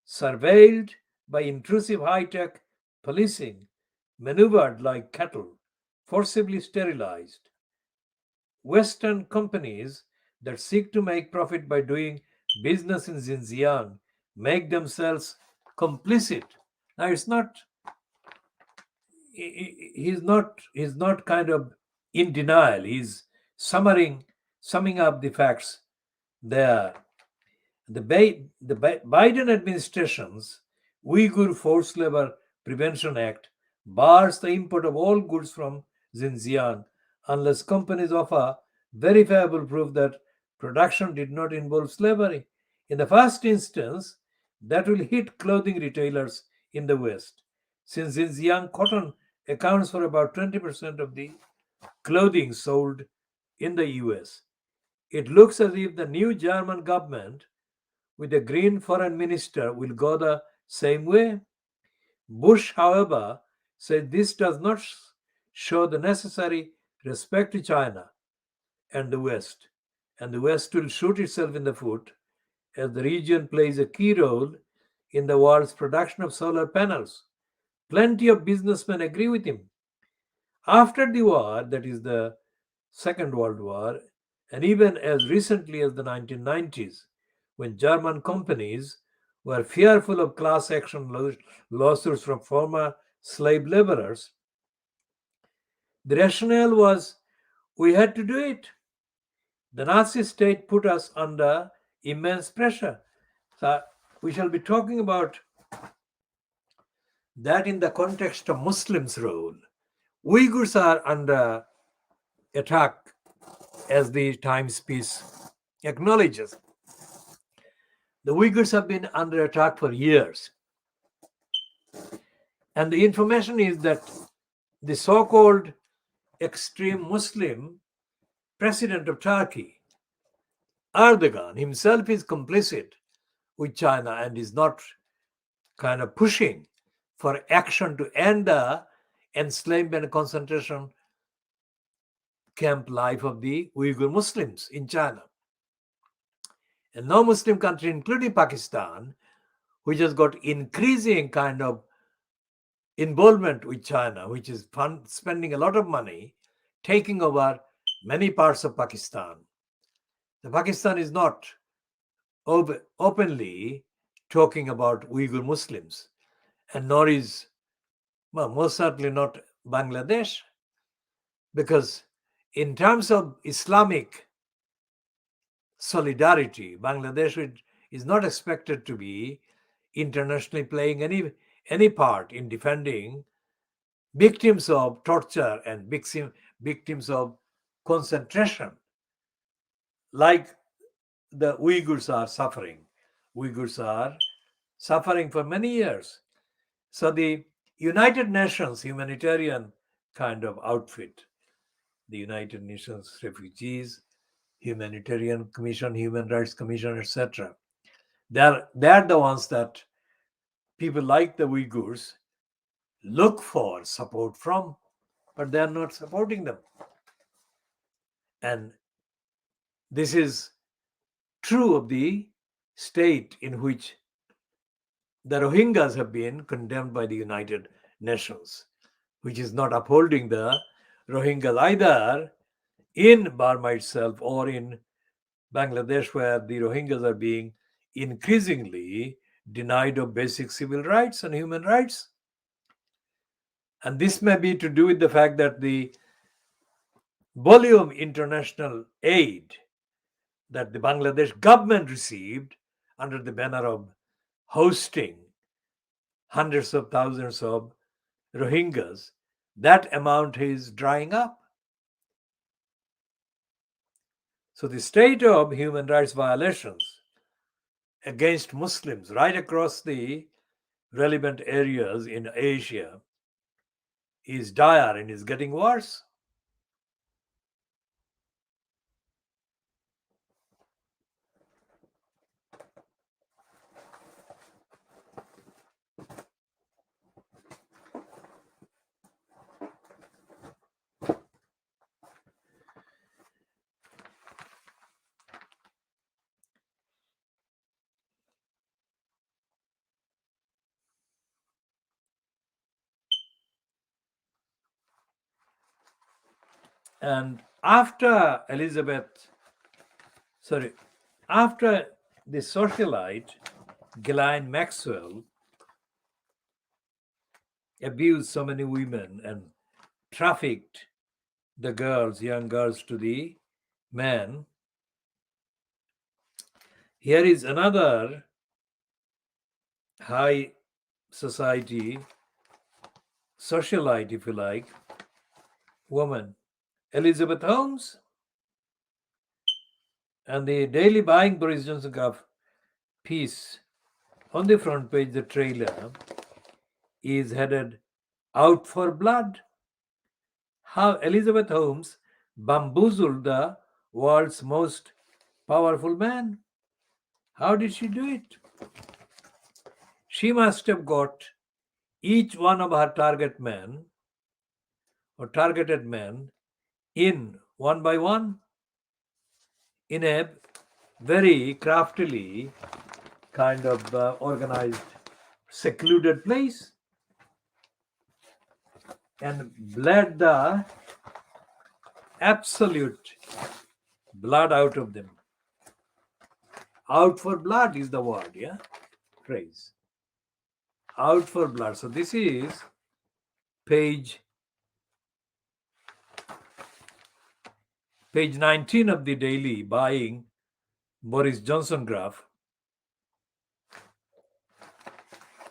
A: surveilled by intrusive high-tech policing, maneuvered like cattle, forcibly sterilized. Western companies that seek to make profit by doing business in Xinjiang make themselves complicit. Now, it's not he's not kind of in denial. He's summing up the facts there. The Biden administration's Uyghur Forced Labor Prevention Act bars the import of all goods from Xinjiang unless companies offer verifiable proof that production did not involve slavery. In the first instance, that will hit clothing retailers in the West, since young cotton accounts for about 20% of the clothing sold in the US. It looks as if the new German government, with a green foreign minister, will go the same way. Bush, however, said this does not show the necessary respect to China and the West, and the West will shoot itself in the foot as the region plays a key role in the world's production of solar panels. Plenty of businessmen agree with him. After the war, that is the Second World War, and even as recently as the 1990s, when German companies were fearful of class action lawsuits from former slave laborers, the rationale was we had to do it. The Nazi state put us under immense pressure. So we shall be talking about that in the context of Muslims' role. Uyghurs are under attack, as the Times piece acknowledges. The Uyghurs have been under attack for years. And the information is that the so-called extreme Muslim president of Turkey, Erdogan, himself is complicit with China and is not kind of pushing for action to end the enslavement and concentration camp life of the Uyghur Muslims in China. And no Muslim country, including Pakistan, which has got increasing kind of involvement with China, which is spending a lot of money, taking over many parts of Pakistan. The Pakistan is not openly talking about Uyghur Muslims, and nor is, well, most certainly not Bangladesh, because in terms of Islamic solidarity, Bangladesh is not expected to be internationally playing any part in defending victims of torture and victims of concentration, like the Uyghurs are suffering. Uyghurs are suffering for many years. So the United Nations humanitarian kind of outfit, the United Nations Refugees, Humanitarian Commission, Human Rights Commission, etc. They're the ones that people like the Uyghurs look for support from, but they're not supporting them. And this is true of the state in which the Rohingyas have been condemned by the United Nations, which is not upholding the Rohingyas either in Burma itself or in Bangladesh, where the Rohingyas are being increasingly denied of basic civil rights and human rights. And this may be to do with the fact that the volume international aid that the Bangladesh government received under the banner of hosting hundreds of thousands of Rohingyas, that amount is drying up. So the state of human rights violations against Muslims right across the relevant areas in Asia is dire and is getting worse. And after after the socialite Ghislaine Maxwell abused so many women and trafficked the young girls to the men, here is another high society socialite, if you like, woman, Elizabeth Holmes. And the daily buying Boris Johnson graph piece on the front page, the trailer is headed Out for Blood. How Elizabeth Holmes bamboozled the world's most powerful man. How did she do it? She must have got each one of her targeted men in one by one in a very craftily kind of organized, secluded place and bled the absolute blood out of them. Out for blood is the word, yeah? Phrase. Out for blood. So this is page 19 of the daily buying Boris Johnson graph.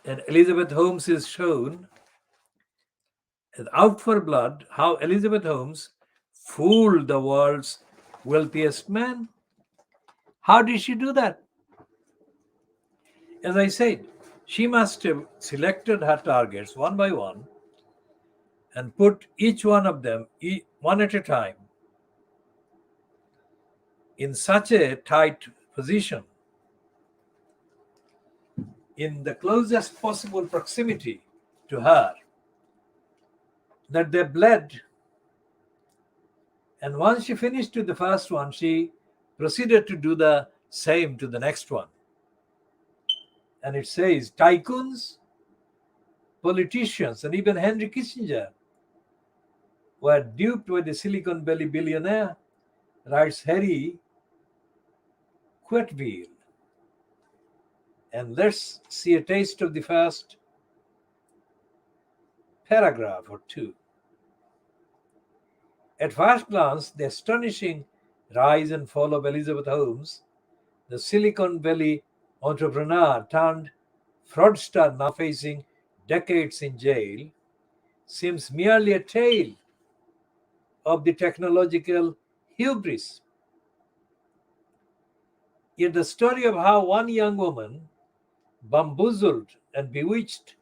A: And Elizabeth Holmes is shown as out for blood, how Elizabeth Holmes fooled the world's wealthiest man. How did she do that? As I said, she must have selected her targets one by one and put each one of them, one at a time, in such a tight position, in the closest possible proximity to her, that they bled. And once she finished with the first one, she proceeded to do the same to the next one. And it says tycoons, politicians, and even Henry Kissinger were duped by the Silicon Valley billionaire, writes Harry Quettville. And let's see a taste of the first paragraph or two. At first glance, the astonishing rise and fall of Elizabeth Holmes, the Silicon Valley entrepreneur turned fraudster now facing decades in jail, seems merely a tale of the technological hubris. Yet the story of how one young woman bamboozled and bewitched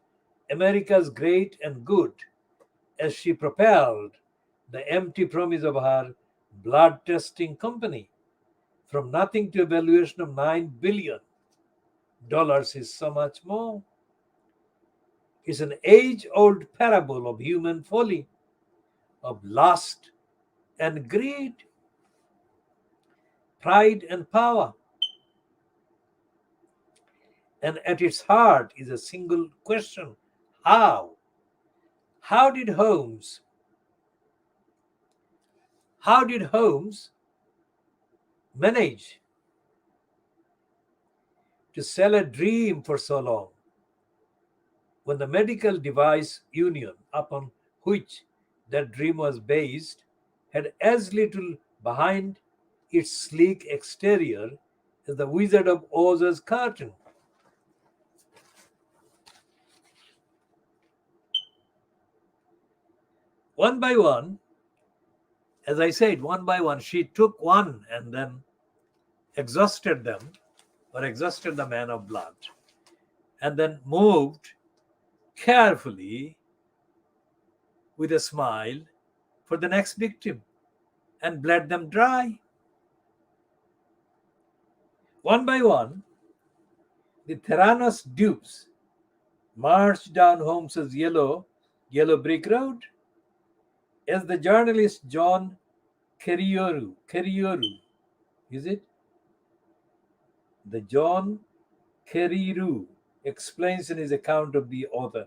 A: America's great and good as she propelled the empty promise of her blood testing company from nothing to a valuation of $9 billion is so much more. It's an age-old parable of human folly, of lust and greed, pride and power. And at its heart is a single question: how? How did Holmes manage to sell a dream for so long, when the medical device union upon which that dream was based had as little behind its sleek exterior as the Wizard of Oz's curtain? One by one, as I said, one by one, she took one and then exhausted them, or exhausted the man of blood, and then moved carefully with a smile for the next victim and bled them dry. One by one, the Theranos dupes marched down Holmes's yellow brick road as the journalist John Carrieru, is it? The John Carrieru explains in his account of the author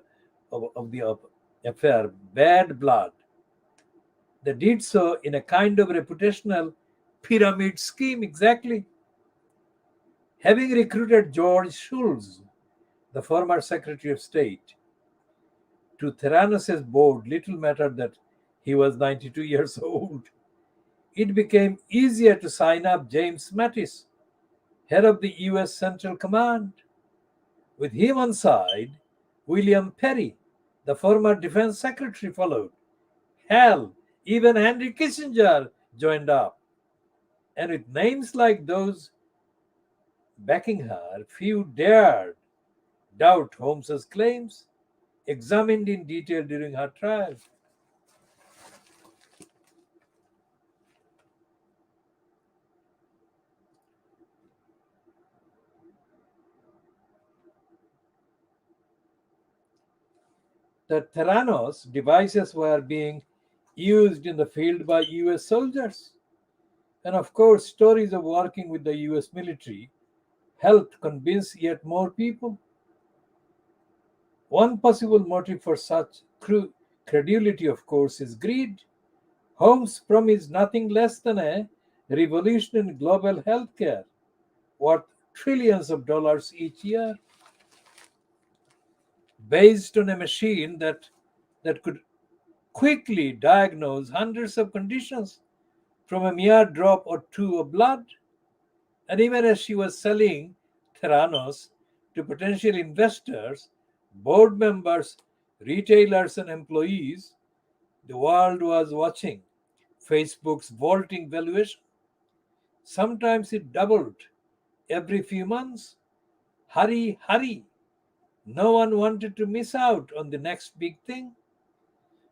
A: of the affair, Bad Blood. They did so in a kind of reputational pyramid scheme, exactly. Having recruited George Shultz, the former Secretary of State, to Theranos' board, little mattered that he was 92 years old. It became easier to sign up James Mattis, head of the U.S. Central Command. With him on side, William Perry, the former Defense Secretary, followed. Hell, Even Henry Kissinger joined up. And with names like those backing her, few dared doubt Holmes's claims, examined in detail during her trial. The Theranos devices were being used in the field by US soldiers. And of course, stories of working with the US military helped convince yet more people. One possible motive for such credulity, of course, is greed. Holmes promised nothing less than a revolution in global healthcare, worth trillions of dollars each year, based on a machine that could quickly diagnose hundreds of conditions from a mere drop or two of blood. And even as she was selling Theranos to potential investors, board members, retailers, and employees, the world was watching Facebook's vaulting valuation. Sometimes it doubled every few months. Hurry, hurry. No one wanted to miss out on the next big thing.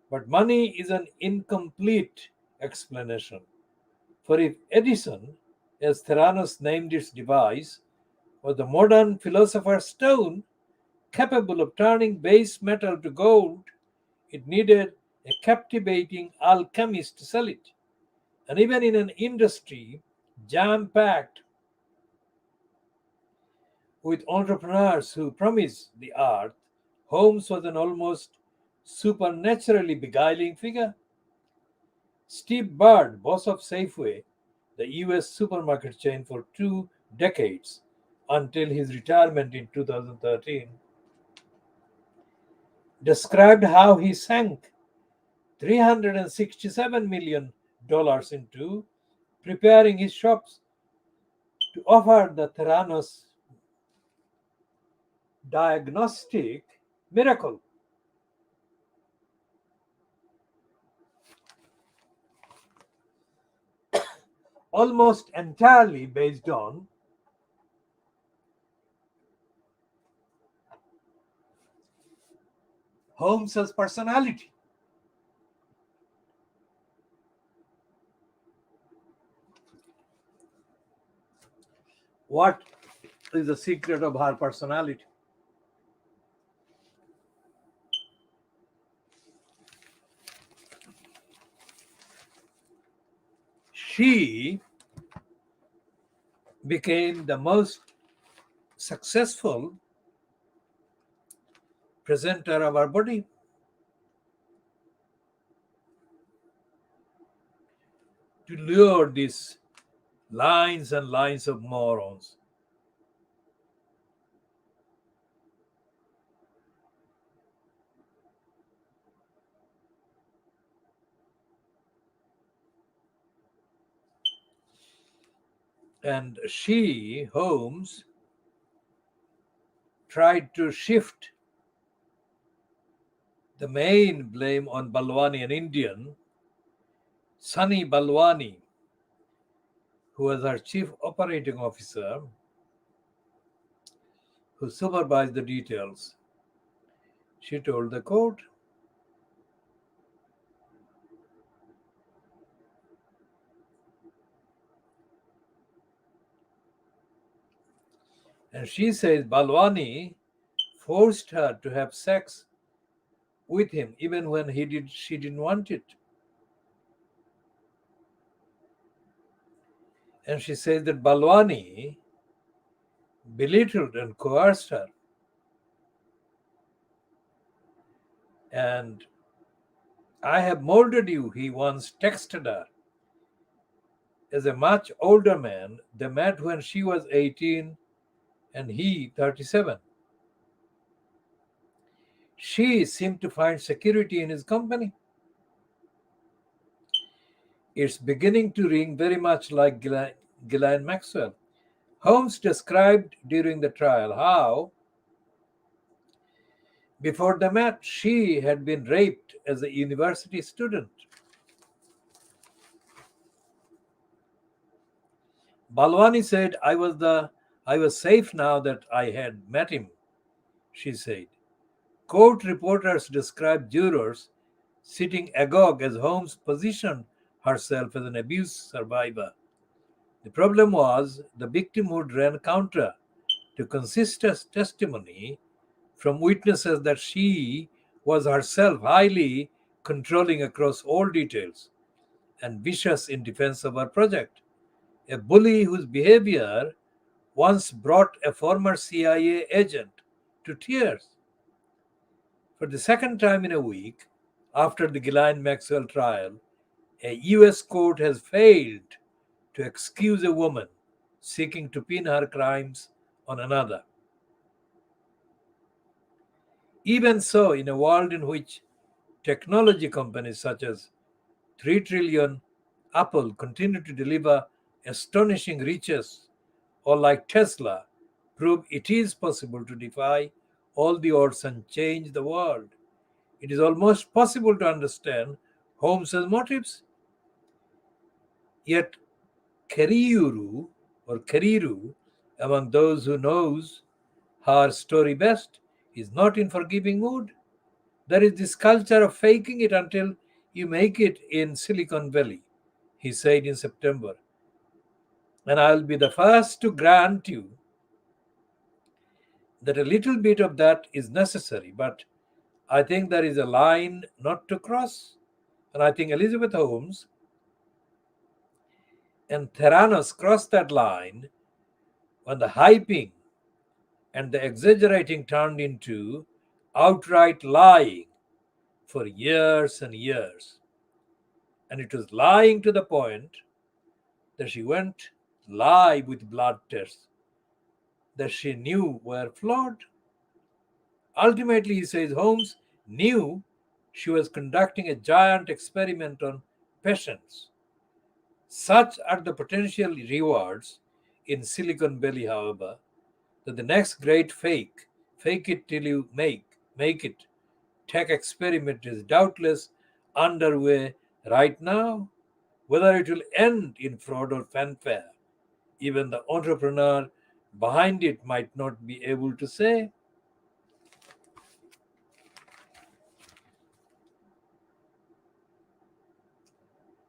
A: But money is an incomplete explanation. For if Edison, as Theranos named its device, was the modern philosopher's stone capable of turning base metal to gold, it needed a captivating alchemist to sell it. And even in an industry jam packed with entrepreneurs who promise the earth, Holmes was an almost supernaturally beguiling figure. Steve Bird, boss of Safeway, the US supermarket chain for 2 decades until his retirement in 2013, described how he sank $367 million into preparing his shops to offer the Theranos diagnostic miracle. Almost entirely based on Holmes's personality. What is the secret of her personality? She became the most successful presenter of our body. To lure these lines and lines of morons. And she, Holmes, tried to shift the main blame on Balwani, an Indian, Sunny Balwani, who was her chief operating officer, who supervised the details. She told the court, and she says Balwani forced her to have sex with him even when she didn't want it. And she says that Balwani belittled and coerced her. And I have molded you, he once texted her. As a much older man, they met when she was 18 and he 37. She seemed to find security in his company. It's beginning to ring very much like Ghislaine Maxwell. Holmes described during the trial how, before they met, she had been raped as a university student. Balwani said, I was safe now that I had met him, she said. Court reporters described jurors sitting agog as Holmes positioned herself as an abuse survivor. The problem was the victimhood ran counter to consistent testimony from witnesses that she was herself highly controlling across all details and vicious in defense of her project. A bully whose behavior once brought a former CIA agent to tears. For the second time in a week, after the Ghislaine Maxwell trial, a US court has failed to excuse a woman seeking to pin her crimes on another. Even so, in a world in which technology companies such as 3 trillion Apple continue to deliver astonishing riches, or like Tesla, prove it is possible to defy all the odds and change the world, it is almost possible to understand Holmes's motives. Yet Kariru, among those who knows her story best, is not in forgiving mood. There is this culture of faking it until you make it in Silicon Valley, he said in September. And I'll be the first to grant you that a little bit of that is necessary, but I think there is a line not to cross. And I think Elizabeth Holmes and Theranos crossed that line when the hyping and the exaggerating turned into outright lying for years and years. And it was lying to the point that she went live with blood tests that she knew were flawed. Ultimately, he says, Holmes knew she was conducting a giant experiment on patients. Such are the potential rewards in Silicon Valley, however, that the next great fake it till you make it, tech experiment is doubtless underway right now. Whether it will end in fraud or fanfare, even the entrepreneur behind it might not be able to say.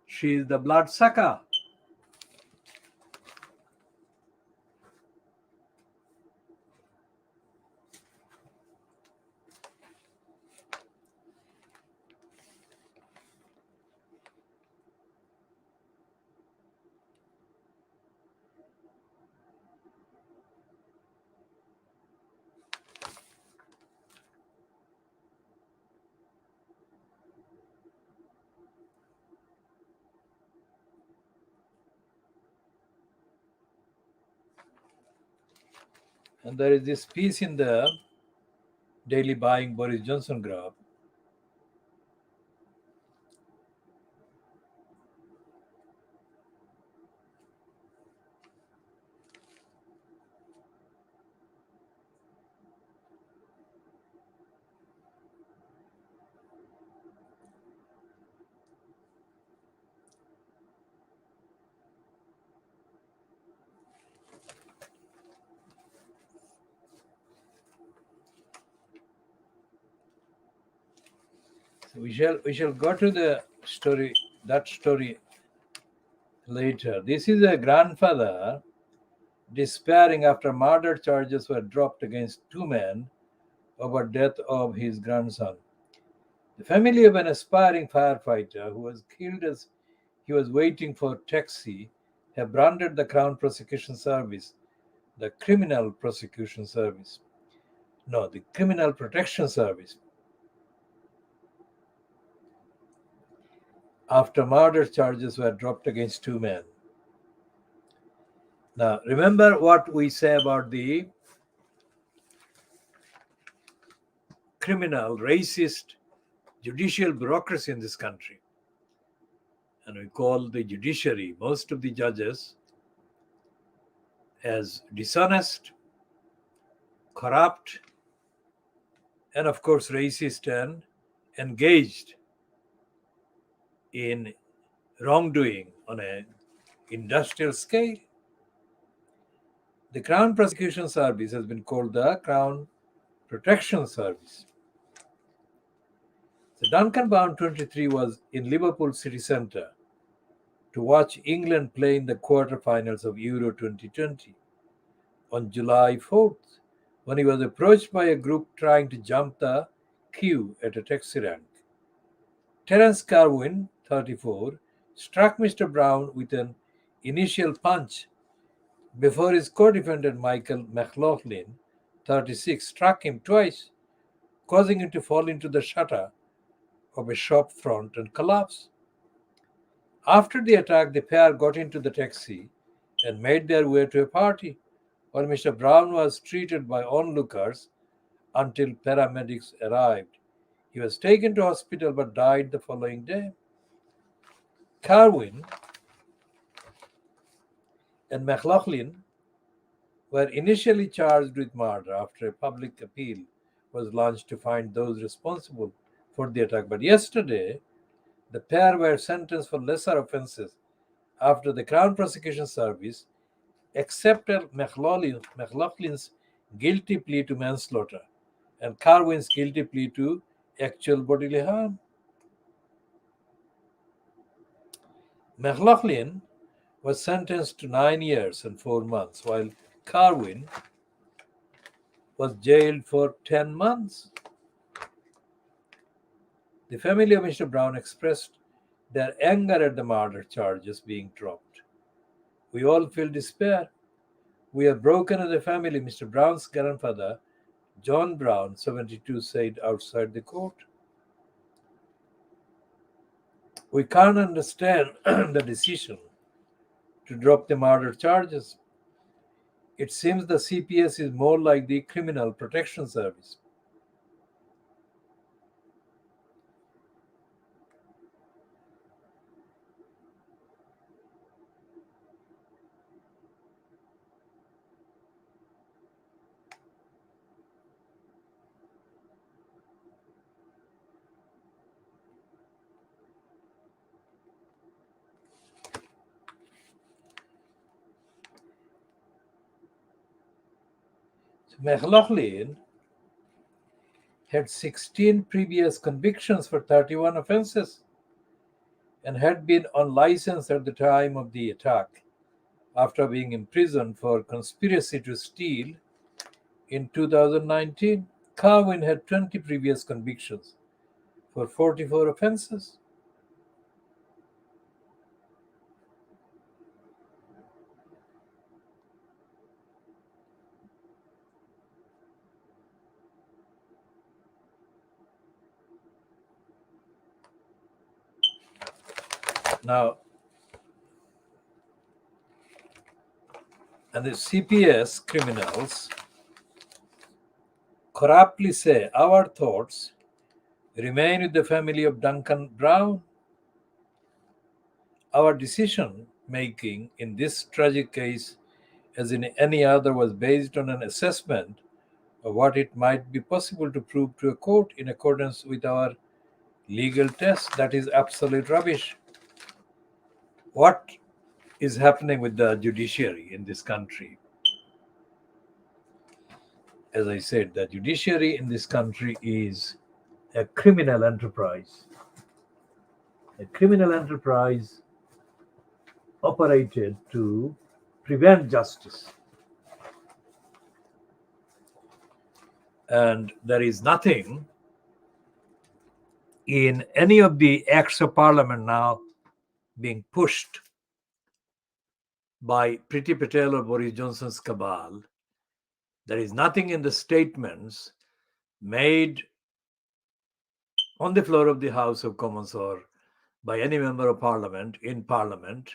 A: She is the bloodsucker. And there is this piece in the Daily Buying Boris Johnson graph. So we shall go to the story, that story later. This is a grandfather despairing after murder charges were dropped against two men over death of his grandson. The family of an aspiring firefighter who was killed as he was waiting for taxi have branded the Crown Prosecution Service, the Criminal Prosecution Service. No, the Criminal Protection Service. After murder charges were dropped against two men. Now, remember what we say about the criminal, racist, judicial bureaucracy in this country. And we call the judiciary, most of the judges, as dishonest, corrupt, and of course racist and engaged in wrongdoing on an industrial scale. The Crown Prosecution Service has been called the Crown Protection Service. So Duncan Brown, 23, was in Liverpool city centre to watch England play in the quarter-finals of Euro 2020 on July 4th, when he was approached by a group trying to jump the queue at a taxi rank. Terence Carwin, 34, struck Mr. Brown with an initial punch before his co-defendant Michael McLaughlin, 36, struck him twice, causing him to fall into the shutter of a shop front and collapse. After the attack, the pair got into the taxi and made their way to a party, where Mr. Brown was treated by onlookers until paramedics arrived. He was taken to hospital but died the following day. Carwin and McLaughlin were initially charged with murder after a public appeal was launched to find those responsible for the attack. But yesterday, the pair were sentenced for lesser offences after the Crown Prosecution Service accepted McLaughlin's guilty plea to manslaughter and Carwin's guilty plea to actual bodily harm. McLaughlin was sentenced to 9 years and 4 months, while Carwin was jailed for 10 months. The family of Mr. Brown expressed their anger at the murder charges being dropped. We all feel despair. We are broken as a family, Mr. Brown's grandfather, John Brown, 72, said outside the court. We can't understand the decision to drop the murder charges. It seems the CPS is more like the Criminal Protection Service. McLaughlin had 16 previous convictions for 31 offences and had been on license at the time of the attack after being imprisoned for conspiracy to steal in 2019. Carwin had 20 previous convictions for 44 offences. Now, and the CPS criminals corruptly say our thoughts remain with the family of Duncan Brown. Our decision making in this tragic case, as in any other, was based on an assessment of what it might be possible to prove to a court in accordance with our legal test. That is absolute rubbish. What is happening with the judiciary in this country? As I said, the judiciary in this country is a criminal enterprise. A criminal enterprise operated to prevent justice. And there is nothing in any of the acts of parliament now being pushed by Priti Patel or Boris Johnson's cabal. There is nothing in the statements made on the floor of the House of Commons or by any member of parliament in parliament,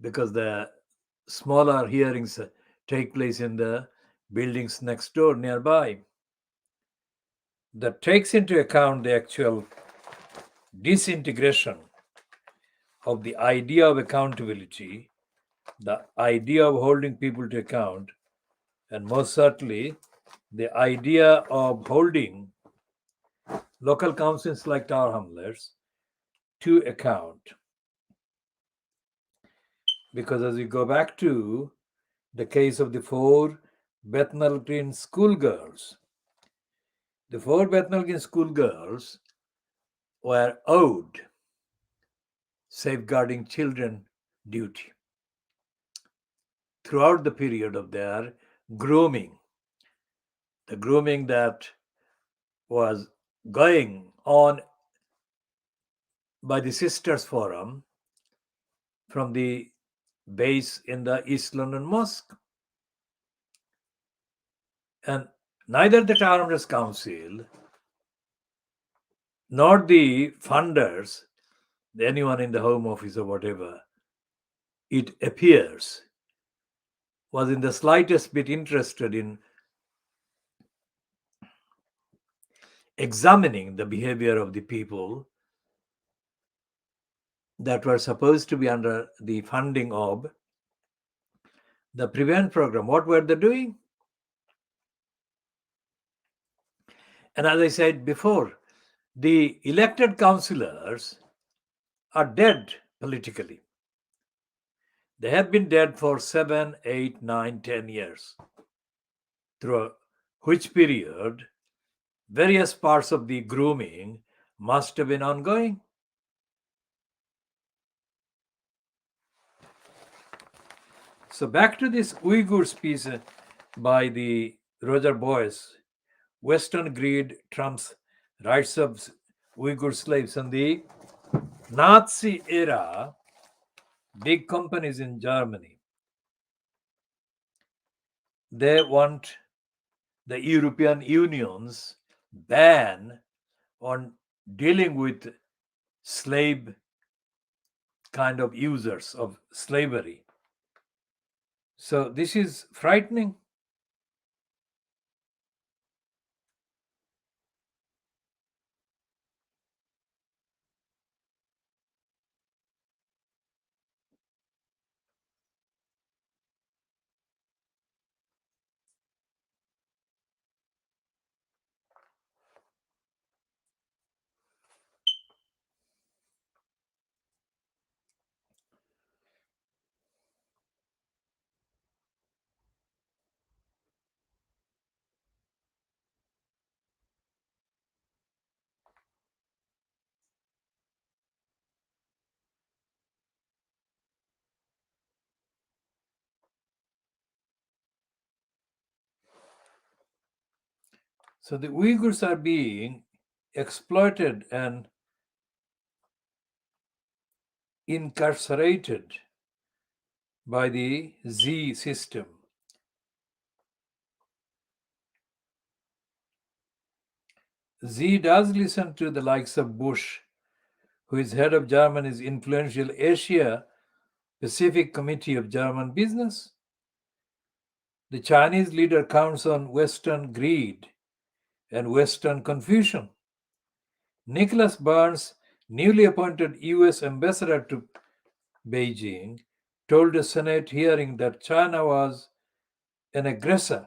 A: because the smaller hearings take place in the buildings next door nearby, that takes into account the actual disintegration of the idea of accountability, the idea of holding people to account, and most certainly the idea of holding local councils like Tower Hamlets to account. Because as we go back to the case of the four Bethnal Green schoolgirls. The four Bethnal Green schoolgirls were owed safeguarding children duty throughout the period of their grooming. The grooming that was going on by the Sisters Forum from the base in the East London Mosque. And neither the Town Owners Council nor the funders, anyone in the Home Office or whatever, it appears, was in the slightest bit interested in examining the behavior of the people that were supposed to be under the funding of the Prevent program. What were they doing? And as I said before, the elected councillors are dead politically. They have been dead for 7, 8, 9, 10 years, through which period various parts of the grooming must have been ongoing. So back to this Uyghurs piece by the Roger Boyce, Western greed trumps rights of Uyghur slaves. And the Nazi era, big companies in Germany, they want the European Union's ban on dealing with slave kind of users of slavery. So this is frightening. So the Uyghurs are being exploited and incarcerated by the Z system. Z does listen to the likes of Bush, who is head of Germany's influential Asia Pacific Committee of German Business. The Chinese leader counts on Western greed and Western confusion. Nicholas Burns, newly appointed US ambassador to Beijing, told a Senate hearing that China was an aggressor,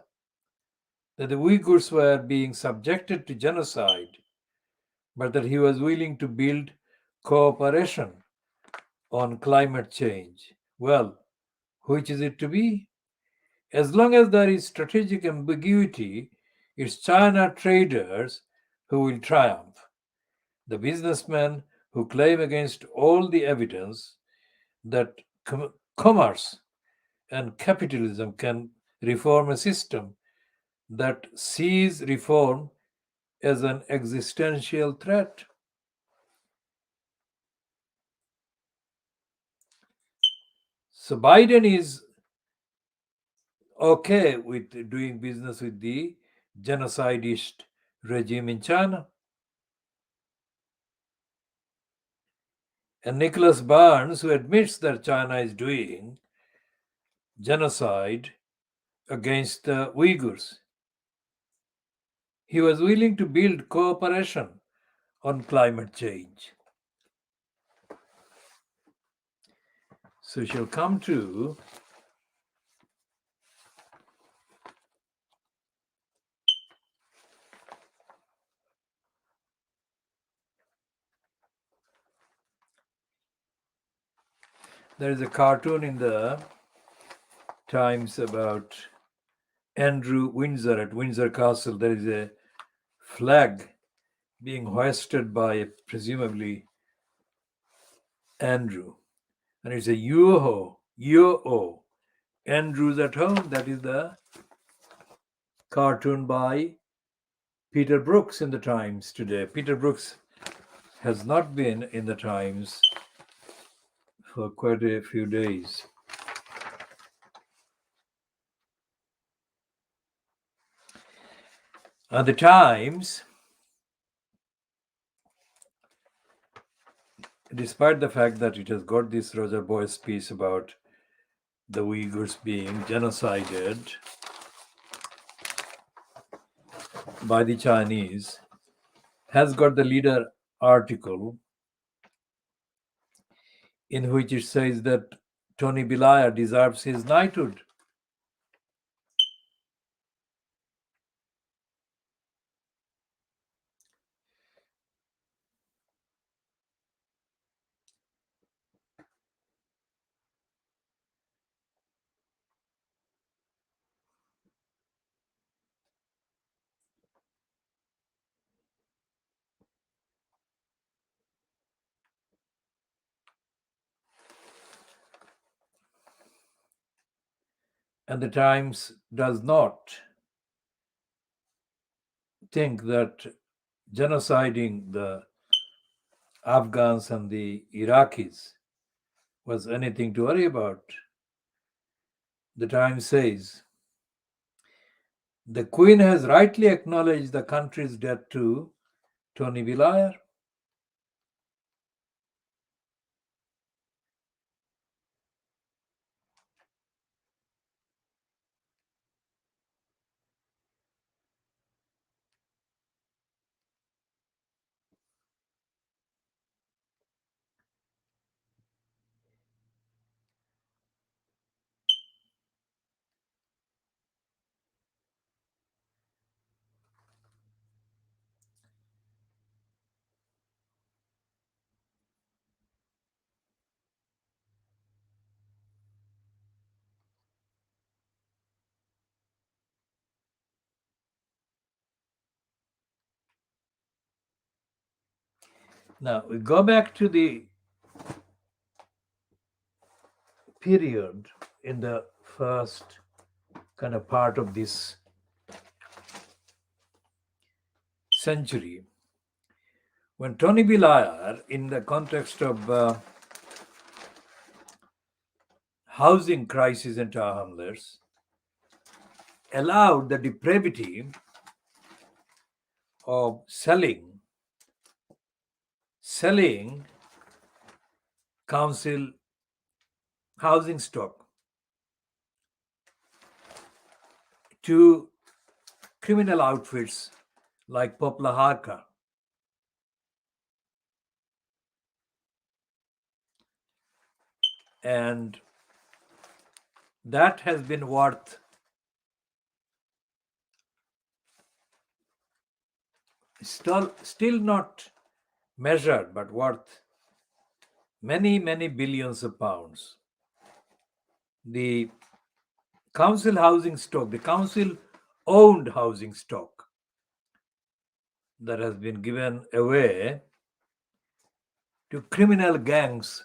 A: that the Uyghurs were being subjected to genocide, but that he was willing to build cooperation on climate change. Well, which is it to be? As long as there is strategic ambiguity, it's China traders who will triumph. The businessmen who claim against all the evidence that commerce and capitalism can reform a system that sees reform as an existential threat. So Biden is okay with doing business with the genocidist regime in China. And Nicholas Burns, who admits that China is doing genocide against the Uyghurs, he was willing to build cooperation on climate change. So she'll come to there is a cartoon in the times about Andrew Windsor at Windsor Castle. There is a flag being hoisted by presumably Andrew, and it's a yo-ho, yo-oh, Andrew's at home. That is the cartoon by Peter Brooks in the Times today. Peter Brooks has not been in the Times for quite a few days. The Times, despite the fact that it has got this Roger Boyce piece about the Uyghurs being genocided by the Chinese, has got the leader article in which it says that Tony Blair deserves his knighthood. And the Times does not think that genociding the Afghans and the Iraqis was anything to worry about. The Times says, the Queen has rightly acknowledged the country's debt to Tony Blair. Now we go back to the period in the first kind of part of this century when Tony Blair, in the context of housing crisis in Tower Hamlets, allowed the depravity of selling council housing stock to criminal outfits like Poplar Haque. And that has been worth still not measured, but worth many, many billions of pounds. The council housing stock, the council owned housing stock that has been given away to criminal gangs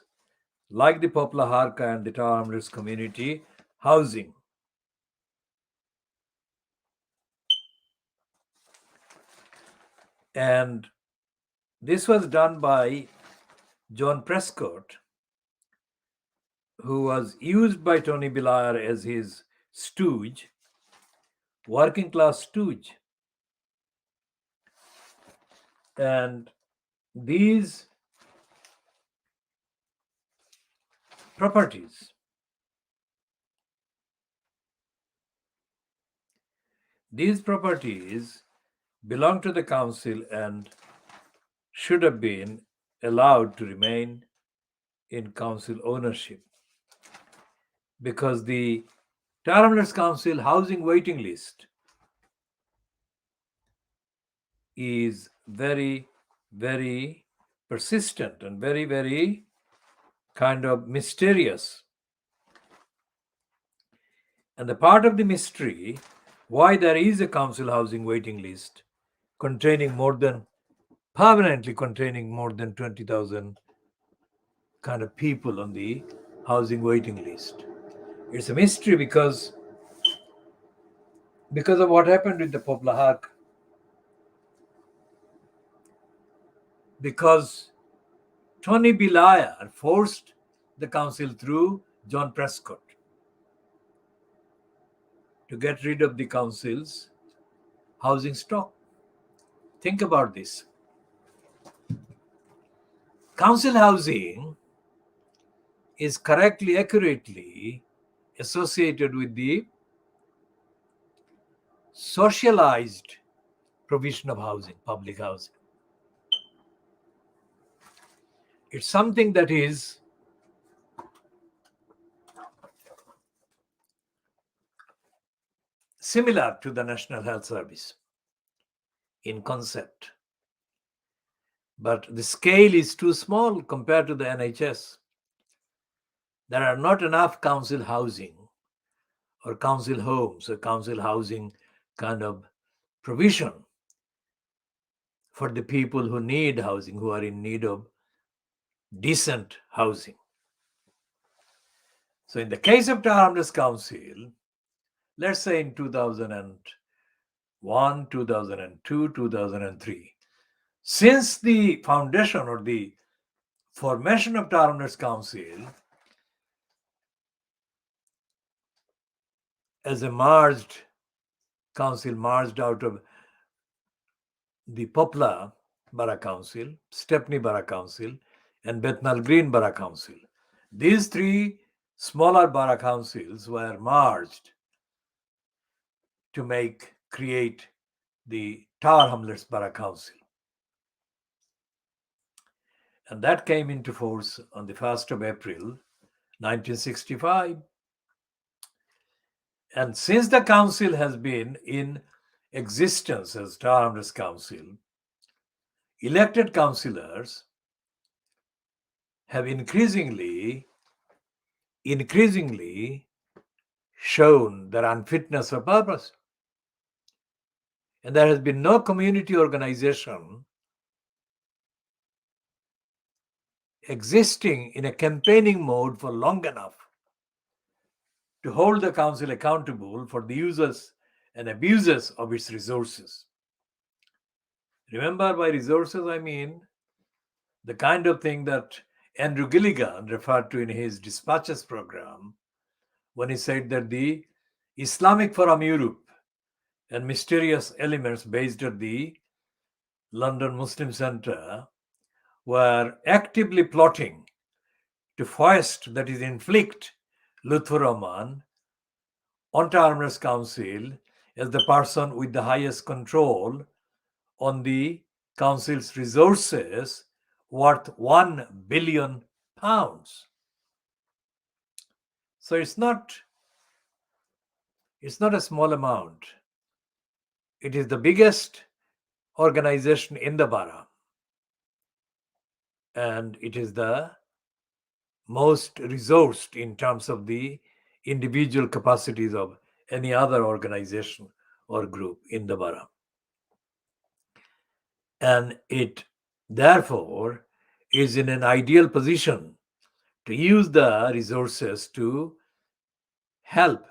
A: like the Poplar Haque and the Tower Hamlets community housing. And this was done by John Prescott, who was used by Tony Blair as his stooge, working class stooge. And these properties belong to the council and should have been allowed to remain in council ownership, because the Tower Hamlets Council housing waiting list is very, very persistent and very, very kind of mysterious. And the part of the mystery why there is a council housing waiting list permanently containing more than 20,000 kind of people on the housing waiting list. It's a mystery because of what happened with the Poplar Haque. Because Tony B. Liar forced the council through John Prescott to get rid of the council's housing stock. Think about this. Council housing is accurately associated with the socialized provision of housing, public housing. It's something that is similar to the National Health Service in concept. But the scale is too small compared to the NHS. There are not enough council housing or council homes or council housing kind of provision for the people who need housing, who are in need of decent housing. So in the case of Tower Hamlets Council, let's say in 2001, 2002, 2003, since the foundation or the formation of Tower Hamlets Council as a merged council, merged out of the Poplar Borough Council, Stepney Borough Council, and Bethnal Green Borough Council. These three smaller borough councils were merged to create the Tower Hamlets Borough Council. And that came into force on the 1st of April, 1965. And since the council has been in existence as Tower Hamlets Council, elected councillors have increasingly shown their unfitness for purpose. And there has been no community organization existing in a campaigning mode for long enough to hold the council accountable for the uses and abuses of its resources. Remember, by resources, I mean the kind of thing that Andrew Gilligan referred to in his Dispatches program when he said that the Islamic Forum Europe and mysterious elements based at the London Muslim Centre were actively plotting to foist, that is, inflict Lutfur Rahman on Tower Hamlets Council as the person with the highest control on the council's resources worth £1 billion. So it's not a small amount. It is the biggest organization in the borough, and it is the most resourced in terms of the individual capacities of any other organization or group in the borough. And it therefore is in an ideal position to use the resources to help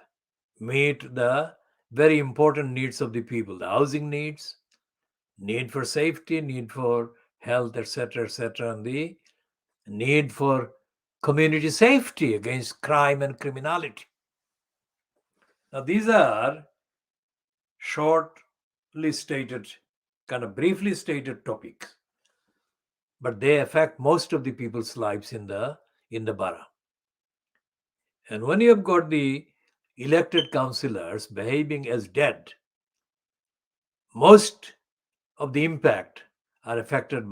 A: meet the very important needs of the people, the housing needs, need for safety, need for health, etc., and the need for community safety against crime and criminality. Now, these are shortly stated, kind of briefly stated topics, but they affect most of the people's lives in the borough. And when you have got the elected councillors behaving as dead, most of the impact are affecting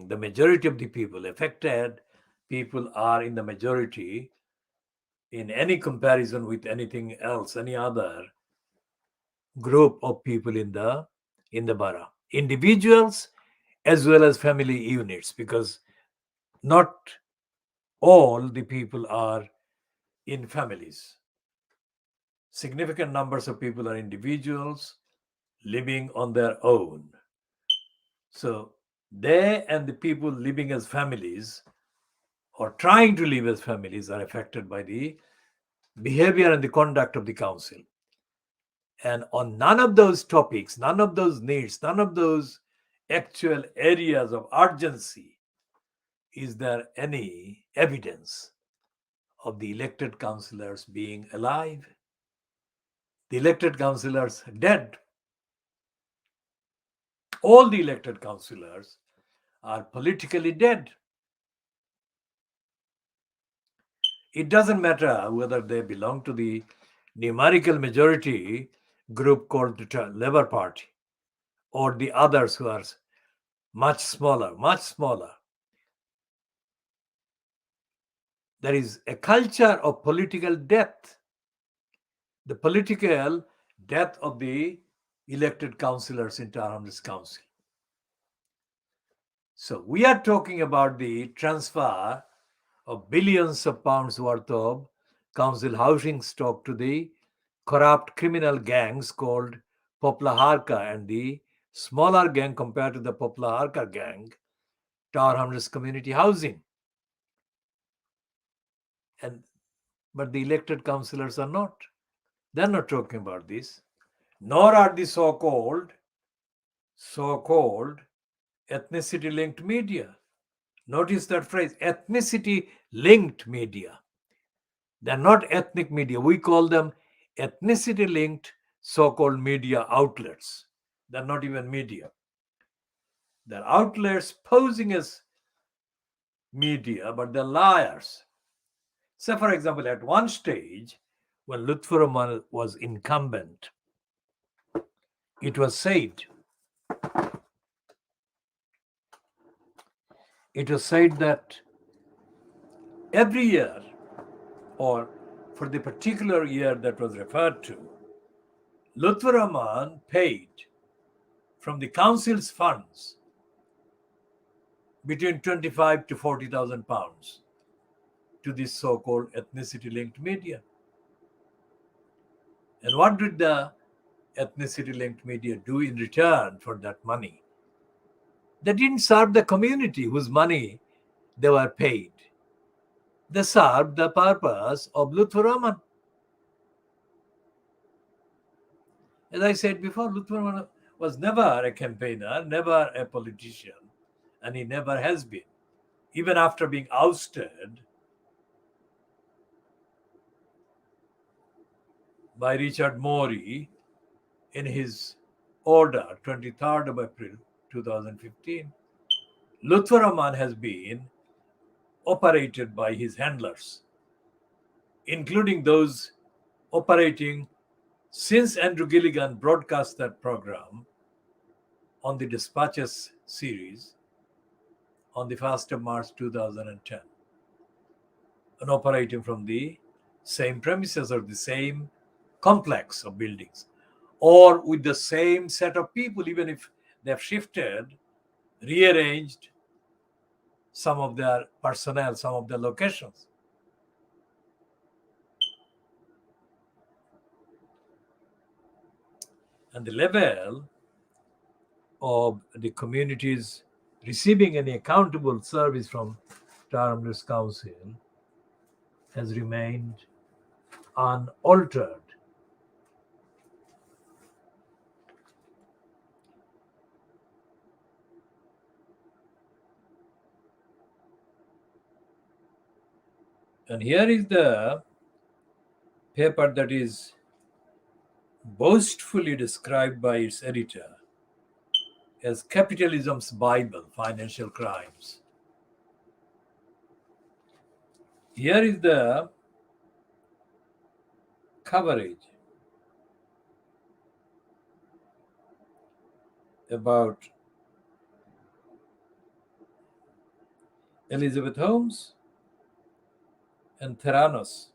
A: the majority of the people. Affected people are in the majority in any comparison with anything else, any other group of people in the borough. Individuals as well as family units, because not all the people are in families. significant numbers of people are individuals living on their own. So they and the people living as families or trying to live as families are affected by the behavior and the conduct of the council. And on none of those topics, none of those needs, none of those actual areas of urgency is there any evidence of the elected councillors being alive. The elected councillors dead. All the elected councillors are politically dead. It doesn't matter whether they belong to the numerical majority group called the Labour Party or the others who are much smaller, much smaller. There is a culture of political death. The political death of the elected councillors in Tower Hamlets Council. So we are talking about the transfer of billions of pounds worth of council housing stock to the corrupt criminal gangs called Poplar Haque and the smaller gang compared to the Poplar Haque gang, Tower Hamlets Community Housing. But the elected councillors are not. They're not talking about this. Nor are the so-called ethnicity-linked media. Notice that phrase, ethnicity-linked media. They're not ethnic media. We call them ethnicity-linked so-called media outlets. They're not even media. They're outlets posing as media, but they're liars. So, for example, at one stage, when Lutfur Rahman was incumbent, it was said that every year, or for the particular year that was referred to, Lutfur Rahman paid from the council's funds between 25 to 40,000 pounds to this so-called ethnicity-linked media. And what did the ethnicity-linked media do in return for that money? They didn't serve the community whose money they were paid. They served the purpose of Lutfur Rahman. As I said before, Lutfur Rahman was never a campaigner, never a politician, and he never has been. Even after being ousted by Richard Morey in his order, 23rd of April 2015, Lutfur Rahman has been operated by his handlers, including those operating since Andrew Gilligan broadcast that program on the Dispatches series on the 1st of March 2010, and operating from the same premises or the same complex of buildings, or with the same set of people, even if they've shifted, rearranged some of their personnel, some of their locations. And the level of the communities receiving any accountable service from Tower Hamlets Council has remained unaltered. And here is the paper that is boastfully described by its editor as Capitalism's Bible, Financial Crimes. Here is the coverage about Elizabeth Holmes and Theranos.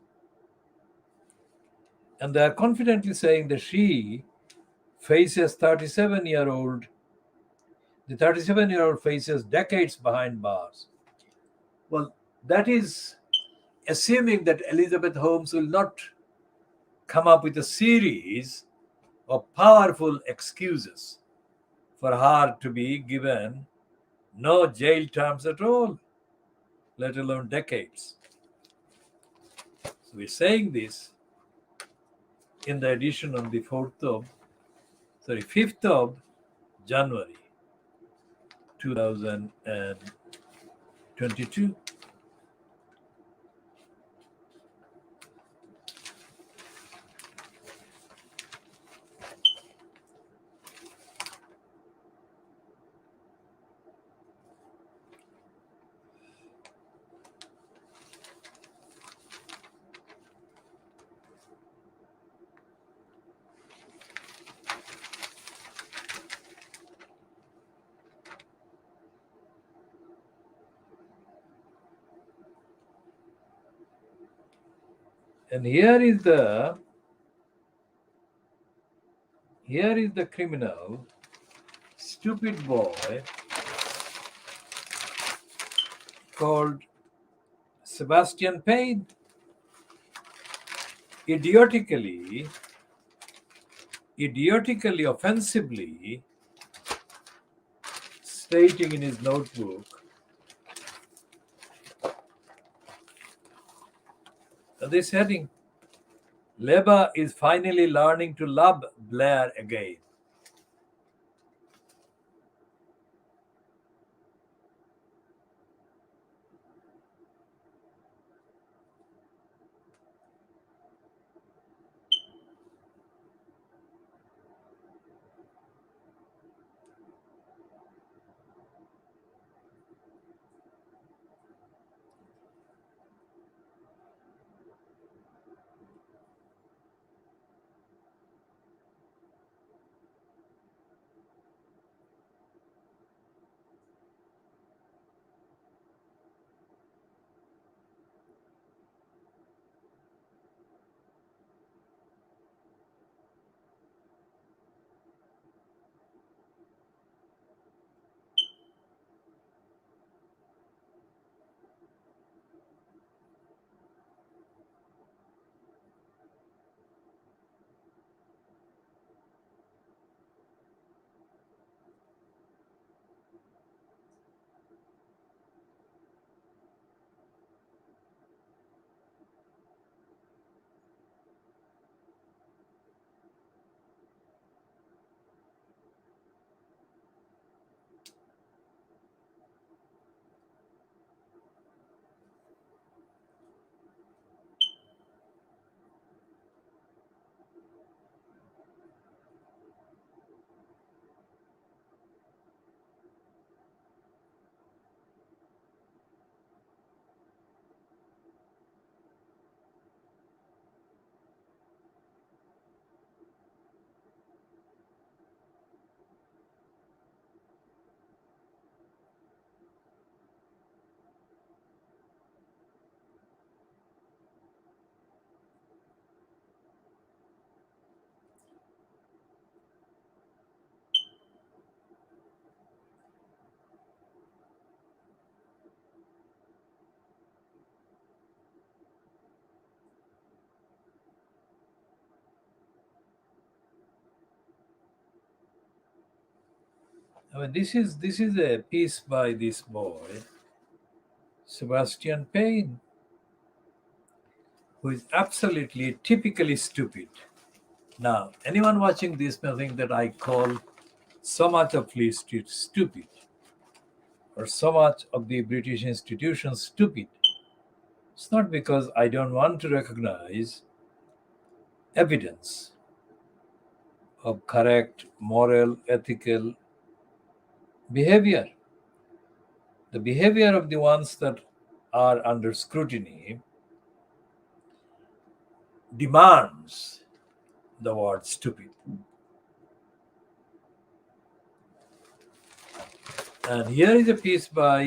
A: And they are confidently saying that she faces the 37-year-old faces decades behind bars. Well, that is assuming that Elizabeth Holmes will not come up with a series of powerful excuses for her to be given no jail terms at all, let alone decades. So we're saying this in the edition on the 5th of January 2022. And here is the criminal, stupid boy called Sebastian Payne, idiotically, offensively stating in his notebook this heading: Labour is finally learning to love Blair again. I mean, this is a piece by this boy, Sebastian Payne, who is absolutely typically stupid. Now, anyone watching this may think that I call so much of Fleet Street stupid, or so much of the British institutions stupid. It's not because I don't want to recognize evidence of correct moral, ethical behavior. The behavior of the ones that are under scrutiny demands the word stupid. And here is a piece by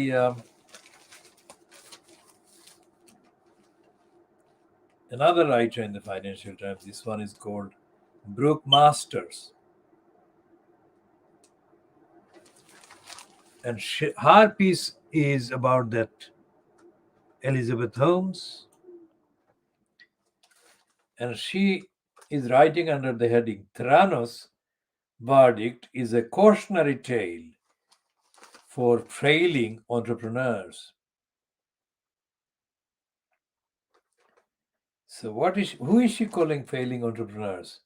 A: another writer in the Financial Times. This one is called Brooke Masters. And her piece is about that Elizabeth Holmes. And she is writing under the heading Theranos verdict is a cautionary tale for failing entrepreneurs. So who is she calling failing entrepreneurs?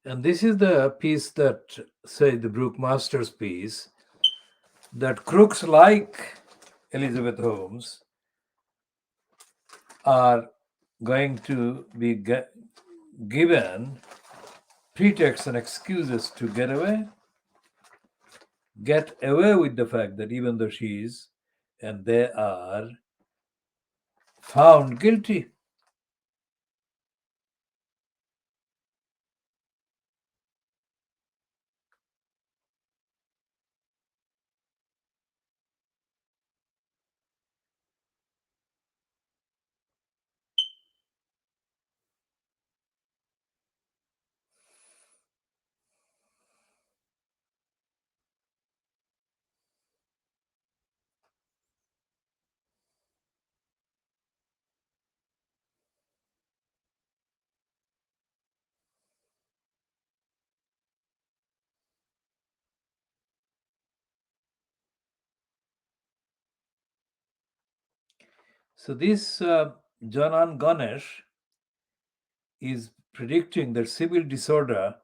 A: And this is the piece that, say, the Brooke Masters piece, that crooks like Elizabeth Holmes are going to be given pretexts and excuses to get away with the fact that even though she is and they are found guilty. So this Janan Ganesh is predicting that civil disorder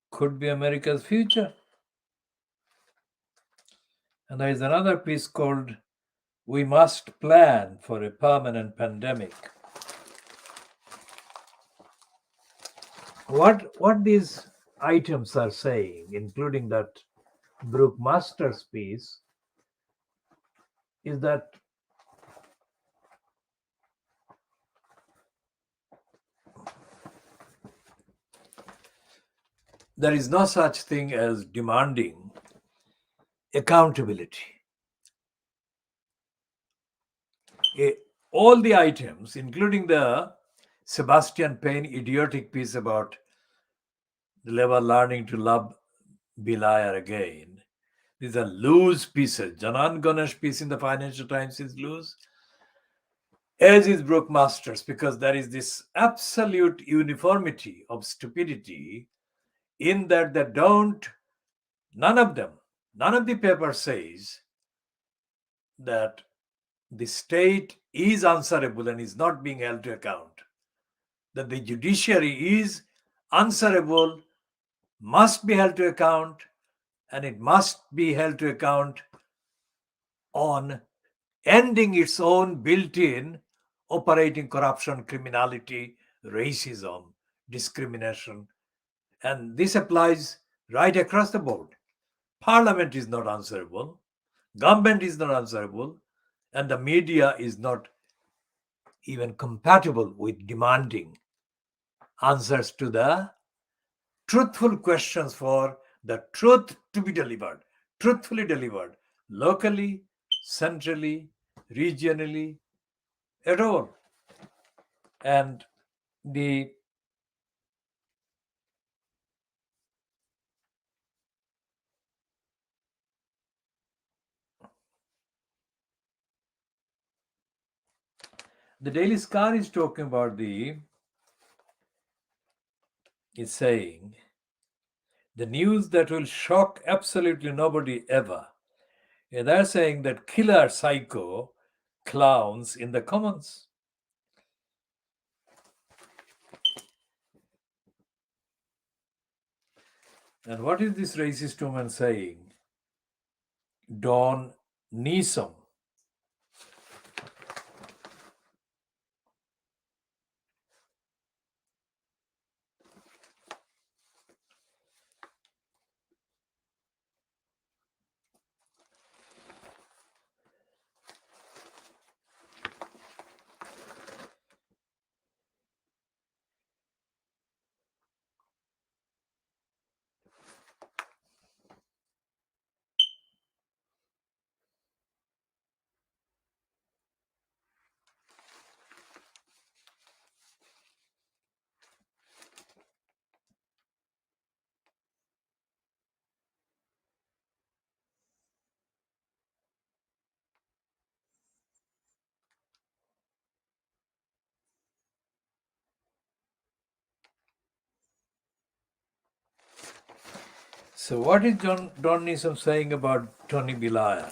A: could be America's future. And there is another piece called We Must Plan for a Permanent Pandemic. What these items are saying, including that Brooke Masters piece, is that there is no such thing as demanding accountability. All the items, including the Sebastian Payne idiotic piece about the level learning to love be liar again, these are loose pieces. Janan Ganesh piece in the Financial Times is loose, as is Brooke Masters, because there is this absolute uniformity of stupidity in that they don't, none of the paper says that the state is answerable and is not being held to account, that the judiciary is answerable, must be held to account, and it must be held to account on ending its own built-in operating corruption, criminality, racism, discrimination. And this applies right across the board. Parliament is not answerable. Government is not answerable. And the media is not even compatible with demanding answers to the truthful questions for the truth to be delivered, truthfully delivered, locally, centrally, regionally, at all. And the Daily Star is talking about is saying the news that will shock absolutely nobody ever. And they're saying that killer psycho clowns in the commons. And what is this racist woman saying? Dawn Neeson. So, what is Don Neeson saying about Tony Blair?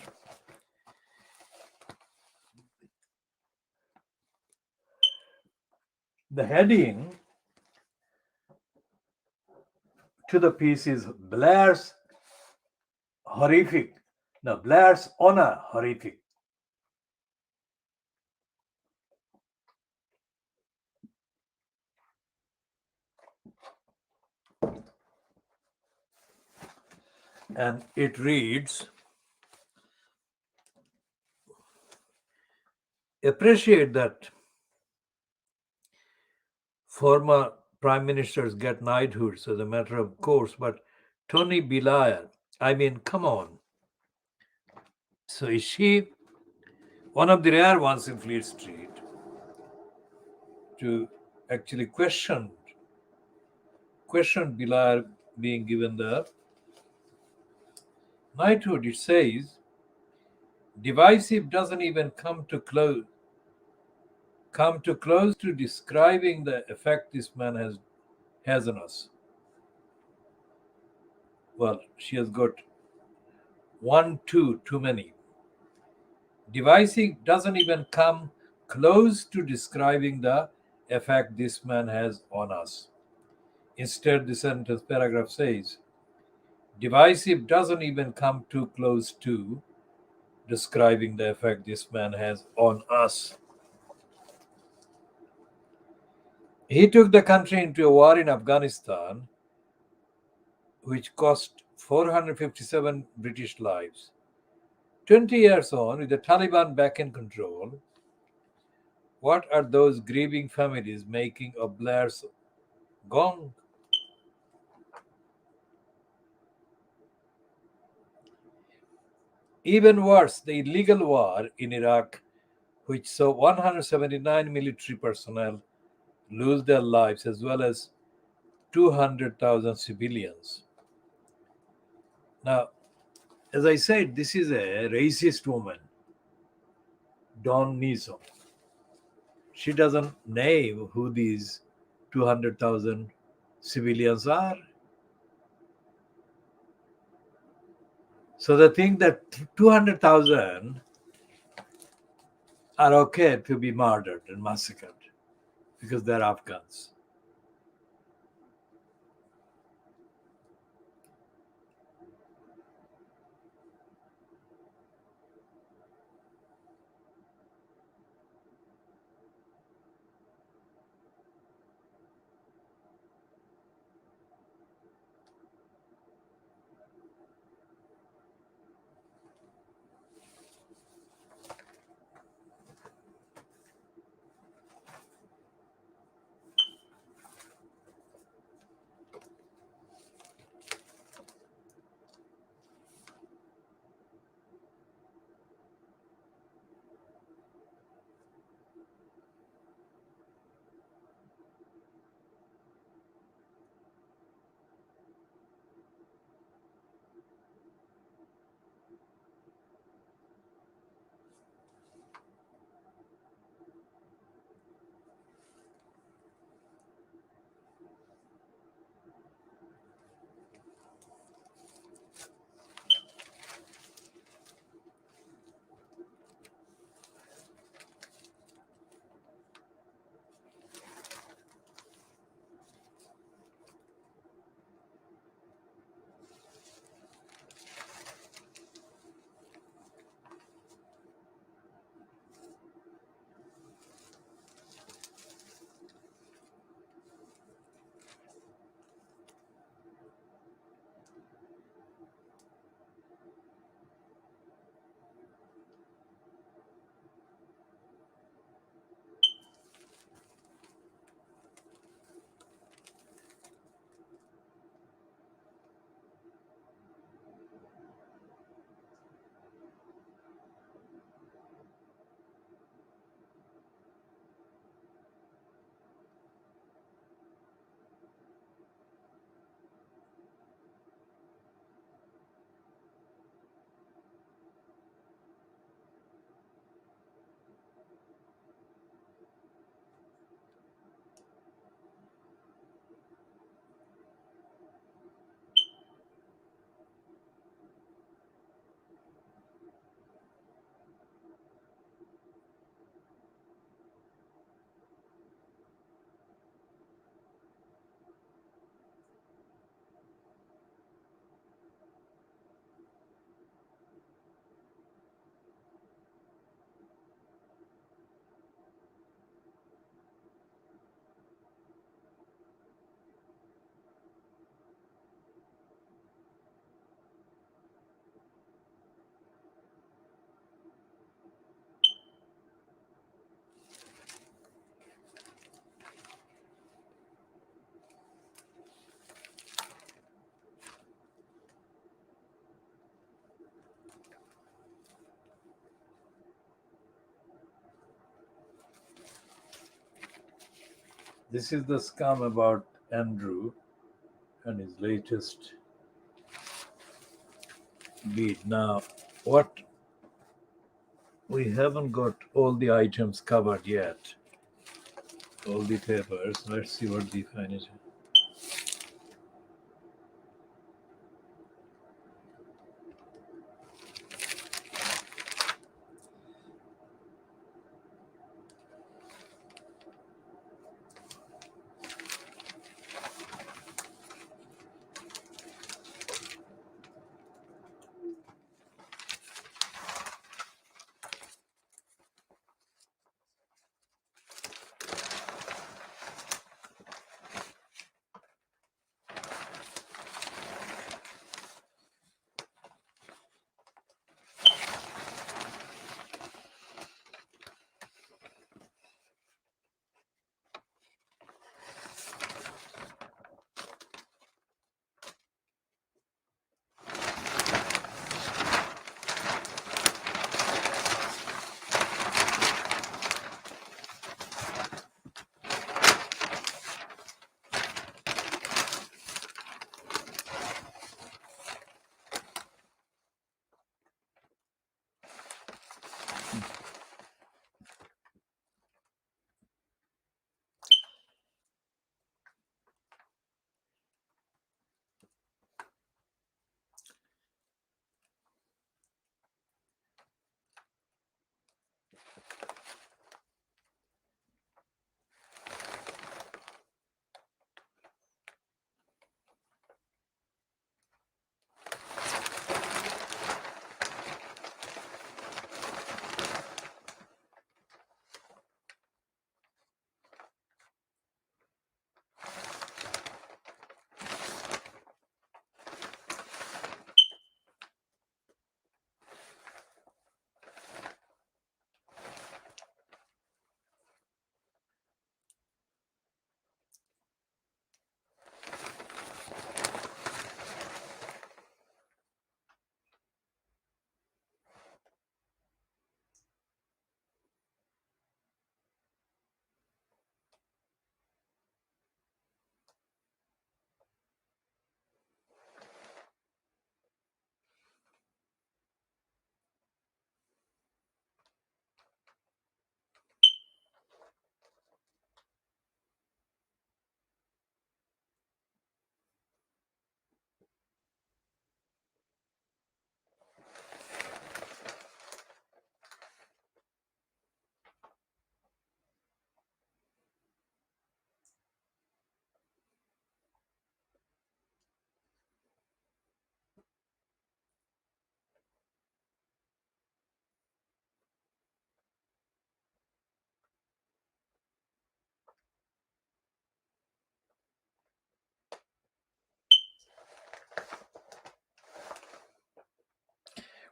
A: The heading to the piece is Blair's horrific. No, Blair's honor horrific. And it reads, appreciate that former prime ministers get knighthoods as a matter of course, but Tony Blair, I mean, come on. So is she one of the rare ones in Fleet Street to actually question Blair being given the knighthood? It says divisive doesn't even come to close to describing the effect this man has on us. Well, she has got too many. Divisive doesn't even come close to describing the effect this man has on us. Instead, the sentence paragraph says, divisive doesn't even come too close to describing the effect this man has on us. He took the country into a war in Afghanistan, which cost 457 British lives. 20 years on, with the Taliban back in control, what are those grieving families making of Blair's gong? Even worse, the illegal war in Iraq, which saw 179 military personnel lose their lives as well as 200,000 civilians. Now, as I said, this is a racist woman, Dawn Neeson. She doesn't name who these 200,000 civilians are. So they think that 200,000 are okay to be murdered and massacred because they're Afghans. This is the scum about Andrew and his latest beat. Now, what we haven't got all the items covered yet, all the papers. Let's see what the final.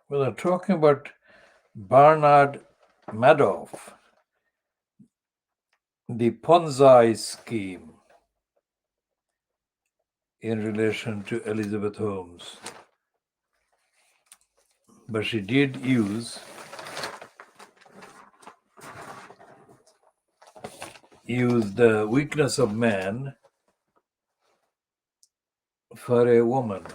A: Well, they're talking about Bernard Madoff, the Ponzi scheme in relation to Elizabeth Holmes. But she did use the weakness of man for a woman.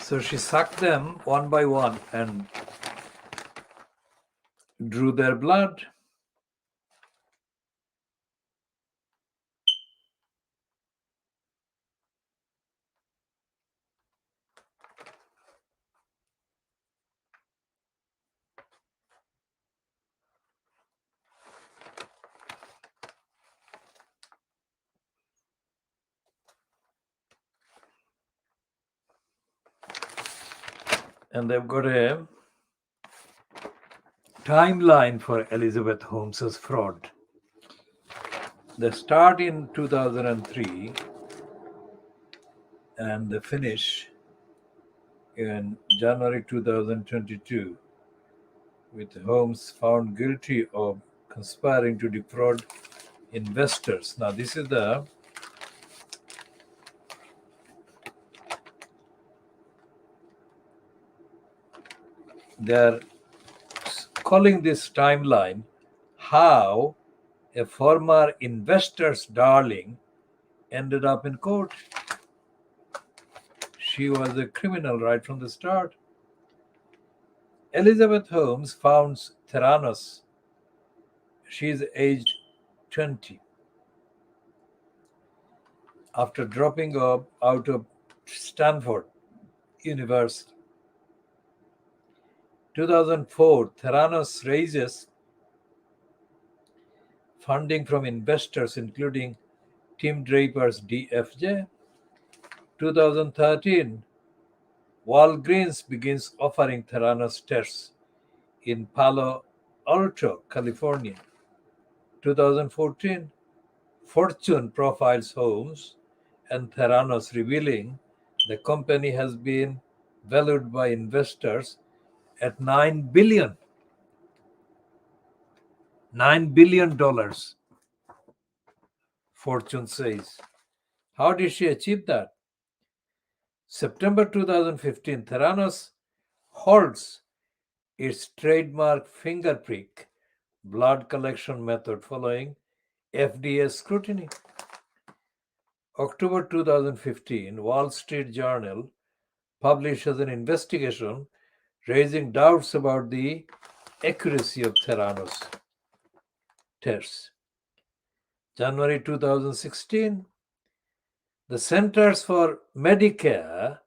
A: So she sucked them one by one and drew their blood. And they've got a timeline for Elizabeth Holmes's fraud. They start in 2003 and they finish in January 2022 with Holmes found guilty of conspiring to defraud investors. Now, this is they're calling this timeline how a former investor's darling ended up in court. She was a criminal right from the start. Elizabeth Holmes founds Theranos. She is aged 20. After dropping out of Stanford University. 2004, Theranos raises funding from investors including Tim Draper's DFJ. 2013, Walgreens begins offering Theranos tests in Palo Alto, California. 2014, Fortune profiles Holmes and Theranos, revealing the company has been valued by investors at $9 billion. $9 billion, Fortune says. How did she achieve that? September 2015, Theranos halts its trademark finger prick blood collection method following FDA scrutiny. October 2015, Wall Street Journal publishes an investigation raising doubts about the accuracy of Theranos tests. January 2016, the Centers for Medicare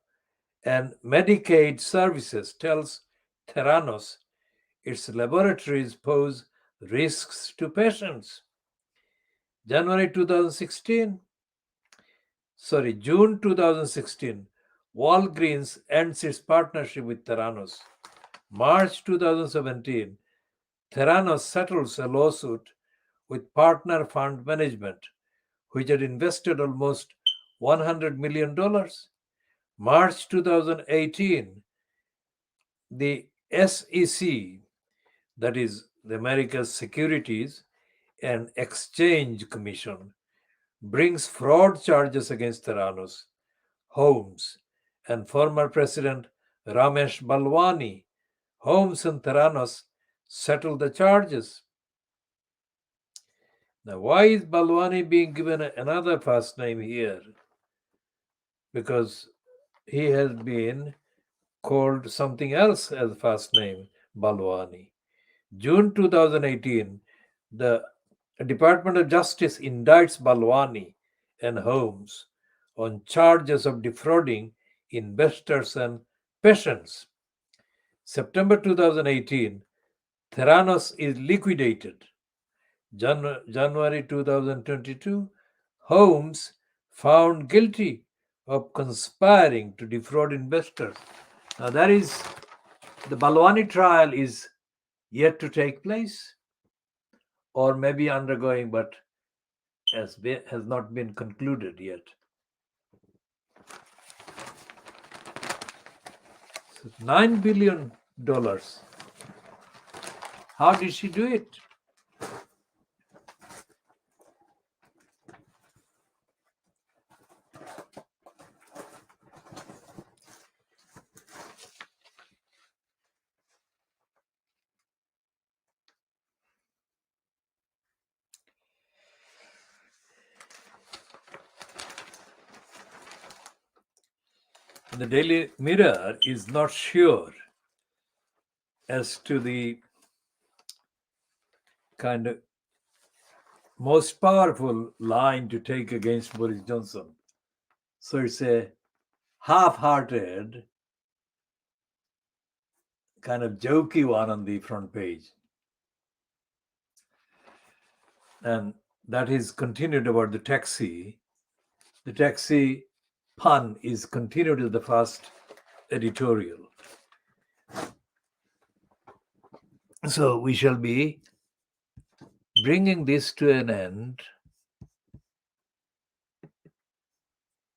A: and Medicaid Services tells Theranos its laboratories pose risks to patients. June 2016, Walgreens ends its partnership with Theranos. March 2017, Theranos settles a lawsuit with Partner Fund Management, which had invested almost $100 million. March 2018, the SEC, that is the America's Securities and Exchange Commission, brings fraud charges against Theranos, Holmes, and former President Ramesh Balwani. Holmes and Theranos settled the charges. Now, why is Balwani being given another first name here? Because he has been called something else as first name, Balwani. June 2018, the Department of Justice indicts Balwani and Holmes on charges of defrauding investors and patients. September 2018, Theranos is liquidated. January 2022, Holmes found guilty of conspiring to defraud investors. Now, that is, the Balwani trial is yet to take place, or maybe undergoing, but has not been concluded yet. So $9 billion. How did she do it? The Daily Mirror is not sure as to the kind of most powerful line to take against Boris Johnson. So it's a half-hearted, kind of jokey one on the front page. And that is continued about the taxi. The taxi pun is continued in the first editorial. So we shall be bringing this to an end